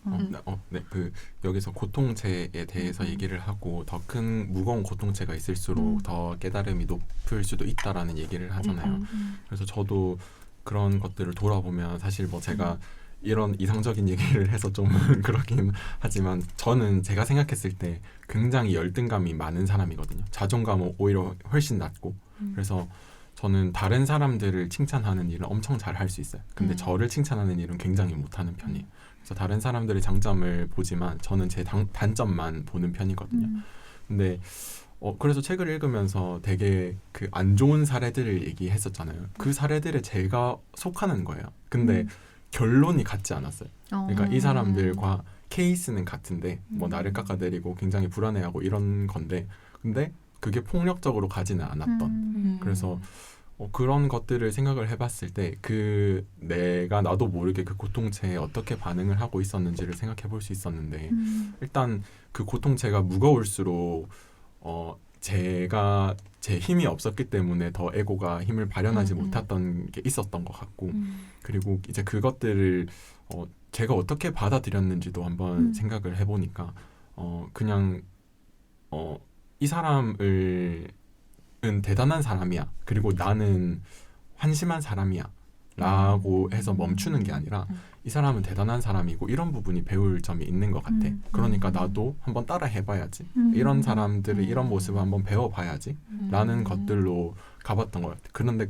[SPEAKER 4] 네, 그 여기서 고통체에 대해서 얘기를 하고 더 큰 무거운 고통체가 있을수록 더 깨달음이 높을 수도 있다라는 얘기를 하잖아요. 그래서 저도 그런 것들을 돌아보면 사실 뭐 제가 이런 이상적인 얘기를 해서 좀 그렇긴 하지만 저는 제가 생각했을 때 굉장히 열등감이 많은 사람이거든요. 자존감은 오히려 훨씬 낮고 그래서 저는 다른 사람들을 칭찬하는 일은 엄청 잘 할 수 있어요. 근데 저를 칭찬하는 일은 굉장히 못하는 편이에요. 그래서 다른 사람들의 장점을 보지만 저는 제 단점만 보는 편이거든요. 근데 그래서 책을 읽으면서 되게 그 안 좋은 사례들을 얘기했었잖아요. 그 사례들에 제가 속하는 거예요. 근데 결론이 같지 않았어요. 그러니까 이 사람들과 케이스는 같은데 뭐 나를 깎아내리고 굉장히 불안해하고 이런 건데 근데 그게 폭력적으로 가지는 않았던 그래서 그런 것들을 생각을 해봤을 때 그 내가 나도 모르게 그 고통체에 어떻게 반응을 하고 있었는지를 생각해 볼 수 있었는데 일단 그 고통체가 무거울수록 제가 제 힘이 없었기 때문에 더 에고가 힘을 발현하지 못했던 게 있었던 것 같고 그리고 이제 그것들을 제가 어떻게 받아들였는지도 한번 생각을 해보니까 그냥 이 사람은 대단한 사람이야 그리고 나는 한심한 사람이야 라고 해서 멈추는 게 아니라 이 사람은 대단한 사람이고 이런 부분이 배울 점이 있는 것 같아. 그러니까 나도 한번 따라 해봐야지. 이런 사람들의 이런 모습을 한번 배워봐야지 라는 것들로 가봤던 것 같아. 그런데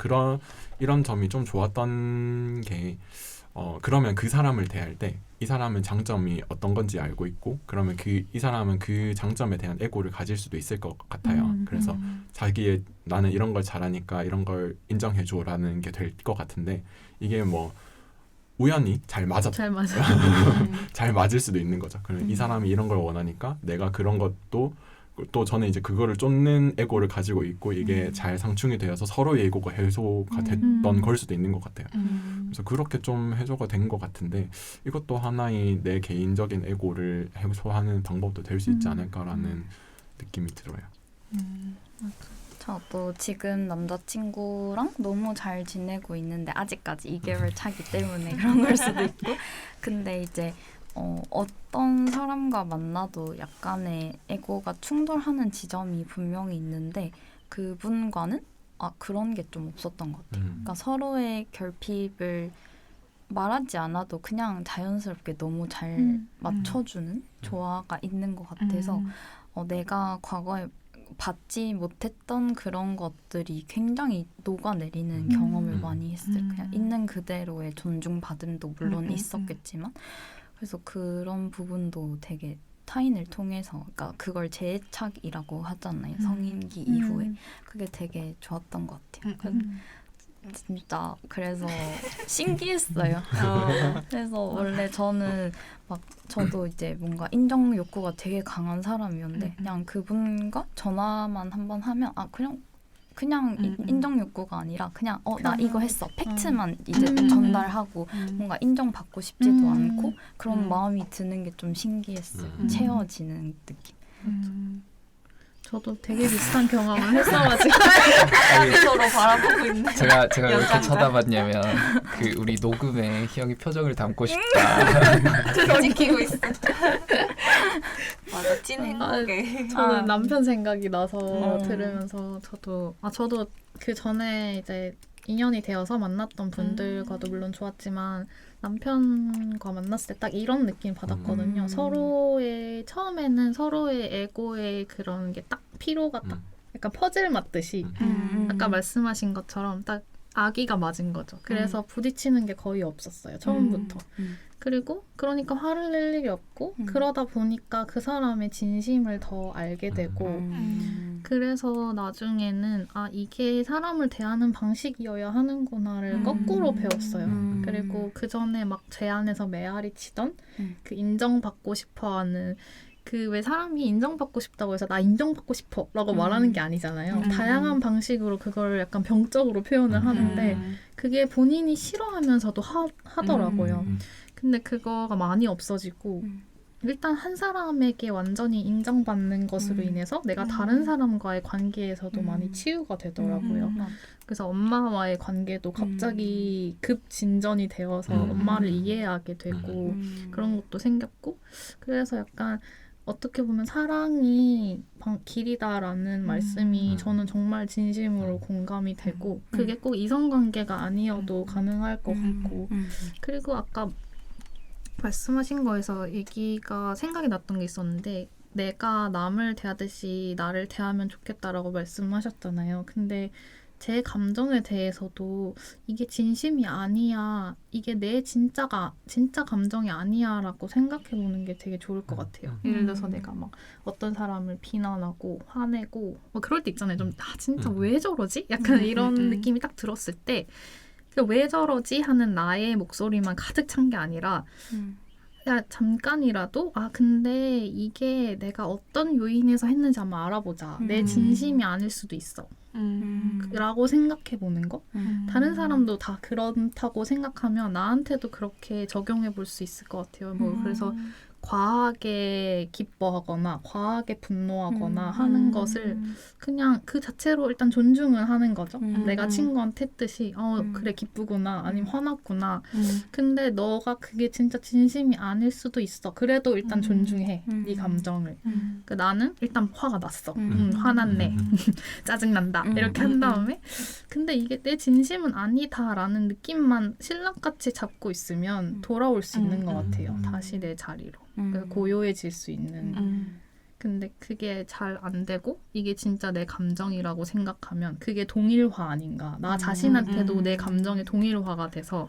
[SPEAKER 4] 이런 점이 좀 좋았던 게 그러면 그 사람을 대할 때 이 사람은 장점이 어떤 건지 알고 있고 그러면 이 사람은 그 장점에 대한 에고를 가질 수도 있을 것 같아요. 그래서 자기의 나는 이런 걸 잘하니까 이런 걸 인정해줘라는 게 될 것 같은데 이게 뭐 우연히 잘 맞아 잘 맞을 수도 있는 거죠. 그럼 이 사람이 이런 걸 원하니까 내가 그런 것도 또 저는 이제 그거를 쫓는 에고를 가지고 있고 이게 잘 상충이 되어서 서로의 에고가 해소가 됐던 걸 수도 있는 것 같아요. 그래서 그렇게 좀 해소가 된 것 같은데 이것도 하나의 내 개인적인 에고를 해소하는 방법도 될 수 있지 않을까라는 느낌이 들어요.
[SPEAKER 2] 저도 지금 남자친구랑 너무 잘 지내고 있는데 아직까지 2개월 차기 때문에 그런 걸 수도 있고 근데 이제 어떤 사람과 만나도 약간의 에고가 충돌하는 지점이 분명히 있는데 그분과는 그런 게 좀 없었던 것 같아요. 그러니까 서로의 결핍을 말하지 않아도 그냥 자연스럽게 너무 잘 맞춰주는 조화가 있는 것 같아서 내가 과거에 받지 못했던 그런 것들이 굉장히 녹아내리는 경험을 많이 했어요. 그냥 있는 그대로의 존중받음도 물론 있었겠지만 그래서 그런 부분도 되게 타인을 통해서 그러니까 그걸 재착이라고 하잖아요. 성인기 이후에. 그게 되게 좋았던 것 같아요. 진짜 그래서 신기했어요. 그래서 원래 저는 저도 이제 뭔가 인정 욕구가 되게 강한 사람이었는데 그냥 그분과 전화만 한번 하면 그냥 인정 욕구가 아니라 그냥 나 이거 했어 팩트만 이제 전달하고 뭔가 인정받고 싶지도 않고 그런 마음이 드는 게 좀 신기했어요. 채워지는 느낌.
[SPEAKER 3] 저도 되게 비슷한 경험을 했어가지고
[SPEAKER 5] 서로 바라보고 있는.
[SPEAKER 1] 제가 왜 이렇게
[SPEAKER 5] 연장자.
[SPEAKER 1] 쳐다봤냐면 우리 녹음에 희영이 표정을 담고 싶다.
[SPEAKER 5] 지키고 있어. 맞아, 찐 행복해.
[SPEAKER 3] 저는 남편 생각이 나서 들으면서 저도 그 전에 이제 인연이 되어서 만났던 분들과도 물론 좋았지만 남편과 만났을 때 딱 이런 느낌 받았거든요. 처음에는 서로의 에고의 그런 게 딱 피로가 딱 약간 퍼즐 맞듯이 아까 말씀하신 것처럼 딱 아기가 맞은 거죠. 그래서 부딪히는 게 거의 없었어요. 처음부터. 그리고 그러니까 화를 낼 일이 없고 그러다 보니까 그 사람의 진심을 더 알게 되고 그래서 나중에는 아 이게 사람을 대하는 방식이어야 하는구나를 거꾸로 배웠어요. 그리고 그 전에 막 제 안에서 메아리 치던 그 인정받고 싶어하는 그 왜 사람이 인정받고 싶다고 해서 나 인정받고 싶어라고 말하는 게 아니잖아요. 다양한 방식으로 그걸 약간 병적으로 표현을 하는데 그게 본인이 싫어하면서도 하더라고요. 근데 그거가 많이 없어지고 일단 한 사람에게 완전히 인정받는 것으로 인해서 내가 다른 사람과의 관계에서도 많이 치유가 되더라고요. 그래서 엄마와의 관계도 갑자기 급 진전이 되어서 엄마를 이해하게 되고 그런 것도 생겼고 그래서 약간 어떻게 보면 사랑이 길이다라는 말씀이 저는 정말 진심으로 공감이 되고 그게 꼭 이성관계가 아니어도 가능할 것 같고 그리고 아까 말씀하신 거에서 얘기가 생각이 났던 게 있었는데 내가 남을 대하듯이 나를 대하면 좋겠다라고 말씀하셨잖아요. 근데 제 감정에 대해서도 이게 진심이 아니야, 이게 내 진짜 감정이 아니야 라고 생각해보는 게 되게 좋을 것 같아요. 예를 들어서 내가 막 어떤 사람을 비난하고 화내고 뭐 그럴 때 있잖아요. 좀 진짜 왜 저러지? 약간 이런 느낌이 딱 들었을 때 왜 저러지? 하는 나의 목소리만 가득 찬 게 아니라 야 잠깐이라도 근데 이게 내가 어떤 요인에서 했는지 한번 알아보자. 내 진심이 아닐 수도 있어. 라고 생각해 보는 거. 다른 사람도 다 그렇다고 생각하면 나한테도 그렇게 적용해 볼 수 있을 것 같아요. 뭐 그래서 과하게 기뻐하거나 과하게 분노하거나 하는 것을 그냥 그 자체로 일단 존중은 하는 거죠. 내가 친구한테 했듯이 그래 기쁘구나 아니면 화났구나. 근데 너가 그게 진짜 진심이 아닐 수도 있어. 그래도 일단 존중해. 네 감정을. 그러니까 나는 일단 화가 났어. 화났네. 짜증난다. 이렇게 한 다음에 근데 이게 내 진심은 아니다라는 느낌만 신랑같이 잡고 있으면 돌아올 수 있는 것 같아요. 다시 내 자리로. 그래서 고요해질 수 있는. 근데 그게 잘 안 되고 이게 진짜 내 감정이라고 생각하면 그게 동일화 아닌가. 나 자신한테도 내 감정이 동일화가 돼서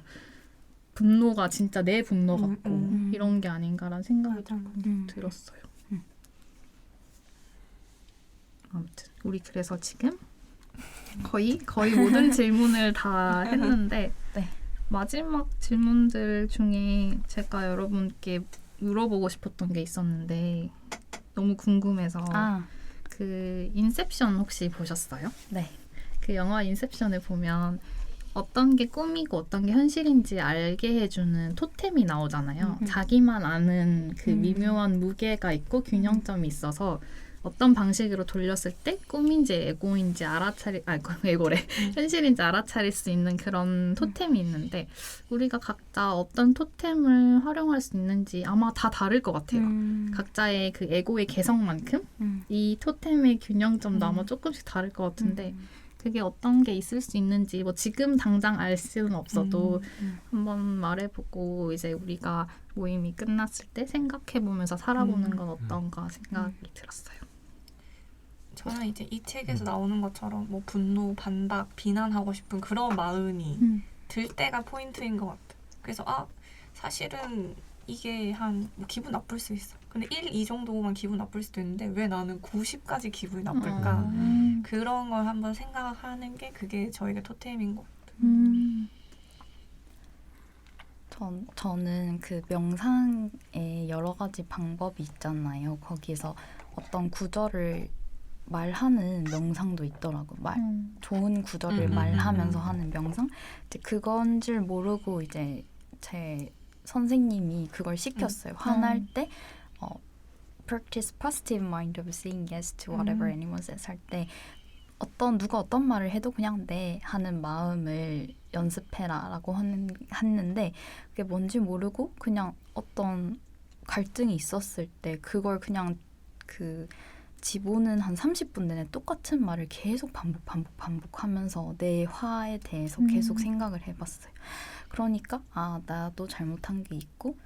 [SPEAKER 3] 분노가 진짜 내 분노 같고 이런 게 아닌가라는 생각이 들었어요. 아무튼 우리 그래서 지금 거의 모든 질문을 다 했는데
[SPEAKER 2] 네.
[SPEAKER 3] 마지막 질문들 중에 제가 여러분께 물어보고 싶었던 게 있었는데 너무 궁금해서 그 인셉션 혹시 보셨어요?
[SPEAKER 2] 네.
[SPEAKER 3] 그 영화 인셉션을 보면 어떤 게 꿈이고 어떤 게 현실인지 알게 해주는 토템이 나오잖아요. 자기만 아는 그 미묘한 무게가 있고 균형점이 있어서 어떤 방식으로 돌렸을 때 꿈인지 에고인지 에고래. 현실인지 알아차릴 수 있는 그런 토템이 있는데 우리가 각자 어떤 토템을 활용할 수 있는지 아마 다 다를 것 같아요. 각자의 그 에고의 개성만큼 이 토템의 균형점도 아마 조금씩 다를 것 같은데 그게 어떤 게 있을 수 있는지 뭐 지금 당장 알 수는 없어도 한번 말해보고 이제 우리가 모임이 끝났을 때 생각해보면서 살아보는 건 어떤가 생각이 들었어요.
[SPEAKER 5] 저는 이제 이 책에서 나오는 것처럼 뭐 분노, 반박, 비난하고 싶은 그런 마음이 들 때가 포인트인 것 같아요. 그래서 사실은 이게 뭐 기분 나쁠 수 있어. 근데 1, 2 정도만 기분 나쁠 수도 있는데 왜 나는 90까지 기분이 나쁠까? 그런 걸 한번 생각하는 게 그게 저에게 토템인 것 같아요.
[SPEAKER 2] 저는 그 명상에 여러 가지 방법이 있잖아요. 거기서 어떤 구절을 말하는 명상도 있더라고요. 좋은 구절을 말하면서 하는 명상? 이제 그건 줄 모르고 이제 제 선생님이 그걸 시켰어요. 화날 때 practice positive mind of saying yes to whatever anyone says 할 때 누가 어떤 말을 해도 그냥 네 하는 마음을 연습해라라고 했는데 그게 뭔지 모르고 그냥 어떤 갈등이 있었을 때 그걸 그냥 지보는 한 30분 내내 똑같은 말을 계속 반복하면서 내 화에 대해서 계속 생각을 해봤어요. 그러니까 나도 잘못한 게 있고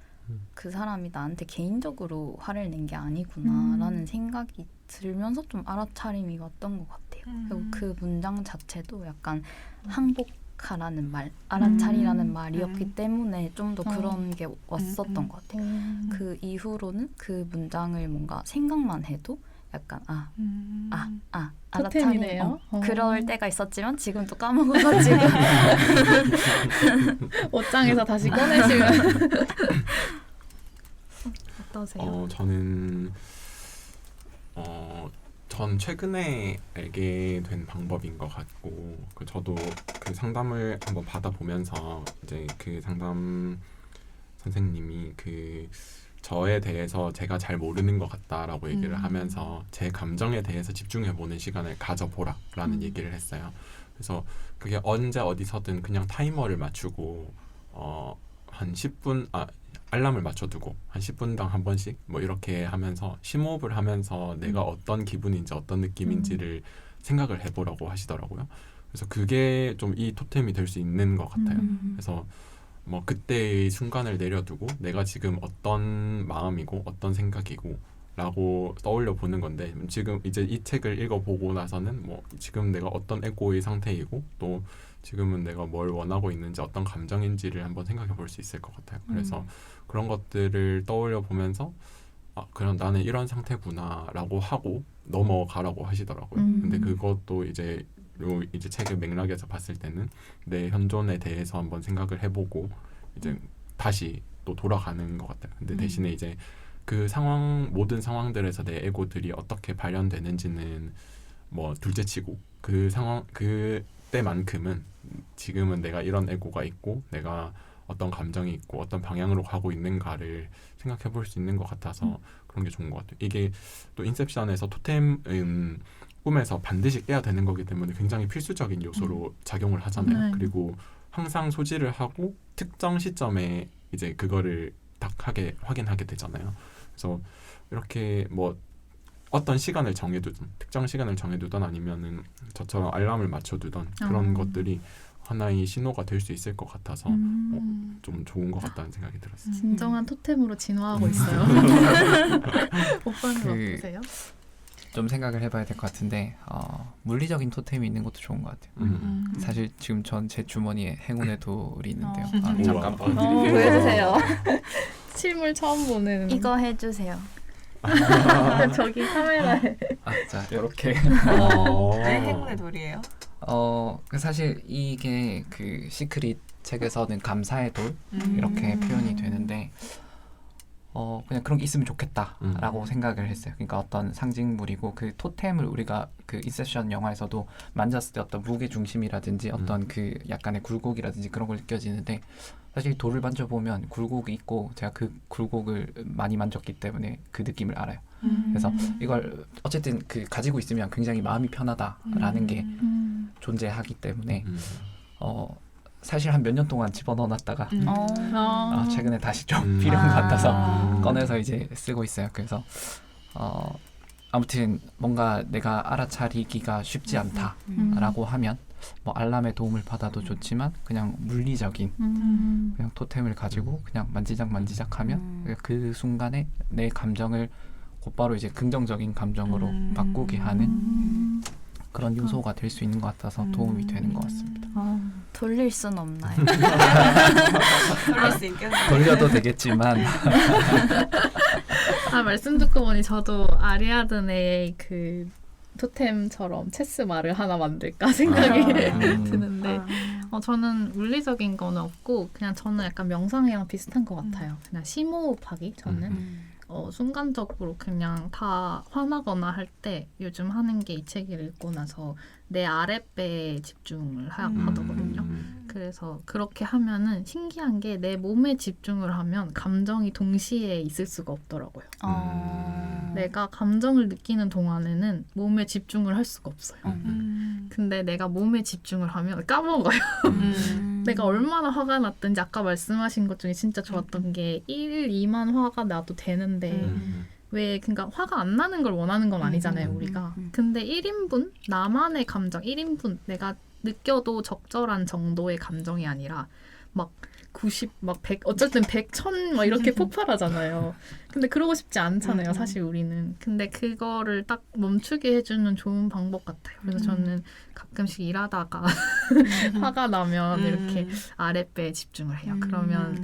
[SPEAKER 2] 그 사람이 나한테 개인적으로 화를 낸 게 아니구나라는 생각이 들면서 좀 알아차림이 왔던 것 같아요. 그리고 그 문장 자체도 약간 침묵하라는 말, 알아차리라는
[SPEAKER 3] 음.
[SPEAKER 2] 말이었기 때문에 좀 더 그런 게 왔었던
[SPEAKER 5] 음.
[SPEAKER 2] 것 같아요. 그 이후로는 그 문장을 뭔가 생각만 해도 약간 알아차리.
[SPEAKER 3] 토템이네요.
[SPEAKER 2] 그럴 때가 있었지만 지금도 까먹어가지고
[SPEAKER 3] 옷장에서 다시 꺼내시면 어떠세요?
[SPEAKER 4] 저는 전 최근에 알게 된 방법인 것 같고 저도 그 상담을 한번 받아보면서 이제 그 상담 선생님이 그 저에 대해서 제가 잘 모르는 것 같다라고 얘기를 하면서 제 감정에 대해서 집중해보는 시간을 가져보라라는 얘기를 했어요. 그래서 그게 언제 어디서든 그냥 타이머를 맞추고 한 10분 알람을 맞춰두고 한 10분당 한 번씩 뭐 이렇게 하면서 심호흡을 하면서 내가 어떤 기분인지 어떤 느낌인지를 생각을 해보라고 하시더라고요. 그래서 그게 좀 이 토템이 될 수 있는 것 같아요. 그래서 뭐 그때의 순간을 내려두고 내가 지금 어떤 마음이고 어떤 생각이고 라고 떠올려 보는 건데 지금 이제 이 책을 읽어보고 나서는 뭐 지금 내가 어떤 에고의 상태이고 또 지금은 내가 뭘 원하고 있는지 어떤 감정인지를 한번 생각해 볼 수 있을 것 같아요. 그래서 그런 것들을 떠올려 보면서 그럼 나는 이런 상태구나 라고 하고 넘어가라고 하시더라고요. 근데 그것도 이제 책의 맥락에서 봤을 때는 내 현존에 대해서 한번 생각을 해보고 이제 다시 또 돌아가는 것 같아요. 근데 대신에 이제 그 모든 상황들에서 내 에고들이 어떻게 발현되는지는 뭐 둘째치고 그때만큼은 지금은 내가 이런 에고가 있고 내가 어떤 감정이 있고 어떤 방향으로 가고 있는가를 생각해 볼 수 있는 것 같아서 그런 게 좋은 것 같아요. 이게 또 인셉션에서 토템은 꿈에서 반드시 깨야 되는 거기 때문에 굉장히 필수적인 요소로 작용을 하잖아요.
[SPEAKER 3] 네.
[SPEAKER 4] 그리고 항상 소지를 하고 특정 시점에 이제 그거를 딱 확인하게 되잖아요. 그래서 이렇게 뭐 어떤 시간을 정해두든 특정 시간을 정해두든 아니면은 저처럼 알람을 맞춰두던 그런 것들이 하나의 신호가 될 수 있을 것 같아서 좀 좋은 것 같다는 생각이 들었어요.
[SPEAKER 3] 진정한 토템으로 진화하고 있어요. 오빠는
[SPEAKER 1] 그-
[SPEAKER 3] 어떠세요?
[SPEAKER 1] 좀 생각을 해봐야 될 것 같은데 물리적인 토템이 있는 것도 좋은 것 같아요. 사실 지금 전 제 주머니에 행운의 돌이 있는데요. 잠깐
[SPEAKER 4] 우와.
[SPEAKER 1] 보여드릴게요.
[SPEAKER 2] 보여주세요.
[SPEAKER 3] 실물 처음 보는
[SPEAKER 2] 이거 해주세요.
[SPEAKER 3] 저기 카메라에
[SPEAKER 1] 자 이렇게
[SPEAKER 5] 왜 행운의 돌이에요?
[SPEAKER 1] 사실 이게 그 시크릿 책에서는 감사의 돌 이렇게 표현이 되는데 그냥 그런 게 있으면 좋겠다라고 생각을 했어요. 그러니까 어떤 상징물이고 그 토템을 우리가 그 인셉션 영화에서도 만졌을 때 어떤 무게 중심이라든지 어떤 그 약간의 굴곡이라든지 그런 걸 느껴지는데 사실 돌을 만져보면 굴곡이 있고 제가 그 굴곡을 많이 만졌기 때문에 그 느낌을 알아요. 그래서 이걸 어쨌든 그 가지고 있으면 굉장히 마음이 편하다라는 게 존재하기 때문에 사실 한 몇 년 동안 집어넣어놨다가 최근에 다시 좀 필요한 것 같아서 꺼내서 이제 쓰고 있어요. 그래서 아무튼 뭔가 내가 알아차리기가 쉽지 않다라고 하면 뭐 알람의 도움을 받아도 좋지만 그냥 물리적인 그냥 토템을 가지고 그냥 만지작 하면 그 순간에 내 감정을 곧바로 이제 긍정적인 감정으로 바꾸게 하는 그런 요소가 될 수 있는 것 같아서 도움이 되는 것 같습니다.
[SPEAKER 2] 돌릴 순 없나요?
[SPEAKER 5] 돌릴 수 있겠네요.
[SPEAKER 1] 돌려도 되겠지만
[SPEAKER 3] 말씀 듣고 보니 저도 아리아드네의 그 토템처럼 체스 말을 하나 만들까 생각이 드는데 저는 물리적인 거는 없고 그냥 저는 약간 명상이랑 비슷한 것 같아요. 그냥 심호흡하기 저는 순간적으로 그냥 다 화나거나 할 때 요즘 하는 게 이 책을 읽고 나서 내 아랫배에 집중을 하거든요. 그래서 그렇게 하면은 신기한 게 내 몸에 집중을 하면 감정이 동시에 있을 수가 없더라고요. 내가 감정을 느끼는 동안에는 몸에 집중을 할 수가 없어요. 근데 내가 몸에 집중을 하면 까먹어요. 내가 얼마나 화가 났든지 아까 말씀하신 것 중에 진짜 좋았던 게 1, 2만 화가 나도 되는데 왜 그러니까 화가 안 나는 걸 원하는 건 아니잖아요, 우리가. 근데 1인분 나만의 감정 1인분 내가 느껴도 적절한 정도의 감정이 아니라 막
[SPEAKER 6] 90, 막 100, 어쩔 땐 100, 1000 막 이렇게 폭발하잖아요. 근데 그러고 싶지 않잖아요, 사실 우리는. 근데 그거를 딱 멈추게 해주는 좋은 방법 같아요. 그래서 저는 가끔씩 일하다가 화가 나면 이렇게 아랫배에 집중을 해요. 그러면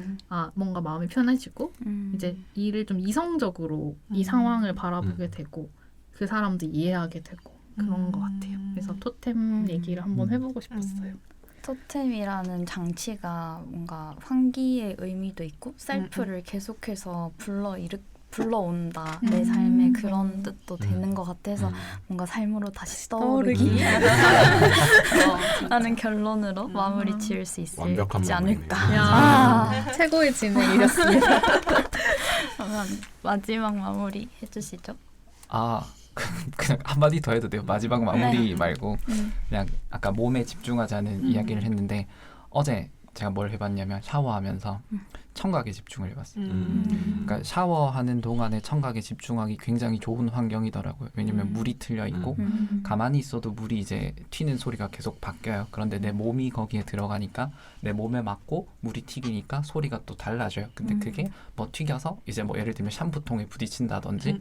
[SPEAKER 6] 뭔가 마음이 편해지고 이제 일을 좀 이성적으로 이 상황을 바라보게 되고 그 사람도 이해하게 되고 그런 것 같아요. 그래서 토템 얘기를 한번 해보고 싶었어요.
[SPEAKER 2] 토템이라는 장치가 뭔가 환기의 의미도 있고 셀프를 계속해서 불러온다. 내 삶에 그런 뜻도 되는 것 같아서 뭔가 삶으로 다시 떠오르기 라는 결론으로 마무리 지을 수
[SPEAKER 4] 완벽한
[SPEAKER 2] 있지 않을까.
[SPEAKER 6] 야, 최고의 진행이었습니다.
[SPEAKER 2] 그러면 마지막 마무리 해주시죠.
[SPEAKER 1] 그냥 한마디 더 해도 돼요. 마지막 마무리
[SPEAKER 2] 네.
[SPEAKER 1] 말고 그냥 아까 몸에 집중하자는 이야기를 했는데 어제 제가 뭘 해봤냐면 샤워하면서 청각에 집중을 해봤어요. 그러니까 샤워하는 동안에 청각에 집중하기 굉장히 좋은 환경이더라고요. 왜냐면 물이 틀려 있고 가만히 있어도 물이 이제 튀는 소리가 계속 바뀌어요. 그런데 내 몸이 거기에 들어가니까 내 몸에 맞고 물이 튀기니까 소리가 또 달라져요. 근데 그게 뭐 튀겨서 이제 뭐 예를 들면 샴푸통에 부딪힌다든지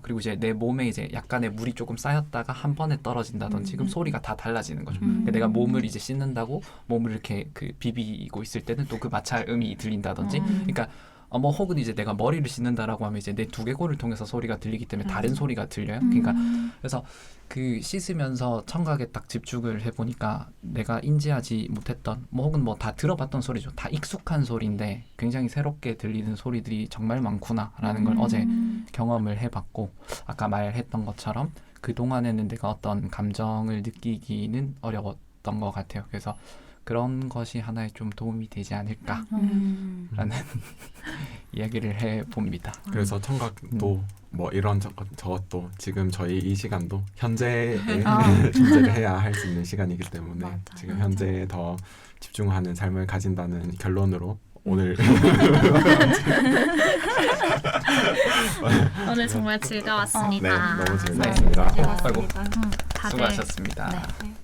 [SPEAKER 1] 그리고 이제 내 몸에 이제 약간의 물이 조금 쌓였다가 한 번에 떨어진다든지 그럼 소리가 다 달라지는 거죠. 그러니까 내가 몸을 이제 씻는다고 몸을 이렇게 그 비비고 있을 때는 또 그 마찰음이 들린다든지 그러니까 뭐 혹은 이제 내가 머리를 씻는다라고 하면 이제 내 두개골을 통해서 소리가 들리기 때문에 다른 소리가 들려요. 그러니까 그래서 그 씻으면서 청각에 딱 집중을 해보니까 내가 인지하지 못했던 뭐 혹은 뭐 다 들어봤던 소리죠. 다 익숙한 소리인데 굉장히 새롭게 들리는 소리들이 정말 많구나라는 걸 어제 경험을 해봤고 아까 말했던 것처럼 그동안에는 내가 어떤 감정을 느끼기는 어려웠던 것 같아요. 그래서 그런 것이 하나의 좀 도움이 되지 않을까라는 이야기를 해봅니다.
[SPEAKER 4] 그래서 청각도 뭐 이런 저것도 지금 저희 이 시간도 현재에 존재를 해야 할 수 있는 시간이기 때문에
[SPEAKER 2] 맞아요.
[SPEAKER 4] 지금 현재에 더 집중하는 삶을 가진다는 결론으로 오늘
[SPEAKER 6] 오늘 정말 즐거웠습니다.
[SPEAKER 4] 네, 너무 즐거웠습니다.
[SPEAKER 5] 즐거웠습니다.
[SPEAKER 6] 다들
[SPEAKER 1] 수고하셨습니다.
[SPEAKER 2] 네.